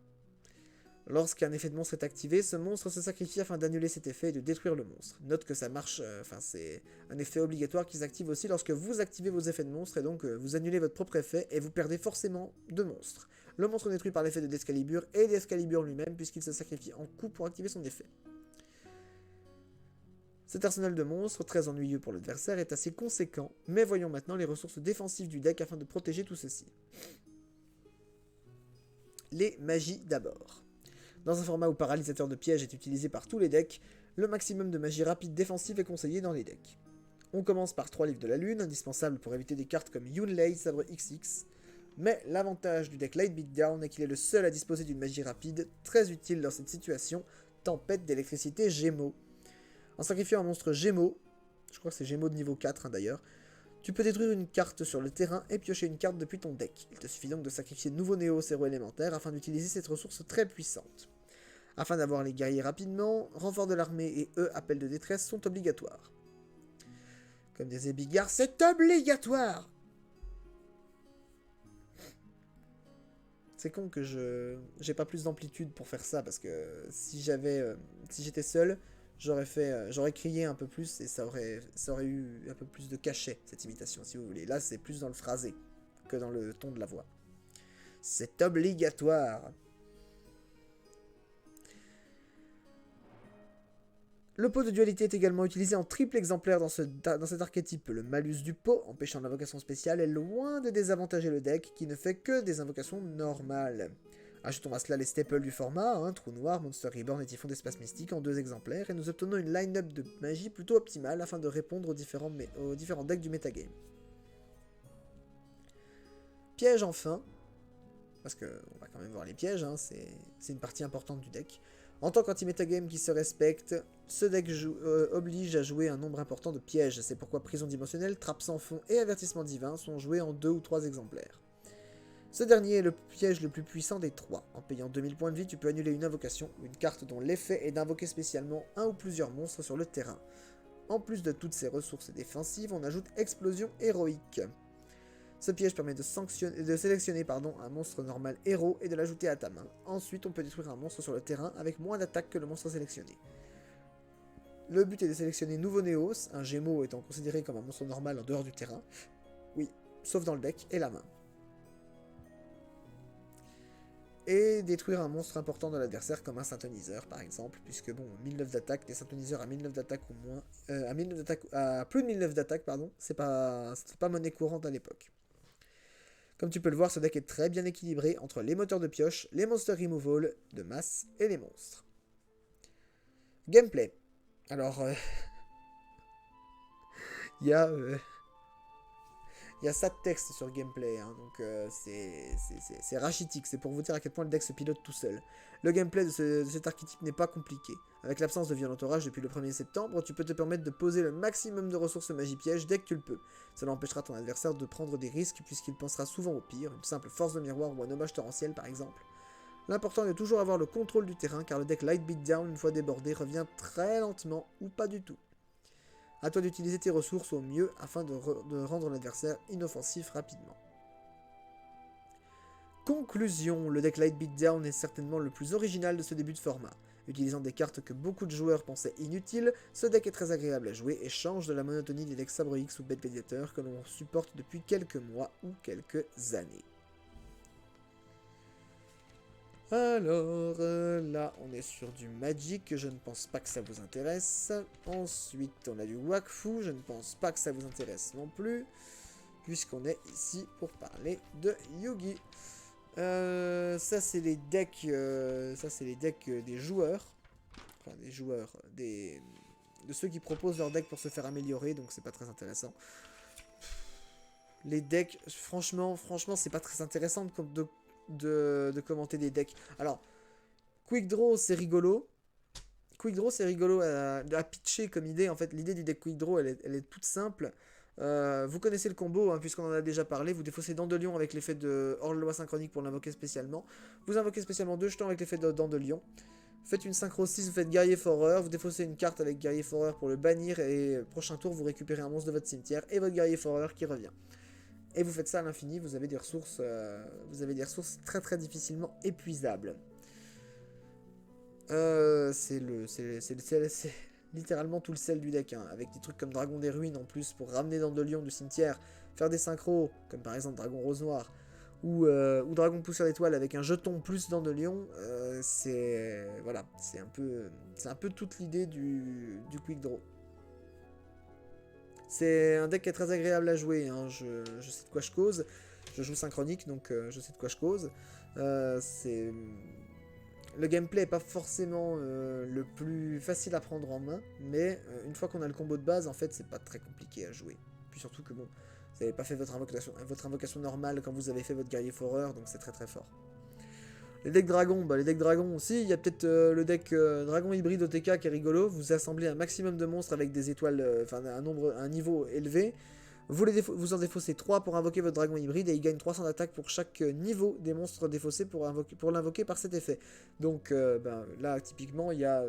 Lorsqu'un effet de monstre est activé, ce monstre se sacrifie afin d'annuler cet effet et de détruire le monstre. Note que ça marche, c'est un effet obligatoire qui s'active aussi lorsque vous activez vos effets de monstre et donc vous annulez votre propre effet et vous perdez forcément 2 monstres. Le monstre détruit par l'effet de d'Excalibur et d'Excalibur lui-même puisqu'il se sacrifie en coup pour activer son effet. Cet arsenal de monstres, très ennuyeux pour l'adversaire, est assez conséquent, mais voyons maintenant les ressources défensives du deck afin de protéger tout ceci. Les magies d'abord. Dans un format où paralysateur de piège est utilisé par tous les decks, le maximum de magie rapide défensive est conseillé dans les decks. On commence par 3 livres de la lune, indispensables pour éviter des cartes comme Yunlei, Sabre XX, mais l'avantage du deck Light Beatdown est qu'il est le seul à disposer d'une magie rapide, très utile dans cette situation, Tempête d'électricité Gémeaux. En sacrifiant un monstre Gémeaux, je crois que c'est Gémeaux de niveau 4 d'ailleurs, tu peux détruire une carte sur le terrain et piocher une carte depuis ton deck. Il te suffit donc de sacrifier de nouveau Néos héros élémentaire afin d'utiliser cette ressource très puissante. Afin d'avoir les guerriers rapidement, renfort de l'armée et appel de détresse sont obligatoires. Comme des ébigards, c'est obligatoire! C'est con que j'ai pas plus d'amplitude pour faire ça parce que si j'étais seul, j'aurais crié un peu plus et ça aurait eu un peu plus de cachet cette imitation si vous voulez. Là c'est plus dans le phrasé, que dans le ton de la voix. C'est obligatoire. Le pot de dualité est également utilisé en triple exemplaire dans cet archétype. Le malus du pot, empêchant l'invocation spéciale, est loin de désavantager le deck qui ne fait que des invocations normales. Ajoutons à cela les staples du format, Trou Noir, Monster Reborn et Typhon d'Espace Mystique en 2 exemplaires, et nous obtenons une line-up de magie plutôt optimale afin de répondre aux différents decks du metagame. Piège enfin, parce qu'on va quand même voir les pièges, c'est une partie importante du deck. En tant qu'anti-metagame qui se respecte, ce deck oblige à jouer un nombre important de pièges. C'est pourquoi Prison Dimensionnelle, Trappe sans fond et Avertissement Divin sont joués en 2 ou 3 exemplaires. Ce dernier est le piège le plus puissant des 3. En payant 2000 points de vie, tu peux annuler une invocation ou une carte dont l'effet est d'invoquer spécialement un ou plusieurs monstres sur le terrain. En plus de toutes ces ressources défensives, on ajoute Explosion Héroïque. Ce piège permet de sélectionner un monstre normal héros et de l'ajouter à ta main. Ensuite, on peut détruire un monstre sur le terrain avec moins d'attaque que le monstre sélectionné. Le but est de sélectionner Nouveau Néos, un Gémeaux étant considéré comme un monstre normal en dehors du terrain. Oui, sauf dans le deck et la main. Et détruire un monstre important de l'adversaire comme un synthoniseur par exemple, puisque bon, 1009 d'attaque, des synthoniseurs à 1009 d'attaque ou moins, à plus de 1009 d'attaque, pardon, c'était pas monnaie courante à l'époque. Comme tu peux le voir, ce deck est très bien équilibré entre les moteurs de pioche, les monster removal de masse et les monstres. Gameplay. Alors, il y a ça de texte sur gameplay, donc c'est rachitique, c'est pour vous dire à quel point le deck se pilote tout seul. Le gameplay de cet archétype n'est pas compliqué. Avec l'absence de violent orage depuis le 1er septembre, tu peux te permettre de poser le maximum de ressources magie piège dès que tu le peux. Cela empêchera ton adversaire de prendre des risques puisqu'il pensera souvent au pire, une simple force de miroir ou un hommage torrentiel par exemple. L'important est de toujours avoir le contrôle du terrain car le deck Light Beatdown, une fois débordé, revient très lentement ou pas du tout. A toi d'utiliser tes ressources au mieux afin de rendre l'adversaire inoffensif rapidement. Conclusion, le deck Light Beatdown est certainement le plus original de ce début de format. Utilisant des cartes que beaucoup de joueurs pensaient inutiles, ce deck est très agréable à jouer et change de la monotonie des decks Sabre X ou Bête Pédiateur que l'on supporte depuis quelques mois ou quelques années. Alors, là, on est sur du Magic, je ne pense pas que ça vous intéresse. Ensuite, on a du Wakfu, je ne pense pas que ça vous intéresse non plus, puisqu'on est ici pour parler de Yugi. Ça, c'est les decks, des joueurs, enfin des joueurs, de ceux qui proposent leur deck pour se faire améliorer, donc c'est pas très intéressant. Les decks, franchement, c'est pas très intéressant de commenter des decks. Alors, Quick Draw, c'est rigolo. À pitcher comme idée. En fait, l'idée du deck Quick Draw, elle est toute simple. Vous connaissez le combo, puisqu'on en a déjà parlé. Vous défaussez Dent de Lion avec l'effet de Hors-Loi Synchronique pour l'invoquer spécialement. Vous invoquez spécialement 2 jetons avec l'effet de Dent de Lion. Faites une synchro 6, vous faites Guerrier Foreur. Vous défaussez une carte avec Guerrier Foreur pour le bannir. Et prochain tour, vous récupérez un monstre de votre cimetière et votre Guerrier Foreur qui revient. Et vous faites ça à l'infini, vous avez des ressources très très difficilement épuisables. C'est littéralement tout le sel du deck, avec des trucs comme Dragon des Ruines en plus pour ramener Dent de Lion du cimetière, faire des synchros, comme par exemple Dragon Rose Noir, ou Dragon Poussière d'étoile avec un jeton plus Dent de Lion, c'est un peu toute l'idée du Quick Draw. C'est un deck qui est très agréable à jouer, je sais de quoi je cause. Je joue synchronique, donc je sais de quoi je cause. Le gameplay n'est pas forcément le plus facile à prendre en main, mais une fois qu'on a le combo de base, en fait, c'est pas très compliqué à jouer. Puis surtout que bon, vous n'avez pas fait votre invocation normale quand vous avez fait votre guerrier foreur, donc c'est très très fort. Les decks dragons, aussi, il y a peut-être le deck dragon hybride OTK qui est rigolo. Vous assemblez un maximum de monstres avec des étoiles, un niveau élevé. Vous en défaussez 3 pour invoquer votre dragon hybride et il gagne 300 d'attaque pour chaque niveau des monstres défaussés pour l'invoquer par cet effet. Donc là, typiquement, il y a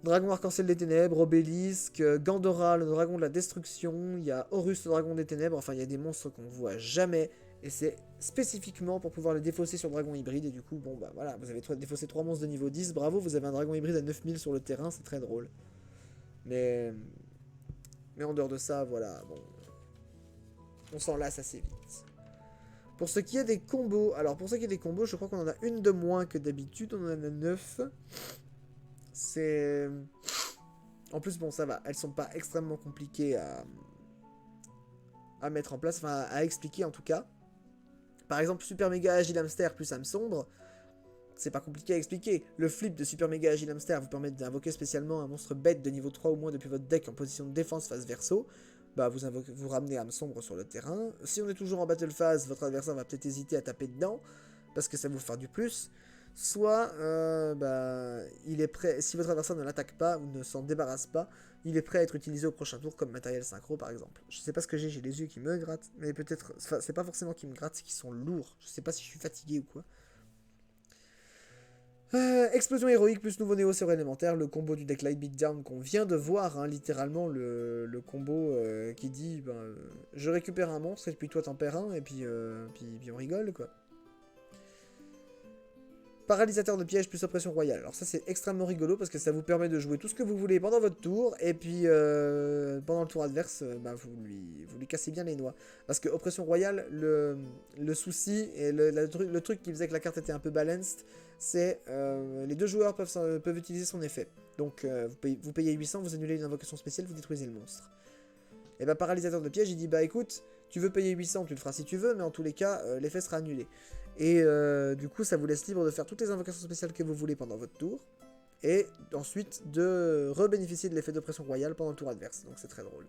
Dragon Arc-en-Ciel des Ténèbres, Obélisque, Gandora, le dragon de la destruction, il y a Horus, le dragon des Ténèbres, enfin il y a des monstres qu'on voit jamais. Et c'est spécifiquement pour pouvoir les défausser sur dragon hybride. Et du coup, bon bah voilà, vous avez défaussé 3 monstres de niveau 10. Bravo, vous avez un dragon hybride à 9000 sur le terrain, c'est très drôle. Mais en dehors de ça, voilà, bon. On s'en lasse assez vite. Pour ce qui est des combos, alors pour ce qui est des combos, je crois qu'on en a une de moins que d'habitude, on en a 9. C'est... En plus, bon, ça va, elles sont pas extrêmement compliquées à mettre en place, enfin à expliquer en tout cas. Par exemple, Super Méga Agile Hamster plus âme sombre, c'est pas compliqué à expliquer. Le flip de Super Méga Agile Hamster vous permet d'invoquer spécialement un monstre bête de niveau 3 ou moins depuis votre deck en position de défense face verso. Bah vous ramenez âme sombre sur le terrain. Si on est toujours en battle phase, votre adversaire va peut-être hésiter à taper dedans, parce que ça vous fera du plus. Soit, il est prêt, si votre adversaire ne l'attaque pas ou ne s'en débarrasse pas, il est prêt à être utilisé au prochain tour comme matériel synchro par exemple. Je sais pas ce que j'ai les yeux qui me grattent, mais peut-être, enfin, c'est pas forcément qu'ils me grattent, c'est qu'ils sont lourds. Je sais pas si je suis fatigué ou quoi. Explosion héroïque plus nouveau néo sur élémentaire, le combo du deck Light Beatdown qu'on vient de voir, hein, littéralement le combo qui dit je récupère un monstre et puis toi t'en perds un et puis on rigole quoi. Paralysateur de piège plus oppression royale. Alors ça c'est extrêmement rigolo parce que ça vous permet de jouer tout ce que vous voulez pendant votre tour et puis pendant le tour adverse vous lui cassez bien les noix. Parce que oppression royale, le souci et le truc qui faisait que la carte était un peu balanced, c'est les deux joueurs peuvent utiliser son effet. Donc vous payez 800, vous annulez une invocation spéciale, vous détruisez le monstre. Et bah paralysateur de piège il dit bah écoute, tu veux payer 800, tu le feras si tu veux, mais en tous les cas l'effet sera annulé. Et du coup, ça vous laisse libre de faire toutes les invocations spéciales que vous voulez pendant votre tour. Et ensuite, de rebénéficier de l'effet d'oppression royale pendant le tour adverse. Donc c'est très drôle.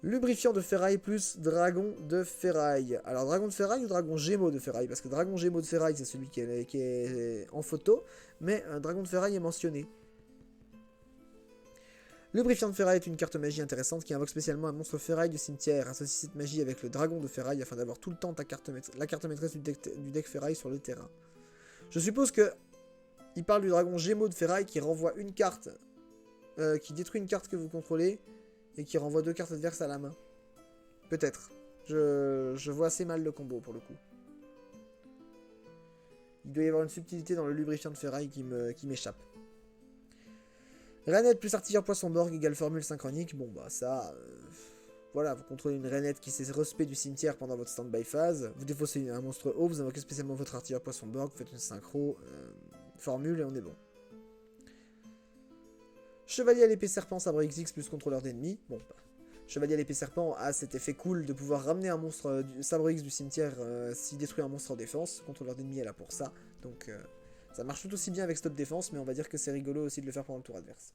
Lubrifiant de ferraille plus dragon de ferraille. Alors, dragon de ferraille ou dragon gémeaux de ferraille? Parce que dragon gémeaux de ferraille, c'est celui qui est en photo. Mais dragon de ferraille est mentionné. Lubrifiant de ferraille est une carte magie intéressante qui invoque spécialement un monstre ferraille du cimetière. Associe cette magie avec le dragon de ferraille afin d'avoir tout le temps la carte maîtresse du deck ferraille sur le terrain. Je suppose que il parle du dragon gémeaux de ferraille qui renvoie une carte, qui détruit une carte que vous contrôlez et qui renvoie 2 cartes adverses à la main. Peut-être. Je vois assez mal le combo pour le coup. Il doit y avoir une subtilité dans le lubrifiant de ferraille qui m'échappe. Rainette plus artilleur poisson d'orgue égale formule synchronique. Bon bah ça... voilà, vous contrôlez une rainette qui s'est respect du cimetière pendant votre stand-by phase. Vous défaussez un monstre haut, vous invoquez spécialement votre artilleur poisson d'orgue, vous faites une synchro, formule et on est bon. Chevalier à l'épée serpent, sabre XX plus contrôleur d'ennemis. Bon bah... Chevalier à l'épée serpent a cet effet cool de pouvoir ramener un monstre sabre X du cimetière s'il détruit un monstre en défense. Contrôleur d'ennemis est là pour ça. Donc... ça marche tout aussi bien avec stop défense, mais on va dire que c'est rigolo aussi de le faire pendant le tour adverse.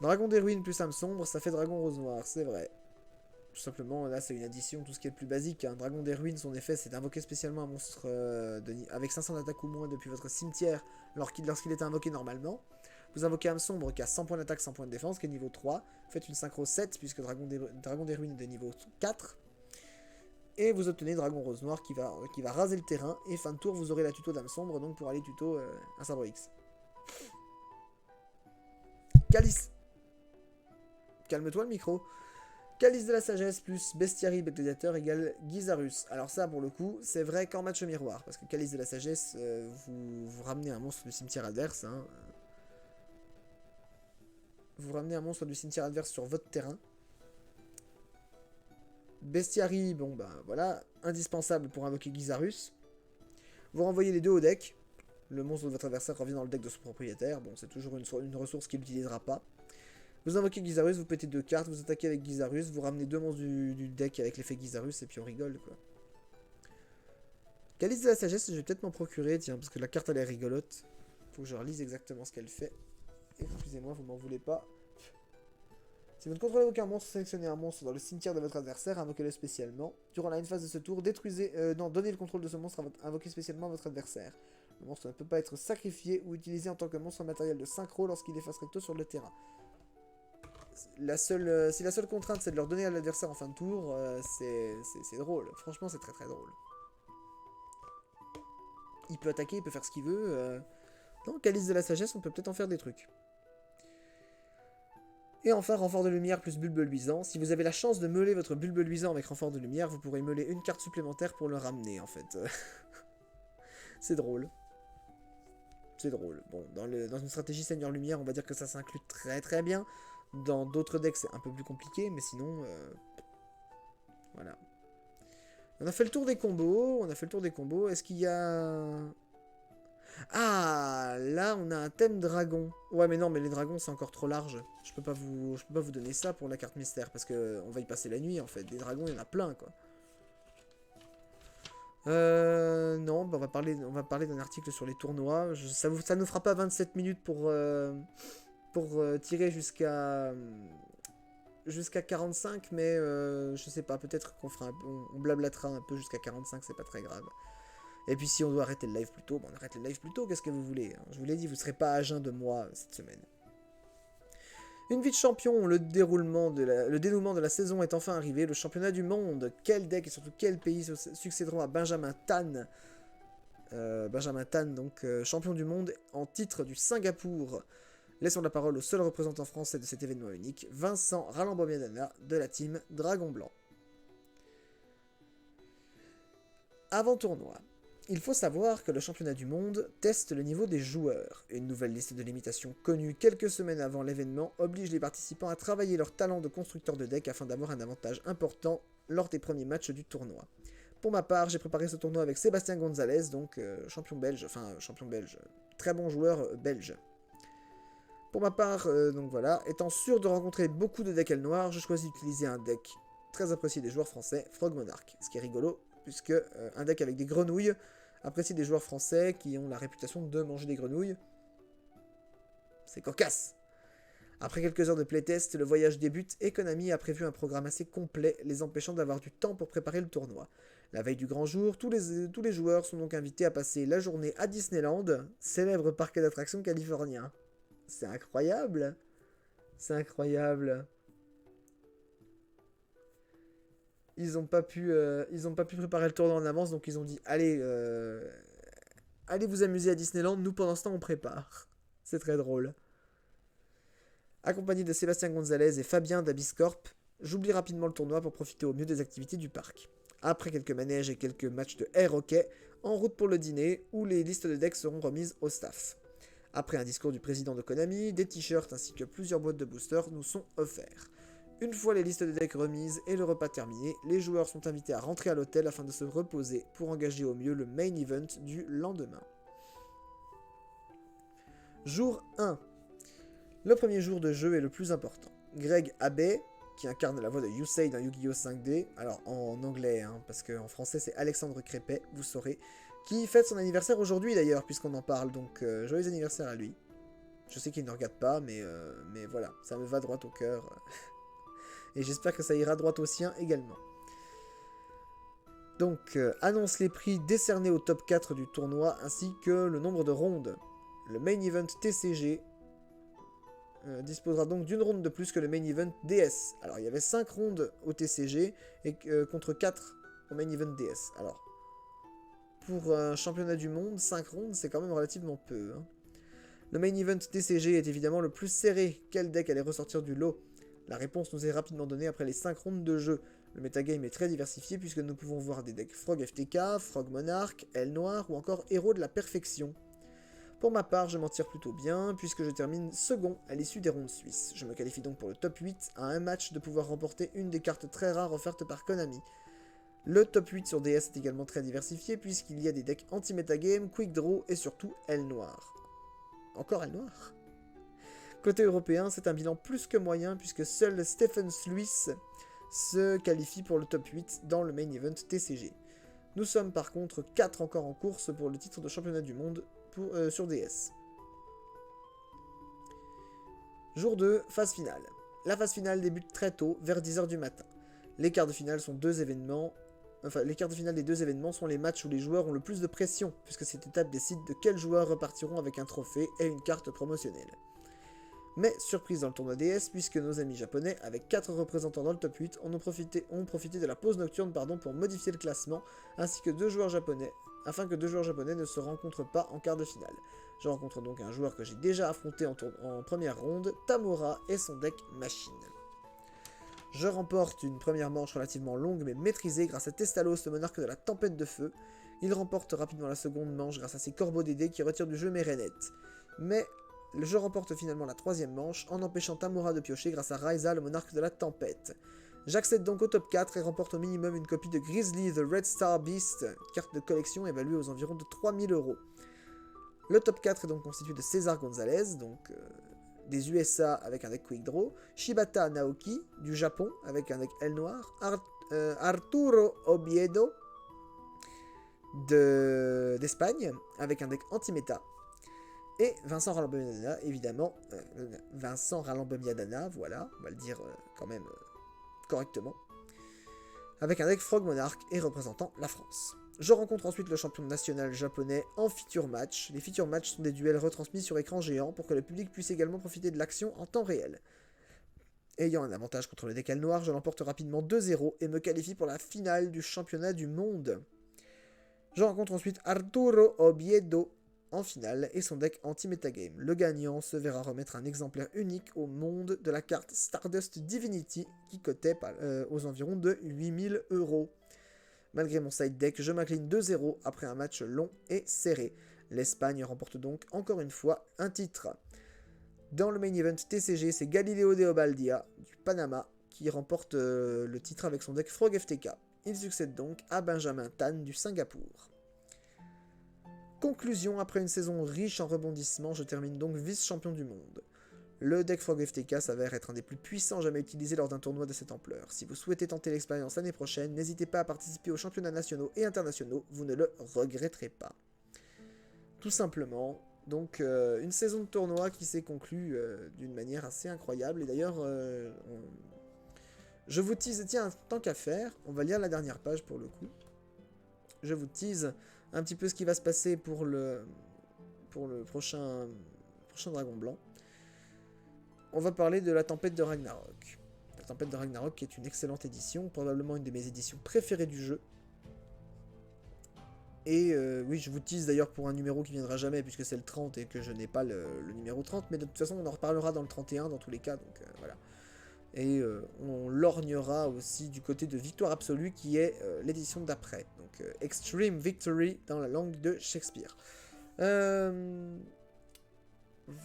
Dragon des ruines plus âme sombre, ça fait dragon rose noir, c'est vrai. Tout simplement, là c'est une addition, tout ce qui est le plus basique. Un dragon des ruines, son effet c'est d'invoquer spécialement un monstre avec 500 d'attaque ou moins depuis votre cimetière lorsqu'il est invoqué normalement. Vous invoquez âme sombre qui a 100 points d'attaque, 100 points de défense, qui est niveau 3. Vous faites une synchro 7 puisque dragon des ruines est de niveau 4. Et vous obtenez Dragon Rose Noir qui va raser le terrain. Et fin de tour, vous aurez la tuto d'âme sombre, donc pour aller tuto un sabre X. Calice. Calme-toi le micro. Calice de la sagesse plus Bestiary Gladiateur égale Gizarus. Alors ça, pour le coup, c'est vrai qu'en match miroir. Parce que Calice de la sagesse, vous ramenez un monstre du cimetière adverse. Hein. Vous ramenez un monstre du cimetière adverse sur votre terrain. Bestiary, bon bah voilà, indispensable pour invoquer Gizarus. Vous renvoyez les deux au deck. Le monstre de votre adversaire revient dans le deck de son propriétaire. Bon, c'est toujours une ressource qu'il n'utilisera pas. Vous invoquez Gizarus, vous pétez 2 cartes, vous attaquez avec Gizarus, vous ramenez 2 monstres du deck avec l'effet Gizarus et puis on rigole quoi. Calice de la sagesse, je vais peut-être m'en procurer, tiens, parce que la carte elle est rigolote. Faut que je relise exactement ce qu'elle fait. Excusez-moi, vous m'en voulez pas. Si vous ne contrôlez aucun monstre, sélectionnez un monstre dans le cimetière de votre adversaire, invoquez-le spécialement. Durant la phase de ce tour, donnez le contrôle de ce monstre invoqué spécialement à votre adversaire. Le monstre ne peut pas être sacrifié ou utilisé en tant que monstre matériel de synchro lorsqu'il est face recto sur le terrain. Si la seule contrainte c'est de leur donner à l'adversaire en fin de tour, c'est drôle. Franchement, c'est très très drôle. Il peut attaquer, il peut faire ce qu'il veut. Non, Calice de la sagesse, on peut peut-être en faire des trucs. Et enfin, renfort de lumière plus bulbe luisant. Si vous avez la chance de meuler votre bulbe luisant avec renfort de lumière, vous pourrez meuler une carte supplémentaire pour le ramener, en fait. C'est drôle. C'est drôle. Bon, dans une stratégie Seigneur Lumière, on va dire que ça s'inclut très très bien. Dans d'autres decks, c'est un peu plus compliqué, mais sinon... voilà. On a fait le tour des combos, Est-ce qu'il y a... Ah, là, on a un thème dragon. Ouais, mais non, mais les dragons, c'est encore trop large. Je peux pas vous donner ça pour la carte mystère, parce que on va y passer la nuit, en fait. Des dragons, il y en a plein, quoi. Non, bah on va parler d'un article sur les tournois. Ça nous fera pas 27 minutes pour tirer jusqu'à 45, mais je sais pas, peut-être qu'on fera on blablatera un peu jusqu'à 45, c'est pas très grave. Et puis si on doit arrêter le live plus tôt, on arrête le live plus tôt, qu'est-ce que vous voulez, hein. Je vous l'ai dit, vous serez pas à jeun de moi cette semaine. Une vie de champion, le dénouement de la saison est enfin arrivé, le championnat du monde. Quel deck et surtout quel pays succéderont à Benjamin Tan, donc champion du monde en titre du Singapour. Laissons la parole au seul représentant français de cet événement unique, Vincent Ralambou-Miadana de la team Dragon Blanc. Avant tournoi, il faut savoir que le championnat du monde teste le niveau des joueurs. Une nouvelle liste de limitations connue quelques semaines avant l'événement oblige les participants à travailler leur talent de constructeur de deck afin d'avoir un avantage important lors des premiers matchs du tournoi. Pour ma part, j'ai préparé ce tournoi avec Sébastien Gonzalez, donc champion belge, très bon joueur belge. Pour ma part, donc voilà, étant sûr de rencontrer beaucoup de decks ailes noires, je choisis d'utiliser un deck très apprécié des joueurs français, Frog Monarch. Ce qui est rigolo, puisque un deck avec des grenouilles, apprécié des joueurs français qui ont la réputation de manger des grenouilles. C'est cocasse. Après quelques heures de playtest, le voyage débute et Konami a prévu un programme assez complet, les empêchant d'avoir du temps pour préparer le tournoi. La veille du grand jour, tous les joueurs sont donc invités à passer la journée à Disneyland, célèbre parc d'attractions californien. C'est incroyable. C'est incroyable. Ils ont pas pu préparer le tournoi en avance, donc ils ont dit allez vous amuser à Disneyland, nous pendant ce temps on prépare. C'est très drôle. Accompagné de Sébastien Gonzalez et Fabien d'Abiscorp, j'oublie rapidement le tournoi pour profiter au mieux des activités du parc. Après quelques manèges et quelques matchs de air hockey, en route pour le dîner où les listes de decks seront remises au staff. Après un discours du président de Konami, des t-shirts ainsi que plusieurs boîtes de boosters nous sont offerts. Une fois les listes de decks remises et le repas terminé, les joueurs sont invités à rentrer à l'hôtel afin de se reposer pour engager au mieux le main event du lendemain. Jour 1. Le premier jour de jeu est le plus important. Greg Abbey, qui incarne la voix de Yusei dans Yu-Gi-Oh 5D, alors en anglais, parce qu'en français c'est Alexandre Crépet, vous saurez, qui fête son anniversaire aujourd'hui d'ailleurs, puisqu'on en parle, donc joyeux anniversaire à lui. Je sais qu'il ne regarde pas, mais voilà, ça me va droit au cœur. Et j'espère que ça ira droit au sien également. Donc, annonce les prix décernés au top 4 du tournoi, ainsi que le nombre de rondes. Le main event TCG disposera donc d'une ronde de plus que le main event DS. Alors, il y avait 5 rondes au TCG, et contre 4 au main event DS. Alors, pour un championnat du monde, 5 rondes, c'est quand même relativement peu. Le main event TCG est évidemment le plus serré. Quel deck allait ressortir du lot ? La réponse nous est rapidement donnée après les 5 rondes de jeu. Le metagame est très diversifié puisque nous pouvons voir des decks Frog FTK, Frog Monarch, Aile Noire ou encore Héros de la Perfection. Pour ma part, je m'en tire plutôt bien puisque je termine second à l'issue des rondes suisses. Je me qualifie donc pour le top 8 à un match de pouvoir remporter une des cartes très rares offertes par Konami. Le top 8 sur DS est également très diversifié puisqu'il y a des decks anti-metagame, Quick Draw et surtout Aile Noire. Encore Aile Noire ? Côté européen, c'est un bilan plus que moyen puisque seul Stephen Sluis se qualifie pour le top 8 dans le main event TCG. Nous sommes par contre 4 encore en course pour le titre de championnat du monde sur DS. Jour 2, phase finale. La phase finale débute très tôt, vers 10h du matin. Les quarts de finale sont les quarts de finale des deux événements sont les matchs où les joueurs ont le plus de pression, puisque cette étape décide de quels joueurs repartiront avec un trophée et une carte promotionnelle. Mais surprise dans le tournoi DS, puisque nos amis japonais, avec 4 représentants dans le top 8, ont profité de la pause nocturne pour modifier le classement, ainsi que 2 joueurs japonais, afin que 2 joueurs japonais ne se rencontrent pas en quart de finale. Je rencontre donc un joueur que j'ai déjà affronté en première ronde, Tamura et son deck Machine. Je remporte une première manche relativement longue mais maîtrisée grâce à Testalos, le monarque de la tempête de feu. Il remporte rapidement la seconde manche grâce à ses corbeaux DD qui retirent du jeu mes rainettes. Mais je remporte finalement la troisième manche en empêchant Tamura de piocher grâce à Raiza, le monarque de la tempête. J'accède donc au top 4 et remporte au minimum une copie de Grizzly The Red Star Beast, carte de collection évaluée aux environs de 3000 €. Le top 4 est donc constitué de César Gonzalez, donc des USA avec un deck Quick Draw, Shibata Naoki du Japon avec un deck L noir, Arturo Oviedo d'Espagne avec un deck anti-méta, et Vincent Ralambemiadana, évidemment, Vincent Ralambemiadana, voilà, on va le dire quand même correctement, avec un deck Frog Monarch et représentant la France. Je rencontre ensuite le champion national japonais en feature match. Les feature match sont des duels retransmis sur écran géant pour que le public puisse également profiter de l'action en temps réel. Ayant un avantage contre le deck noir, je l'emporte rapidement 2-0 et me qualifie pour la finale du championnat du monde. Je rencontre ensuite Arturo Oviedo en finale et son deck anti-metagame. Le gagnant se verra remettre un exemplaire unique au monde de la carte Stardust Divinity qui cotait aux environs de 8000 €. Malgré mon side deck, je m'incline 2-0 après un match long et serré. L'Espagne remporte donc encore une fois un titre. Dans le main event TCG, c'est Galileo de Obaldia du Panama qui remporte le titre avec son deck Frog FTK. Il succède donc à Benjamin Tan du Singapour. Conclusion, après une saison riche en rebondissements, je termine donc vice-champion du monde. Le deck Frog FTK s'avère être un des plus puissants jamais utilisés lors d'un tournoi de cette ampleur. Si vous souhaitez tenter l'expérience l'année prochaine, n'hésitez pas à participer aux championnats nationaux et internationaux, vous ne le regretterez pas. Tout simplement, donc une saison de tournoi qui s'est conclue d'une manière assez incroyable. Et d'ailleurs, je vous tease, tiens, tant qu'à faire, on va lire la dernière page pour le coup. Je vous tease un petit peu ce qui va se passer pour le prochain Dragon Blanc. On va parler de la Tempête de Ragnarok. La Tempête de Ragnarok qui est une excellente édition, probablement une de mes éditions préférées du jeu. Et oui, je vous tease d'ailleurs pour un numéro qui viendra jamais puisque c'est le 30 et que je n'ai pas le numéro 30, mais de toute façon on en reparlera dans le 31 dans tous les cas, donc voilà. Et on lorgnera aussi du côté de Victoire Absolue qui est l'édition d'après, donc Extreme Victory dans la langue de Shakespeare.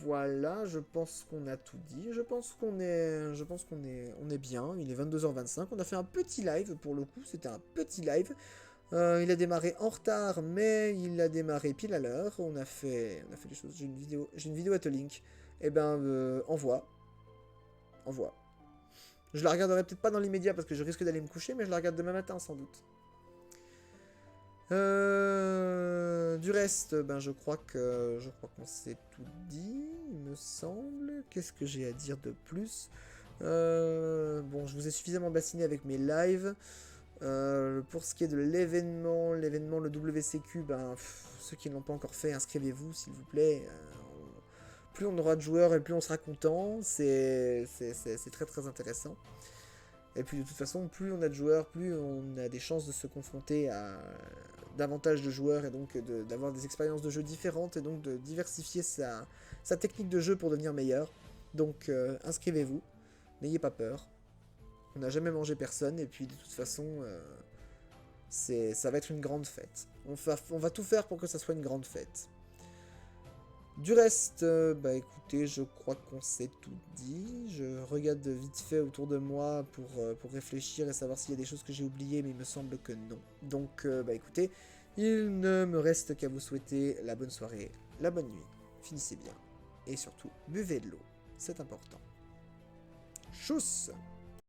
Voilà, je pense qu'on a tout dit. Je pense qu'on est bien. Il est 22h25. On a fait un petit live pour le coup. C'était un petit live. Il a démarré en retard, mais il a démarré pile à l'heure. On a fait des choses. J'ai une vidéo à te link. Eh ben, envoie. Je la regarderai peut-être pas dans l'immédiat parce que je risque d'aller me coucher, mais je la regarde demain matin sans doute. Du reste, ben je crois qu'on s'est tout dit, il me semble. Qu'est-ce que j'ai à dire de plus? Bon, je vous ai suffisamment bassiné avec mes lives. Pour ce qui est de l'événement, le WCQ, ben ceux qui ne l'ont pas encore fait, inscrivez-vous s'il vous plaît. Plus on aura de joueurs et plus on sera content. C'est très très intéressant. Et puis de toute façon, plus on a de joueurs, plus on a des chances de se confronter à davantage de joueurs et donc d'avoir des expériences de jeu différentes et donc de diversifier sa technique de jeu pour devenir meilleur. Donc inscrivez-vous, n'ayez pas peur. On n'a jamais mangé personne et puis de toute façon, ça va être une grande fête. On va tout faire pour que ça soit une grande fête. Du reste, bah écoutez, je crois qu'on s'est tout dit. Je regarde vite fait autour de moi pour réfléchir et savoir s'il y a des choses que j'ai oubliées, mais il me semble que non. Donc, bah écoutez, il ne me reste qu'à vous souhaiter la bonne soirée, la bonne nuit, finissez bien, et surtout, buvez de l'eau, c'est important. Tchuss!